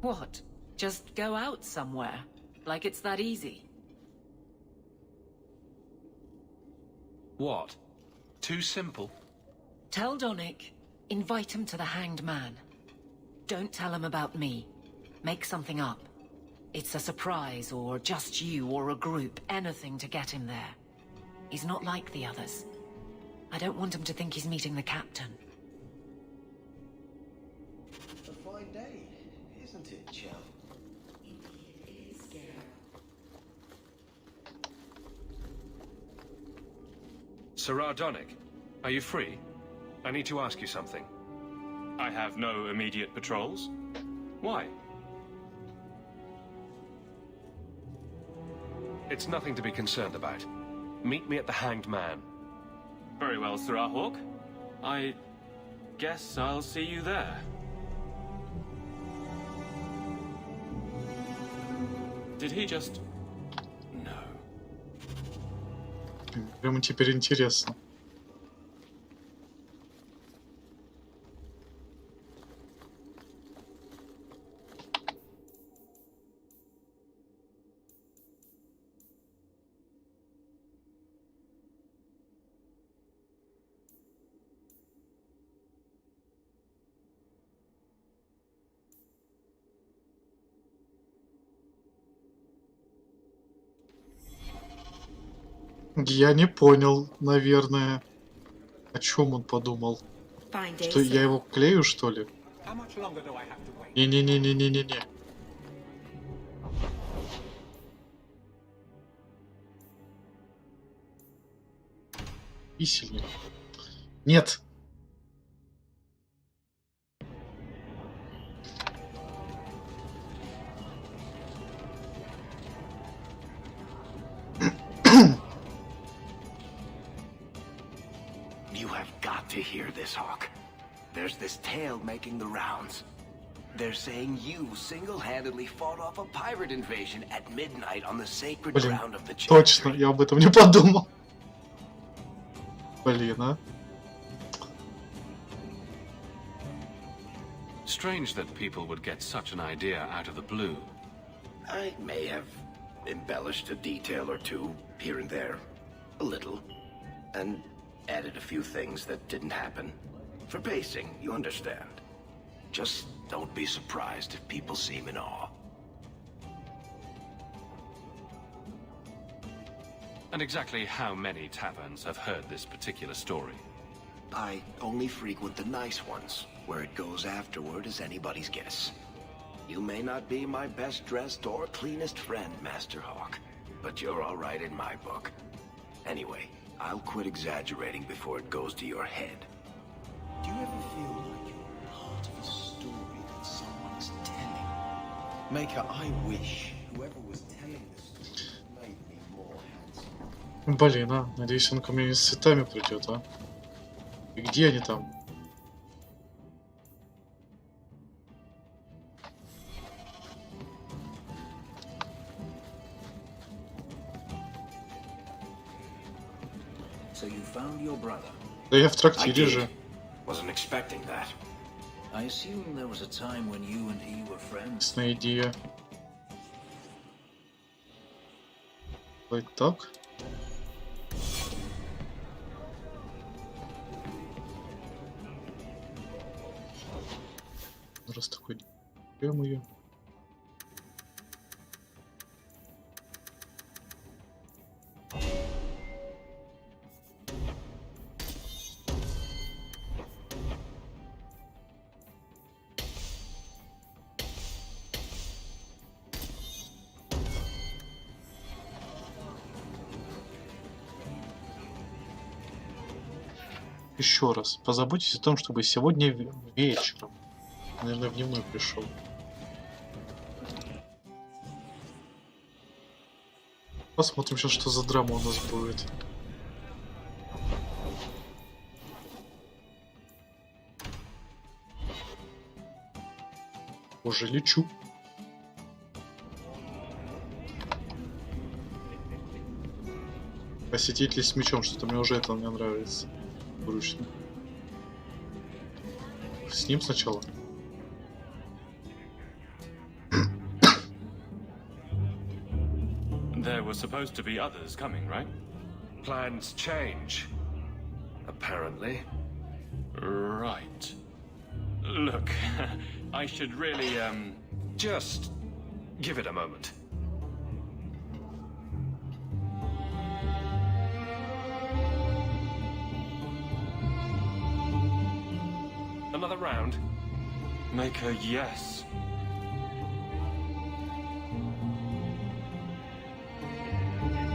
What? Just go out somewhere? Like it's that easy? What? Too simple? Tell Donick, invite him to the Hanged Man. Don't tell him about me. Make something up. It's a surprise, or just you, or a group, anything to get him there. He's not like the others. I don't want him to think he's meeting the captain. A fine day, isn't it, chum? Sirrah Donick, are you free? I need to ask you something. I have no immediate patrols. Why? It's nothing to be concerned about. Meet me at the Hanged Man. Very well, Sirrah Hawk. I guess I'll see you there. Did he just... No. Прямо теперь интересно. Я не понял, наверное, о чем он подумал. Что я его клею, что ли? Не-не-не-не-не-не-не. И сильнее. Нет. You have got to hear this, Hawk. There's this tale making the rounds. They're saying you single-handedly fought off a pirate invasion at midnight on the sacred Блин, ground of the точно, я об этом не подумал. Блин, а. Strange that people would get such an idea out of the blue. I may have embellished a detail or two here and there, a little, and added a few things that didn't happen. For pacing, you understand. Just don't be surprised if people seem in awe. And exactly how many taverns have heard this particular story? I only frequent the nice ones. Where it goes afterward is anybody's guess. You may not be my best dressed or cleanest friend, Master Hawk, but you're all right in my book. Anyway, I'll quit exaggerating before it goes to your head. Do you ever feel like you're part of a story that someone's telling? Maker, I wish whoever was telling the story made me more handsome. Блин, а. Надеюсь, он ко мне с цветами придет, а. И где они там? So you found your brother? Да я в трактире же. Wasn't expecting that. I assume there was a time when you and he were friends. Ясная идея. Вот так. Раз такой, прям ее. Еще раз, позаботьтесь о том, чтобы сегодня вечером, наверное, в дневной пришел. Посмотрим сейчас, что за драма у нас будет. Уже лечу. Посетитель с мечом, что-то мне уже это не нравится. Вручную. С ним сначала. There were supposed to be others coming, right? Plans change. Apparently. Right. Look, I should really, Just give it a moment. Another round? Maker, yes.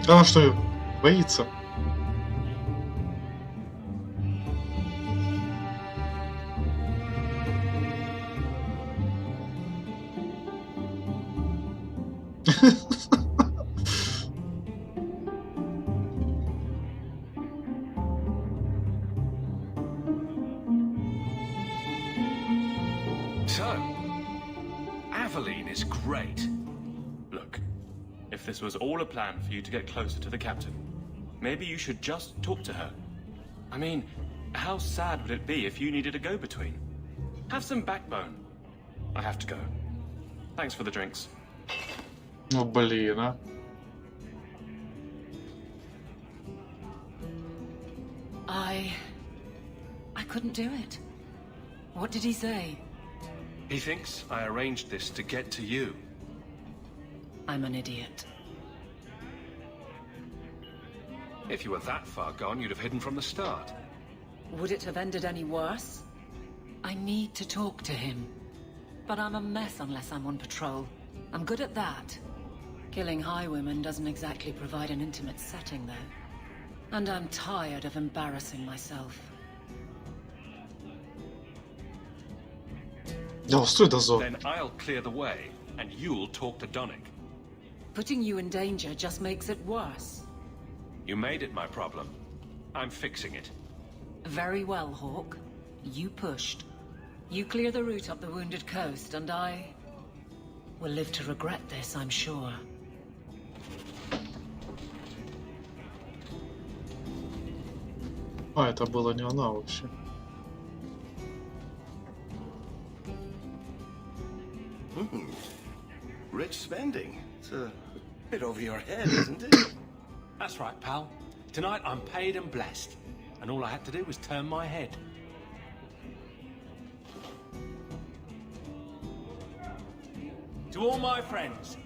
Она что, боится? So, Aveline is great. Look, if this was all a plan for you to get closer to the captain, maybe you should just talk to her. I mean, how sad would it be if you needed a go-between? Have some backbone. I have to go. Thanks for the drinks. Ну блин, а. I couldn't do it. What did he say? He thinks I arranged this to get to you. I'm an idiot. If you were that far gone, you'd have hidden from the start. Would it have ended any worse? I need to talk to him. But I'm a mess unless I'm on patrol. I'm good at that. Killing highwaymen doesn't exactly provide an intimate setting, though. And I'm tired of embarrassing myself. Да, стой, дозор. Then I'll clear the way, and you'll talk to Donnick. Putting you in danger just makes it worse. You made it my problem. I'm fixing it. Very well, Hawk. You pushed. You clear the route up the wounded coast, and I will live to regret this, I'm sure. А, это была не она вообще. Rich spending. It's a bit over your head, isn't it? That's right, pal. Tonight I'm paid and blessed. And all I had to do was turn my head. To all my friends.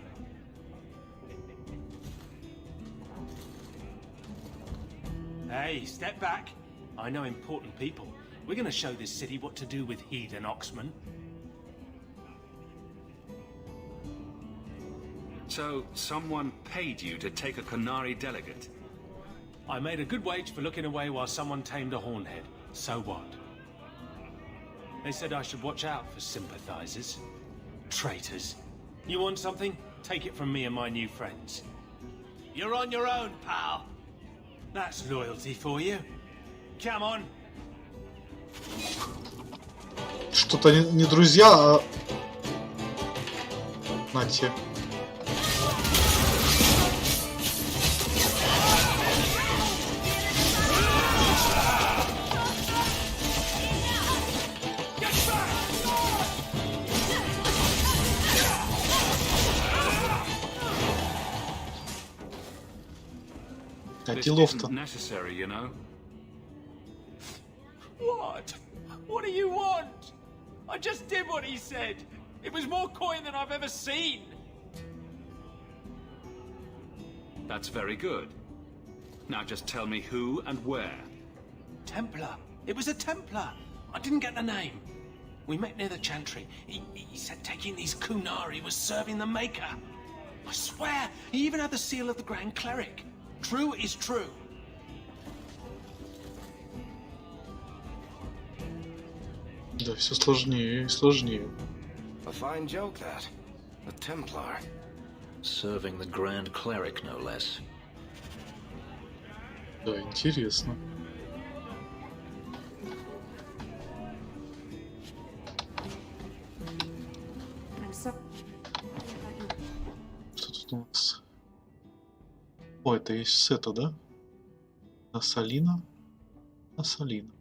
Hey, step back. I know important people. We're gonna show this city what to do with Heed and Oxman. So, someone paid you to take a Qunari delegate? I made a good wage for looking away while someone tamed a hornhead. So what? They said I should watch out for sympathizers. Traitors. You want something? Take it from me and my new friends. You're on your own, pal. That's loyalty for you. Come on. Что-то не друзья, а... Нате. This isn't necessary, you know. What? What do you want? I just did what he said. It was more coin than I've ever seen. That's very good. Now just tell me who and where. Templar. It was a Templar. I didn't get the name. We met near the Chantry. He said taking these Qunari was serving the Maker. I swear, he even had the seal of the Grand Cleric. True is true. Да, все сложнее и сложнее. A fine joke, that. A Templar. Serving the Grand Cleric, no less. Да, интересно. Что тут у нас? О, это есть сета, да? Асалина. Асалина.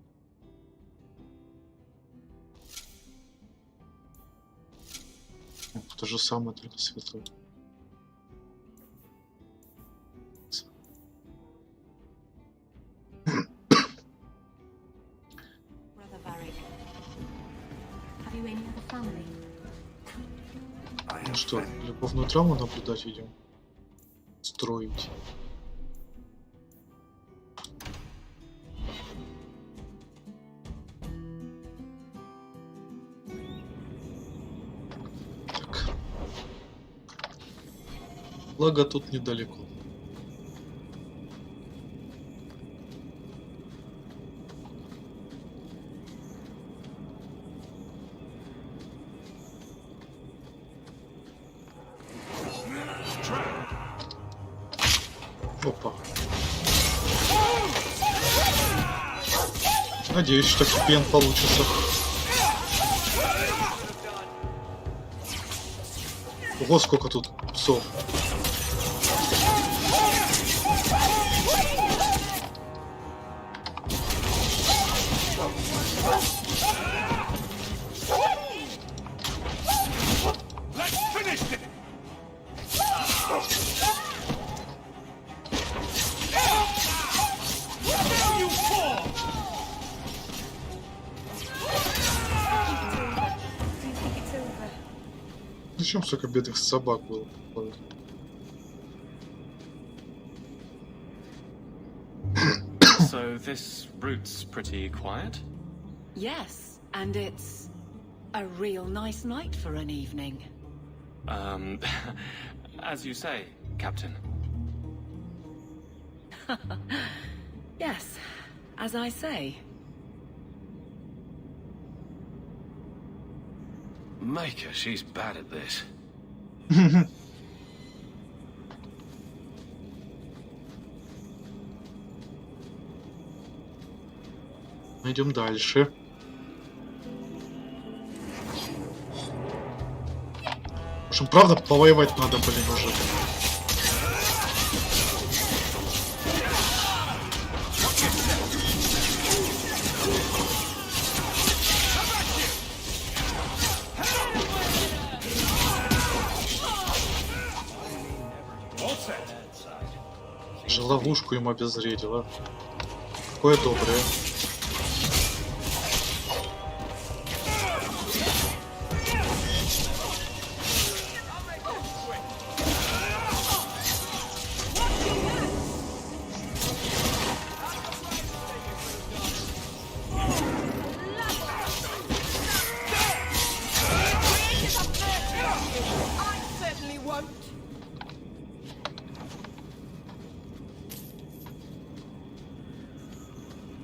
То же самое, только светлое. Ну что, любовную драму наблюдать идем? Строить. Так. Благо тут недалеко. Опа. Надеюсь, что хипен получится. Ого, сколько тут псов. Зачем столько бедных собак было? So this route's pretty quiet? Yes, and it's a real nice night for an evening. As you say, Captain. Yes, as I say. Maker, she's bad at this. Идем дальше. В общем, правда, повоевать надо, блин, уже. Же ловушку ему обезвредила. Какое доброе.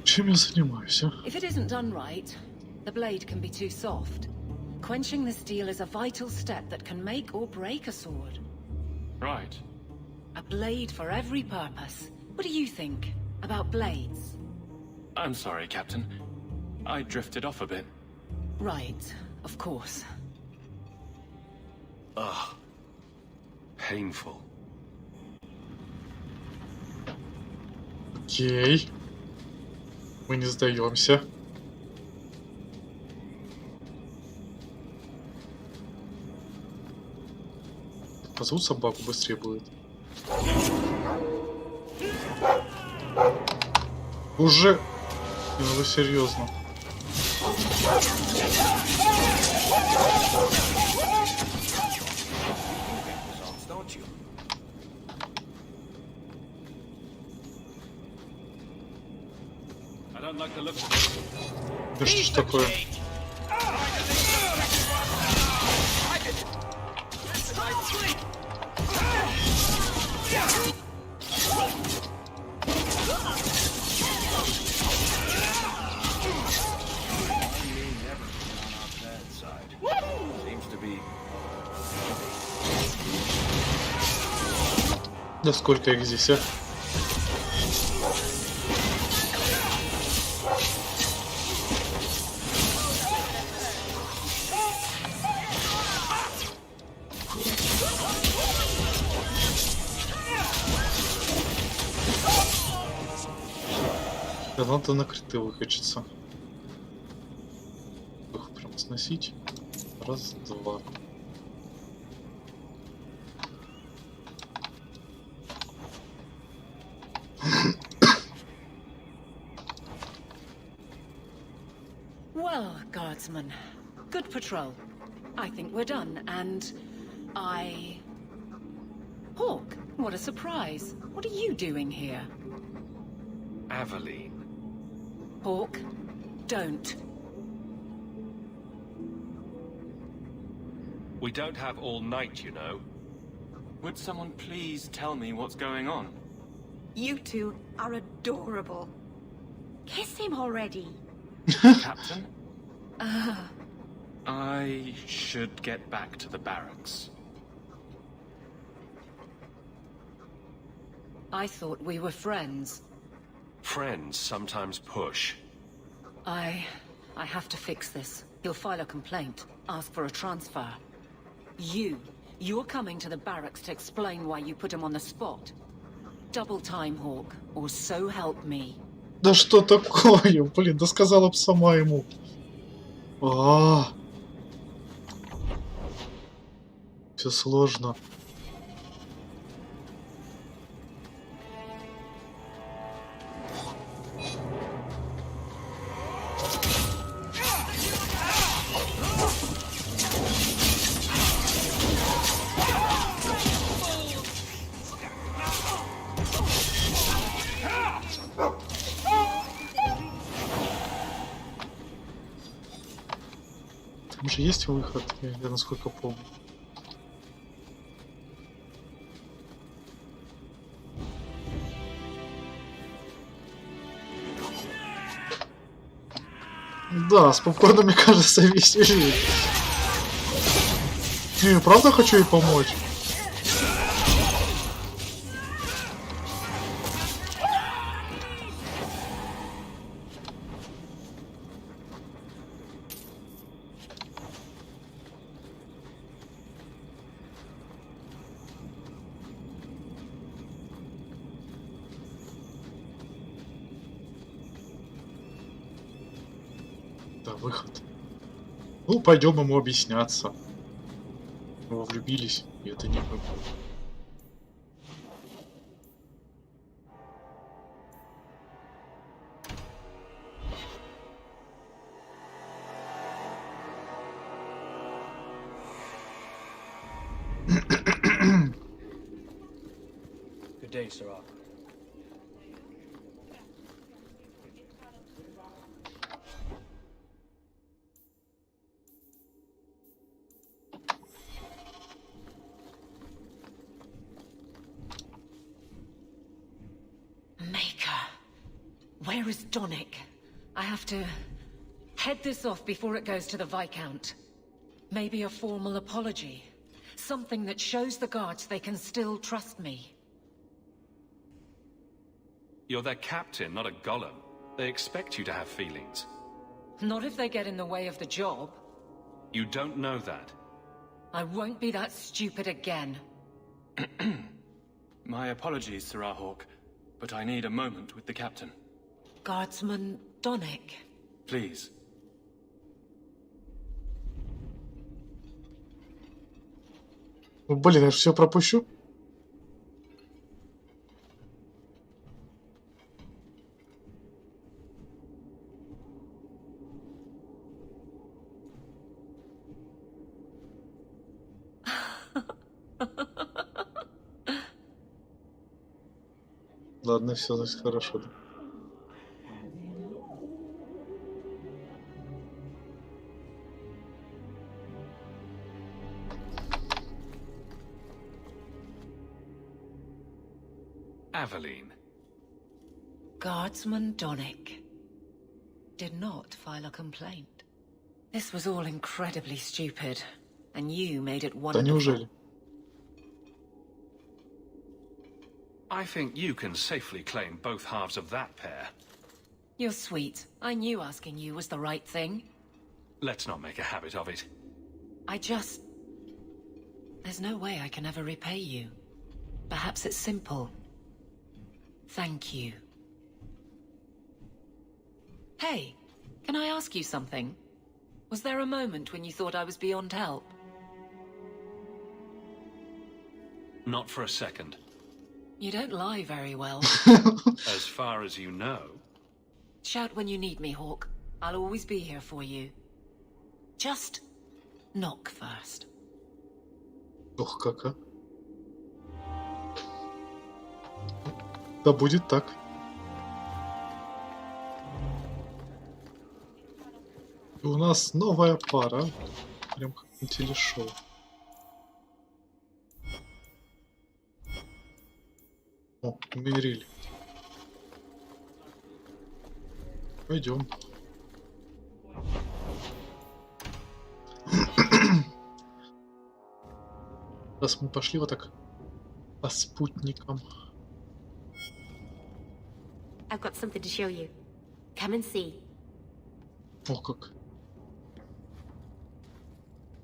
Чем я занимаюсь, а? If it isn't done right, the blade can be too soft. Quenching the steel is a vital step that can make or break a sword. Right. A blade for every purpose. What do you think about blades? I'm sorry, Captain. I drifted off a bit. Right, of course. Ugh. Painful. Окей. Мы не сдаемся. Позовут собаку, быстрее будет. Уже... Ну вы серьезно. Да что ж такое? Да сколько их здесь, а? Да надо на криты выкачаться. Их прям сносить. Раз, два. Well, guardsman, good patrol. I think we're done, and Hawk, what a surprise. What are you doing here? Aveline. Hawk, don't. We don't have all night, you know. Would someone please tell me what's going on? You two are adorable. Kiss him already. Captain? I should get back to the barracks. I thought we were friends. Friends sometimes push. I have to fix this. He'll file a complaint, ask for a transfer. You're coming to the barracks to explain why you put him on the spot. Double time, Hawk, or so help me. Да что такое? Блин, да сказала б сама ему. Все сложно. Там же есть выход, я насколько помню. Да, спокойно, мне кажется, веселее. Не, правда хочу ей помочь? Да, выход. Ну, пойдем ему объясняться. Мы влюбились, и это не мы. Good day, Sarah. Where is Donick? I have to head this off before it goes to the Viscount. Maybe a formal apology. Something that shows the guards they can still trust me. You're their captain, not a golem. They expect you to have feelings. Not if they get in the way of the job. You don't know that. I won't be that stupid again. My apologies, Sirrah Hawk, but I need a moment with the captain. Guardsman Donick. Please. Блин, я же все пропущу. Ладно, все, значит, хорошо. Да. Aveline. Guardsman Donick did not file a complaint. This was all incredibly stupid, and you made it Да wonderful. неужели? I think you can safely claim both halves of that pair. You're sweet. I knew asking you was the right thing. Let's not make a habit of it. There's no way I can ever repay you. Perhaps it's simple. Thank you. Hey, can I ask you something? Was there a moment when you thought I was beyond help? Not for a second. You don't lie very well. As far as you know. Shout when you need me, Hawk. I'll always be here for you. Just knock first. Ох, как, а? Да будет так. И у нас новая пара. Прям как на телешоу. О, Мериль. Пойдем. Раз мы пошли вот так по спутникам. I've got something to show you. Come and see. О, как.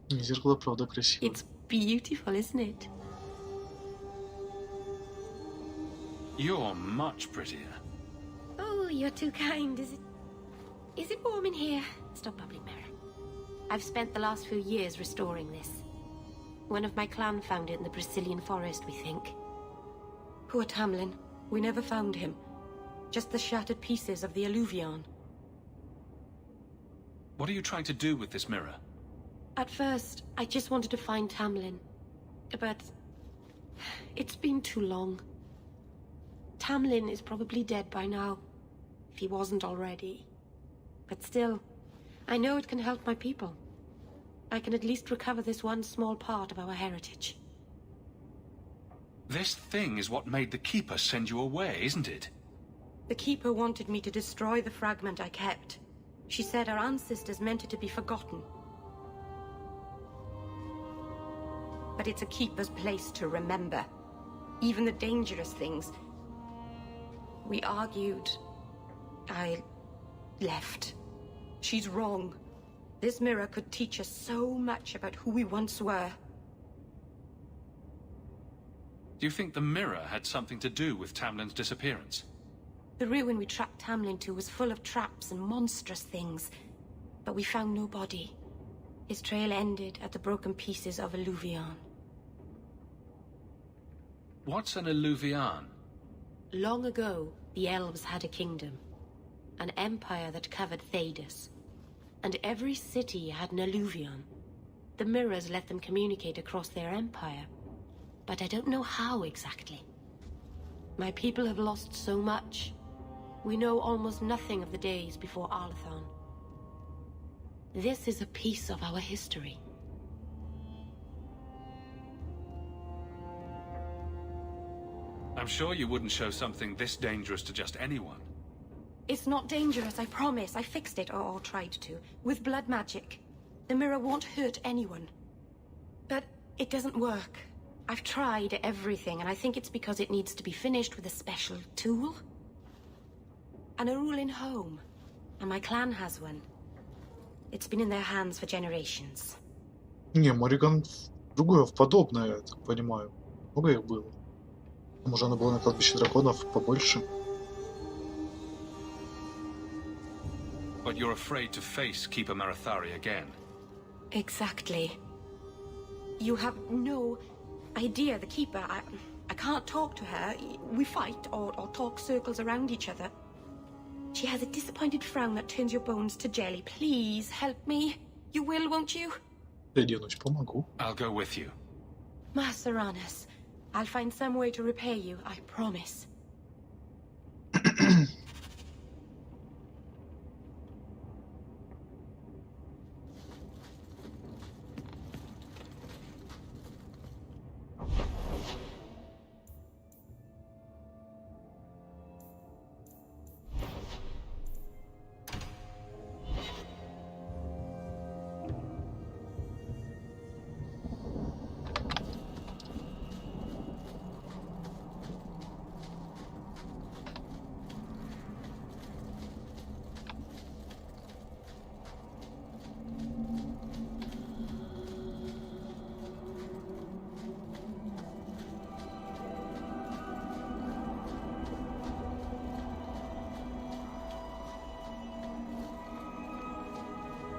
Зеркало, правда, красиво. It's beautiful, isn't it? You're much prettier. Oh, you're too kind. Is it warm in here? Stop bubbling, Mary. I've spent the last few years restoring this. One of my clan found it in the Brazilian forest, we think. Poor Tamlin. We never found him. Just the shattered pieces of the Alluvion. What are you trying to do with this mirror? At first, I just wanted to find Tamlin. But it's been too long. Tamlin is probably dead by now, if he wasn't already. But still, I know it can help my people. I can at least recover this one small part of our heritage. This thing is what made the Keeper send you away, isn't it? The Keeper wanted me to destroy the fragment I kept. She said our ancestors meant it to be forgotten. But it's a Keeper's place to remember. Even the dangerous things. We argued. I left. She's wrong. This mirror could teach us so much about who we once were. Do you think the mirror had something to do with Tamlin's disappearance? The ruin we tracked Tamlin to was full of traps and monstrous things. but we found no body. His trail ended at the broken pieces of Alluvion. What's an Alluvion? Long ago, the elves had a kingdom. An empire that covered Thedas. And every city had an alluvion. The mirrors let them communicate across their empire. But I don't know how exactly. My people have lost so much. We know almost nothing of the days before Arlathon. This is a piece of our history. I'm sure you wouldn't show something this dangerous to just anyone. It's not dangerous, I promise. I fixed it, or tried to, with blood magic. The mirror won't hurt anyone. But it doesn't work. I've tried everything, and I think it's because it needs to be finished with a special tool. An Arulin home. And my clan has one. It's been in their hands for generations. Не, Морриган другое, в подобное, я так понимаю. Много их было. Может, она была на кладбище драконов побольше. But you're afraid to face Keeper Marathari again. Exactly. You have no idea, the Keeper. I can't talk to her. We fight or talk circles around each other. She has a disappointed frown that turns your bones to jelly. Please, help me. You will, won't you? Помогу. I'll go with you. Master Arnus, I'll find some way to repay you, I promise.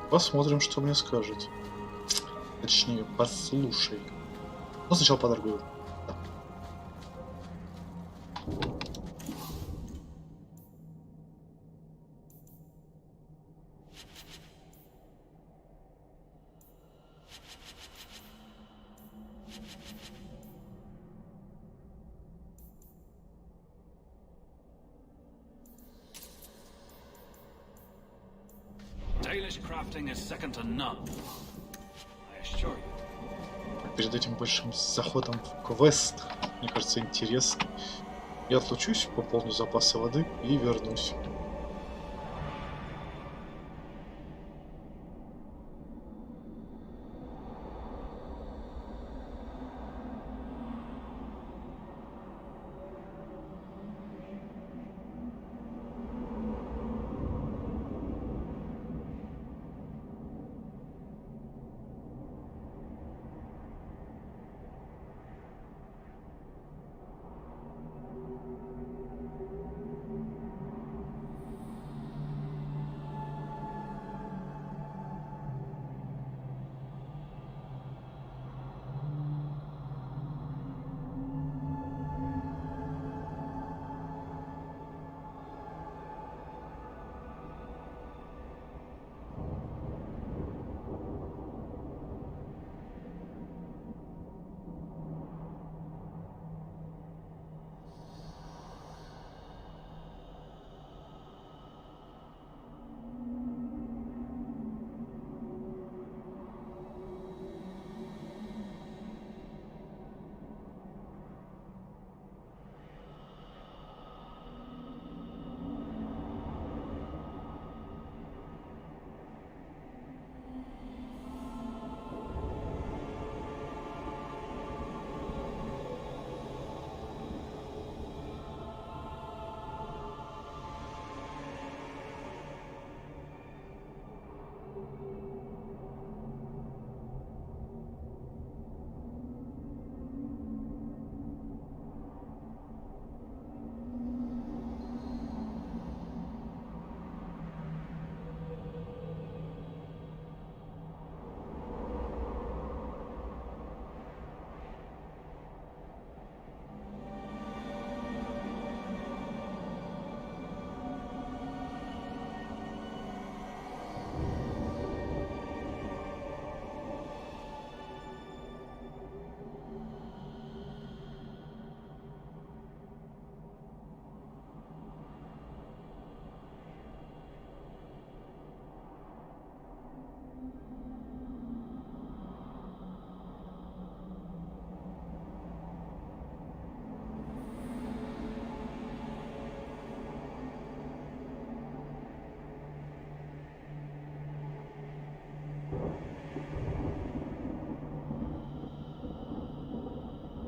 Посмотрим, что мне скажет. Точнее, послушай. Ну, сначала подоргую. Dalish crafting is second to none. I assure you. Перед этим большим заходом в квест, мне кажется, интересный. Я отлучусь, пополню запасы воды и вернусь.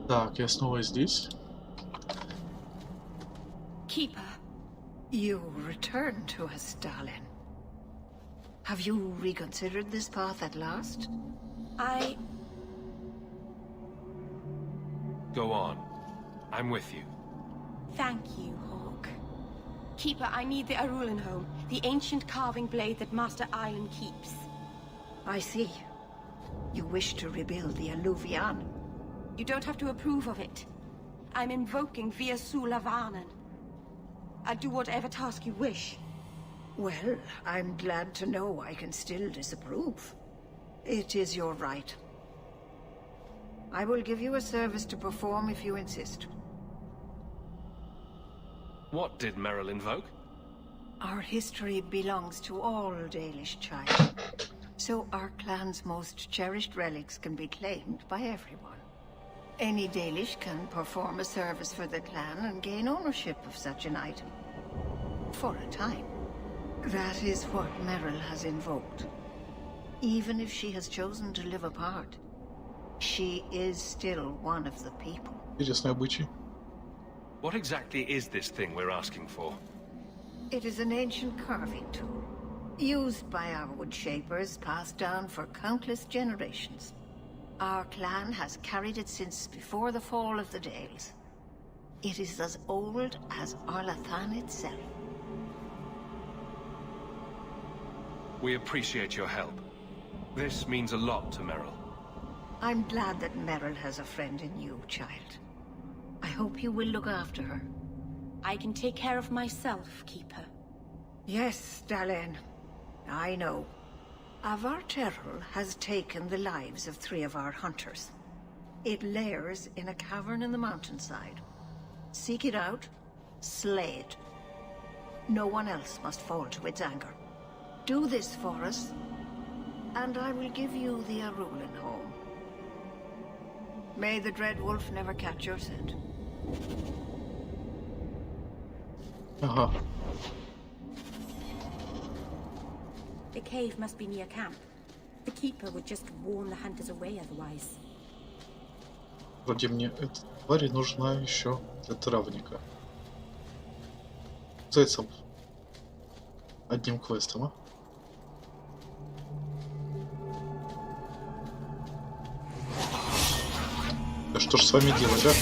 Так, я снова здесь. Keeper, you return to us, darling. Have you reconsidered this path at last? Go on. I'm with you. Thank you, Hawk. Keeper, I need the Arulan home. The ancient carving blade that Master Island keeps. I see. You wish to rebuild the Alluvian. You don't have to approve of it. I'm invoking via Sulavanen. I'll do whatever task you wish. Well, I'm glad to know I can still disapprove. It is your right. I will give you a service to perform if you insist. What did Merrill invoke? Our history belongs to all Dalish, child. So our clan's most cherished relics can be claimed by everyone. Any Dalish can perform a service for the clan and gain ownership of such an item. For a time. That is what Merrill has invoked. Even if she has chosen to live apart, she is still one of the people. Интересный обычай. What exactly is this thing we're asking for? It is an ancient carving tool, used by our wood shapers, passed down for countless generations. Our clan has carried it since before the fall of the Dales. It is as old as Arlathan itself. We appreciate your help. This means a lot to Merrill. I'm glad that Merrill has a friend in you, child. I hope you will look after her. I can take care of myself, Keeper. Yes, Dalen. I know. Avar Terrell has taken the lives of 3 of our hunters. It lairs in a cavern in the mountainside. Seek it out, slay it. No one else must fall to its anger. Do this for us, and I will give you the Arulan home. May the Dread Wolf never catch your scent. Ага. The cave must be near camp. The Keeper would just warn the hunters away otherwise. Вроде мне эта тварь нужна еще для травника. Зайцем. Одним квестом, а? Да что ж с вами делать, а?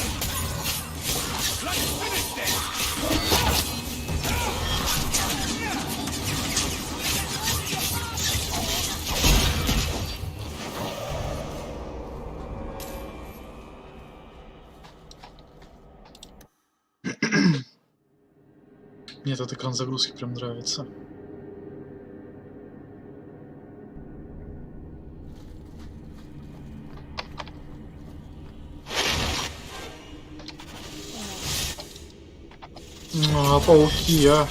Мне этот экран загрузки прям нравится. А, пауки, а.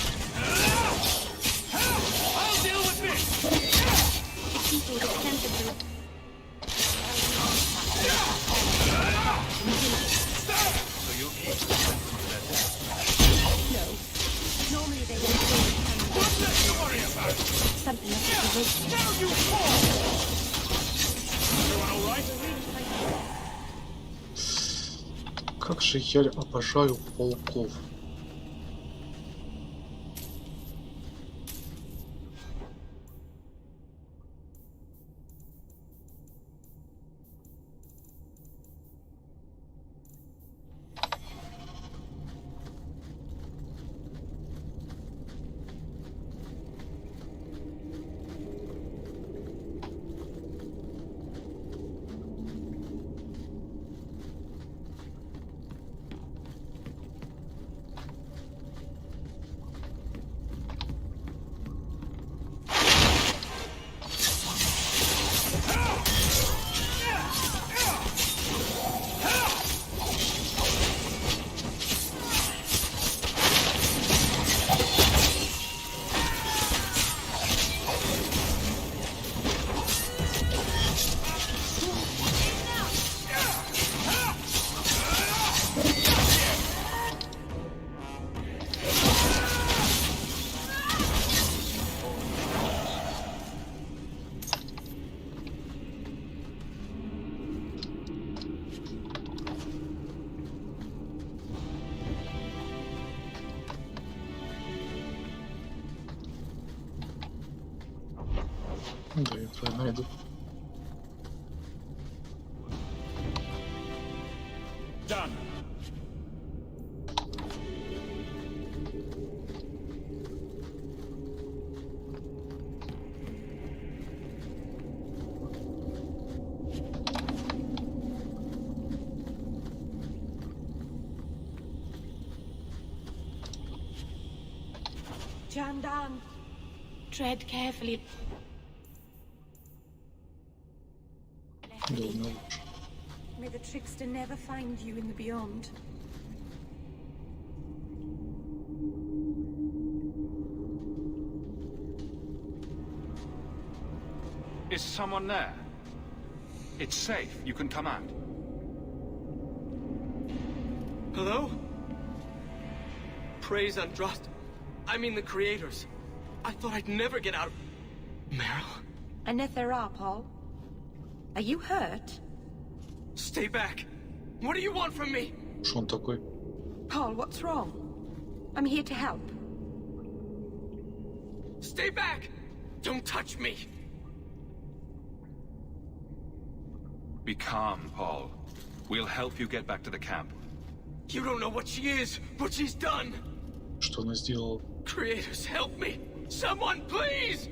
Как же я обожаю пауков. Да, я правильно иду. Done. Jandan, tread carefully. Думаю, May the trickster never find you in the beyond. Is someone there? It's safe. You can come out. Hello? Praise Androst. I mean the creators. I thought I'd never get out of... Meryl? Anethera, Paul. Are you hurt? Stay back. What do you want from me? что он такой? Paul, what's wrong? I'm here to help. Stay back! Don't touch me! Be calm, Paul. We'll help you get back to the camp. You don't know what she is, what she's done! Что она сделала? Creators, help me! Someone, please!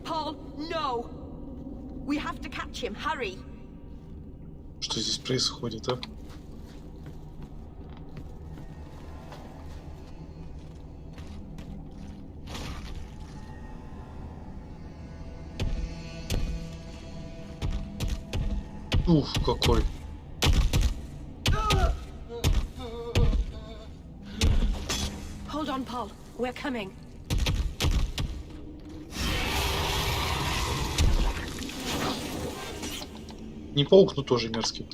Paul, no! We have to catch him. Hurry! Что здесь происходит, а? Ух, какой. Hold on, Paul. We're coming. Не паук, но тоже мерзкий.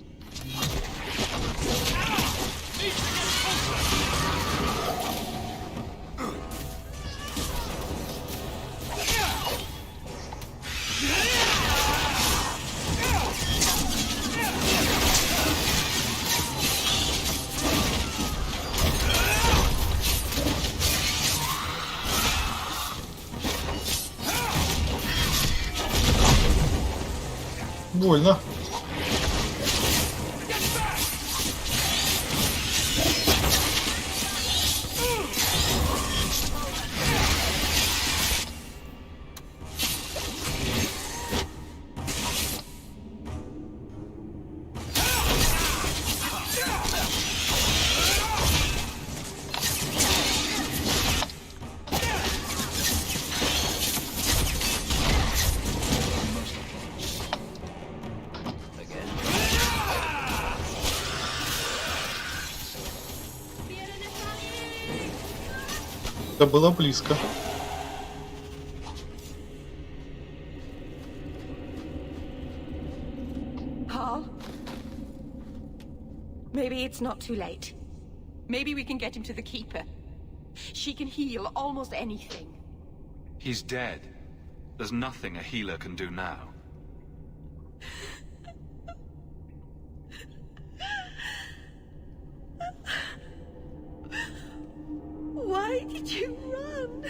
Больно. Это было близко. Paul? Maybe it's not too late. Maybe we can get him to the Keeper. She can heal almost anything. He's dead. There's nothing a healer can do now. Why did you run?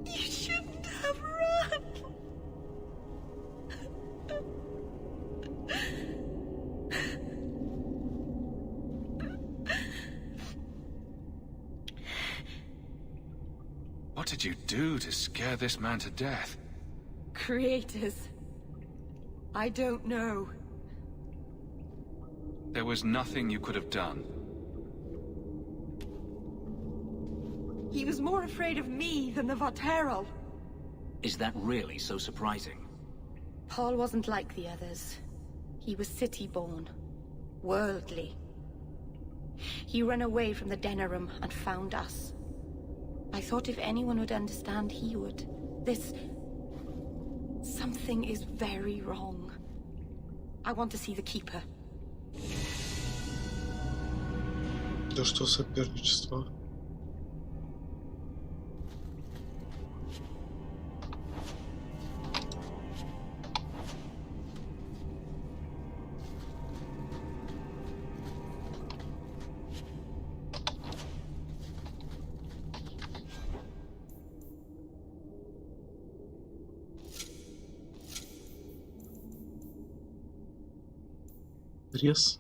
You shouldn't have run. What did you do to scare this man to death? Creators. I don't know. There was nothing you could have done. He was more afraid of me than the Varteral. Is that really so surprising? Paul wasn't like the others. He was city-born. Worldly. He ran away from the Denerim and found us. I thought if anyone would understand, he would. Something is very wrong. I want to see the Keeper. Да что соперничество? Рез.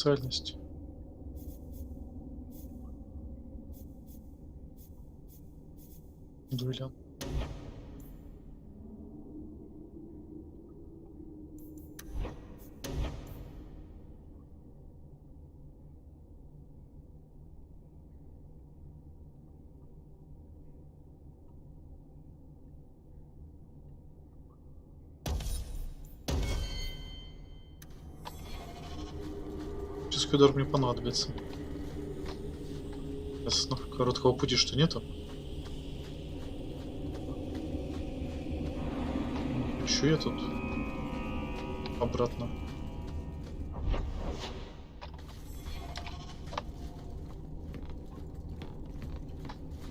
Специальность. Дуэлянт. Удар мне понадобится. Короткого пути что нету? Еще я тут обратно.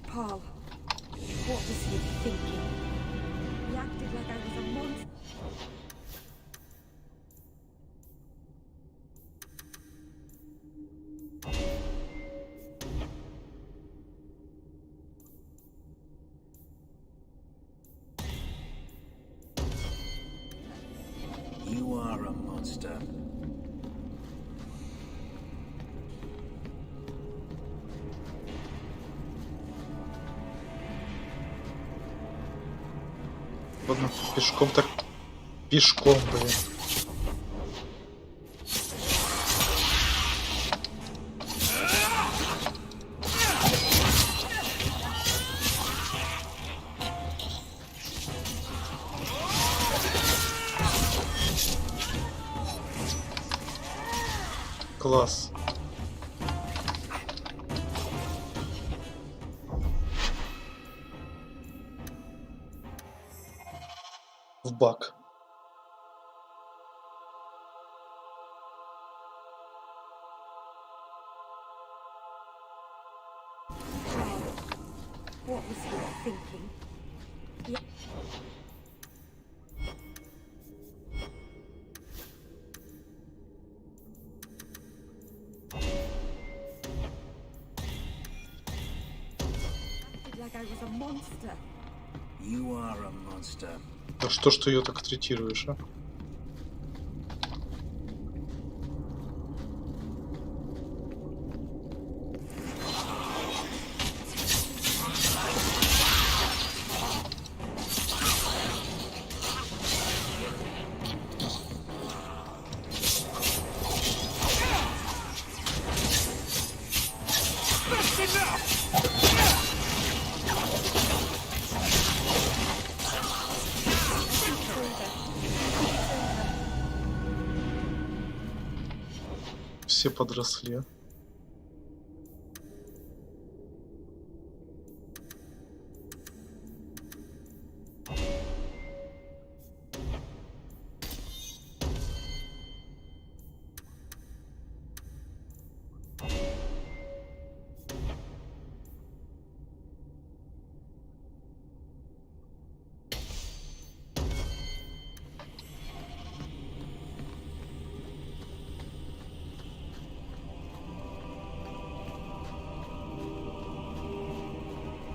Paul, what was he thinking? He acted like I was a monster. You are a monster. Ладно, пешком так... Пешком, блин. Класс. В бак. What was he thinking? Yeah. Like I was a monster. You are a monster. Да что ж ты ее так третируешь, а? Все подросли.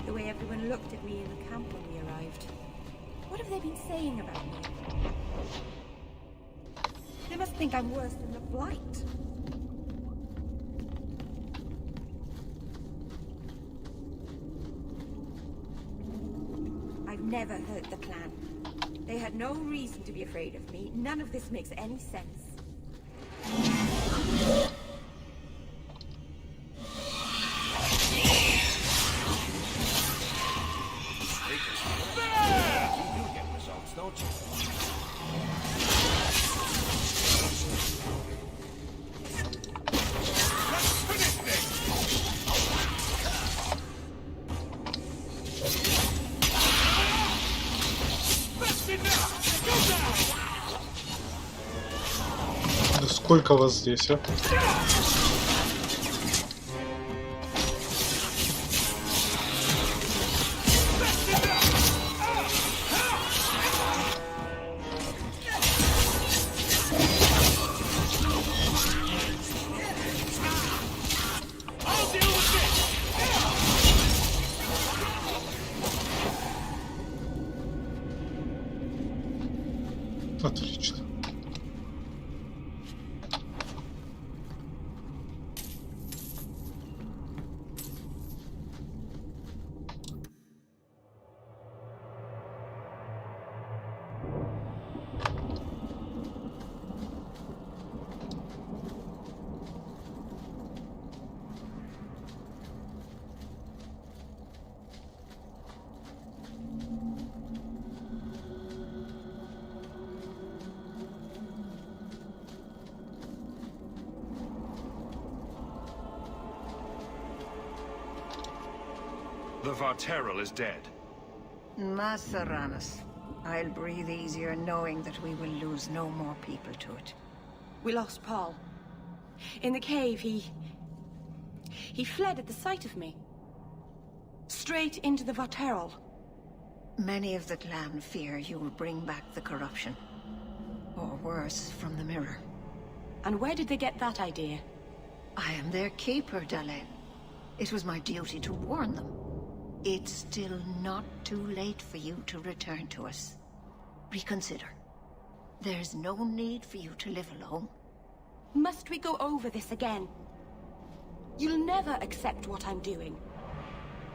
The way everyone looked at me in the camp when we arrived. What have they been saying about me? They must think I'm worse than the Blight. I've never hurt the clan. They had no reason to be afraid of me. None of this makes any sense. Сколько вас здесь, а? Отлично. The Varteral is dead. Masaranas. I'll breathe easier knowing that we will lose no more people to it. We lost Paul. In the cave, he fled at the sight of me. Straight into the Varteral. Many of the clan fear you will bring back the corruption. Or worse, from the mirror. And where did they get that idea? I am their keeper, Dalen. It was my duty to warn them. It's still not too late for you to return to us. Reconsider. There's no need for you to live alone. Must we go over this again? You'll never accept what I'm doing.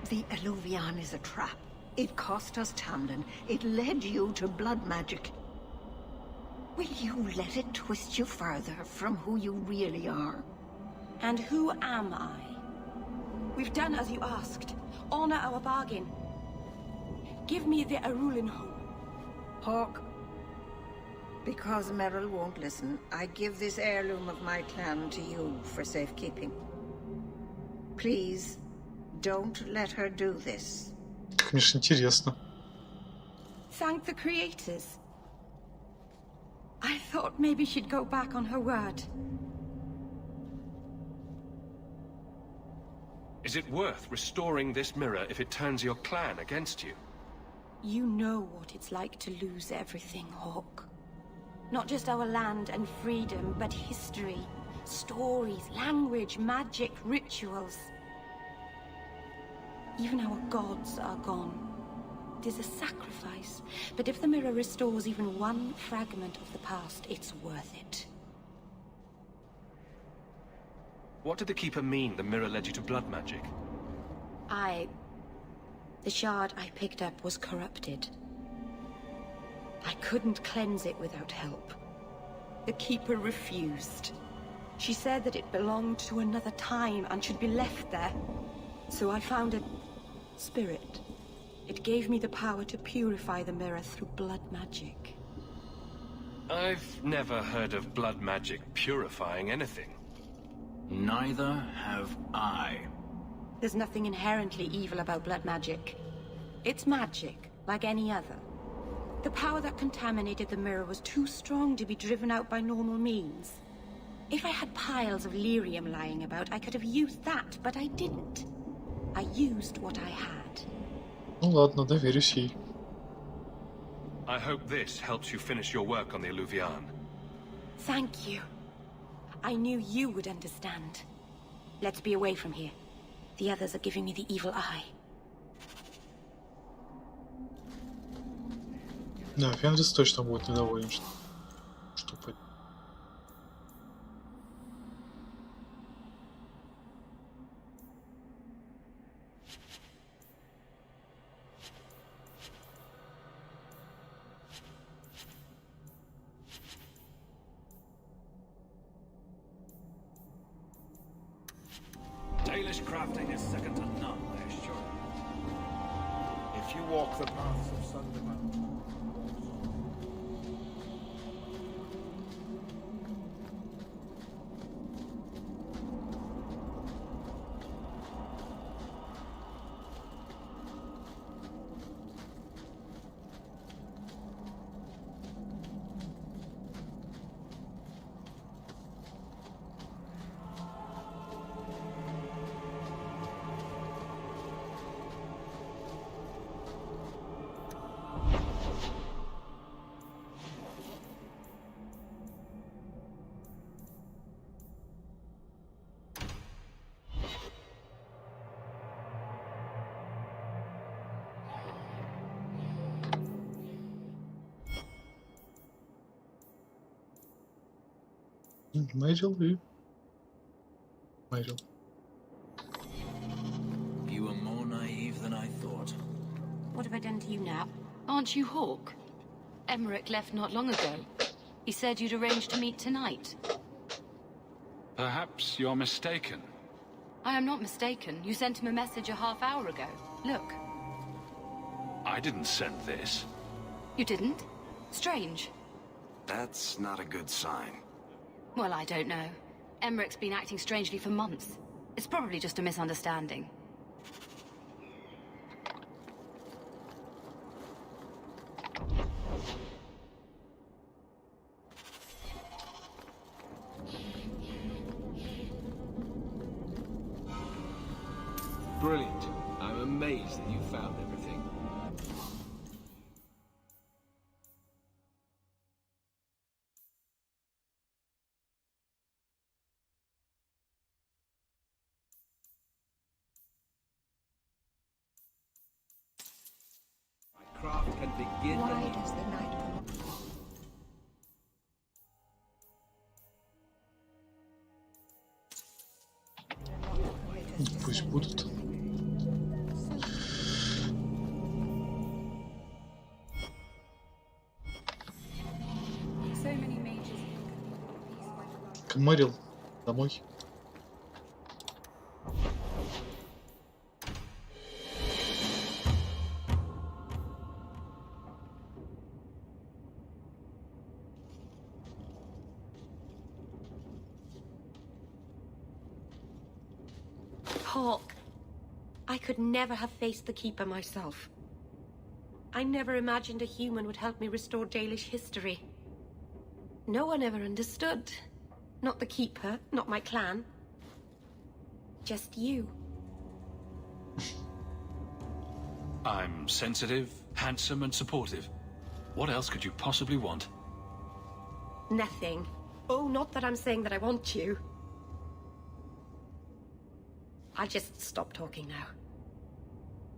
The Eluvian is a trap. It cost us Tamlin. It led you to blood magic. Will you let it twist you further from who you really are? And who am I? We've done as you asked. Honor our bargain. Give me the Arulinho. Hawk. Because Merrill won't listen, I give this heirloom of my clan to you for safekeeping. Please, don't let her do this. Как мне ж интересно. Thank the creators. I thought maybe she'd go back on her word. Is it worth restoring this mirror if it turns your clan against you? You know what it's like to lose everything, Hawk. Not just our land and freedom, but history, stories, language, magic, rituals. Even our gods are gone. It is a sacrifice, but if the mirror restores even one fragment of the past, it's worth it. What did the Keeper mean the mirror led you to blood magic? The shard I picked up was corrupted. I couldn't cleanse it without help. The Keeper refused. She said that it belonged to another time and should be left there. So I found a spirit. It gave me the power to purify the mirror through blood magic. I've never heard of blood magic purifying anything. Neither have I. There's nothing inherently evil about blood magic. It's magic, like any other. The power that contaminated the mirror was too strong to be driven out by normal means. If I had piles of lyrium lying about, I could have used that, but I didn't. I used what I had. Ну ладно, доверюсь ей. I hope this helps you finish your work on the Eluvian. Thank you. I knew you would understand. Let's be away from here. The others are giving me the evil eye. Да, Фенрис точно будет недоволен, что Dalish crafting is second to none, there, sure. If you walk the paths of Sunderland. Мэрил и... Мэрил. You were more naive than I thought. What have I done to you now? Aren't you Hawk? Emmerich left not long ago. He said you'd arranged to meet tonight. Perhaps you're mistaken. I am not mistaken. You sent him a message a half hour ago. Look. I didn't send this. You didn't? Strange. That's not a good sign. Well, I don't know. Emmerich's been acting strangely for months. It's probably just a misunderstanding. Brilliant. I'm amazed that you found everything. My craft can begin. Why does the night come? Пусть будут. Мэрил, домой. Hawk, I could never have faced the Keeper myself. I never imagined a human would help me restore Dalish history. No one ever understood. Not the Keeper, not my clan. Just you. I'm sensitive, handsome, and supportive. What else could you possibly want? Nothing. Oh, not that I'm saying that I want you. I'll just stop talking now.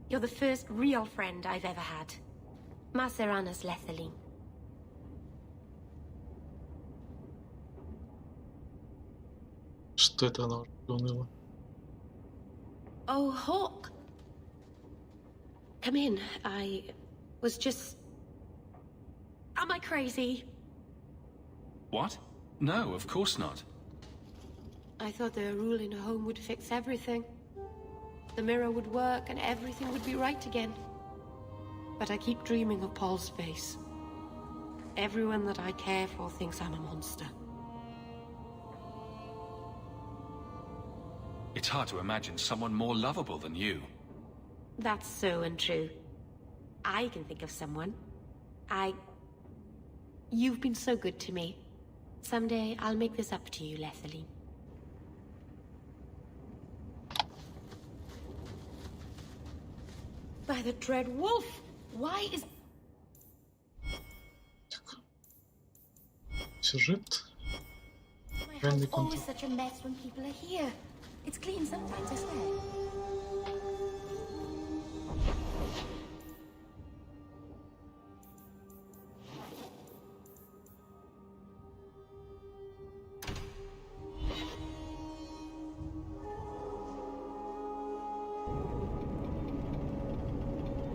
You're the first real friend I've ever had. Maseranas Lethalin. Что это она уныло? Oh, Hawk. Come in. I was just... Am I crazy? What? No, of course not. I thought the rule in a home would fix everything. The mirror would work and everything would be right again. But I keep dreaming of Paul's face. Everyone that I care for thinks I'm a monster. It's hard to imagine someone more lovable than you. That's so untrue. I can think of someone. You've been so good to me. Someday I'll make this up to you, Lethalin. By the Dread Wolf! Why is... Сюжет. My Реальный house always контент. such a mess when people are here. It's clean sometimes, I swear.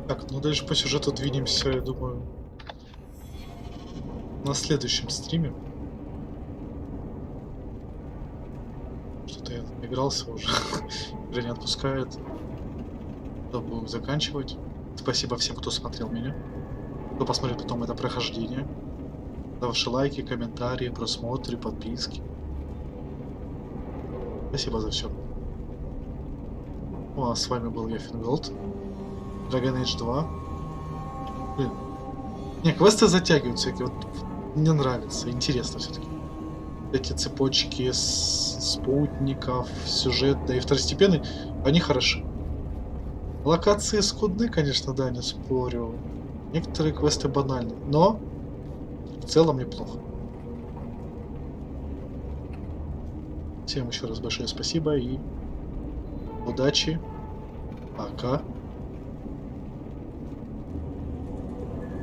Так, ну дальше по сюжету двинемся, я думаю, на следующем стриме. Что-то я игрался уже, уже не отпускает. Да, будем заканчивать. Спасибо всем, кто смотрел меня, кто посмотрит потом это прохождение. За ваши лайки, комментарии, просмотры, подписки. Спасибо за все. Ну а с вами был я, Финголд. Dragon Age 2. Блин. Не, квесты затягиваются, вот мне нравится, интересно все-таки. Эти цепочки спутников, сюжет, да и второстепенный, они хороши. Локации скудны, конечно, да, не спорю. Некоторые квесты банальны, но в целом неплохо. Всем еще раз большое спасибо и удачи. Пока.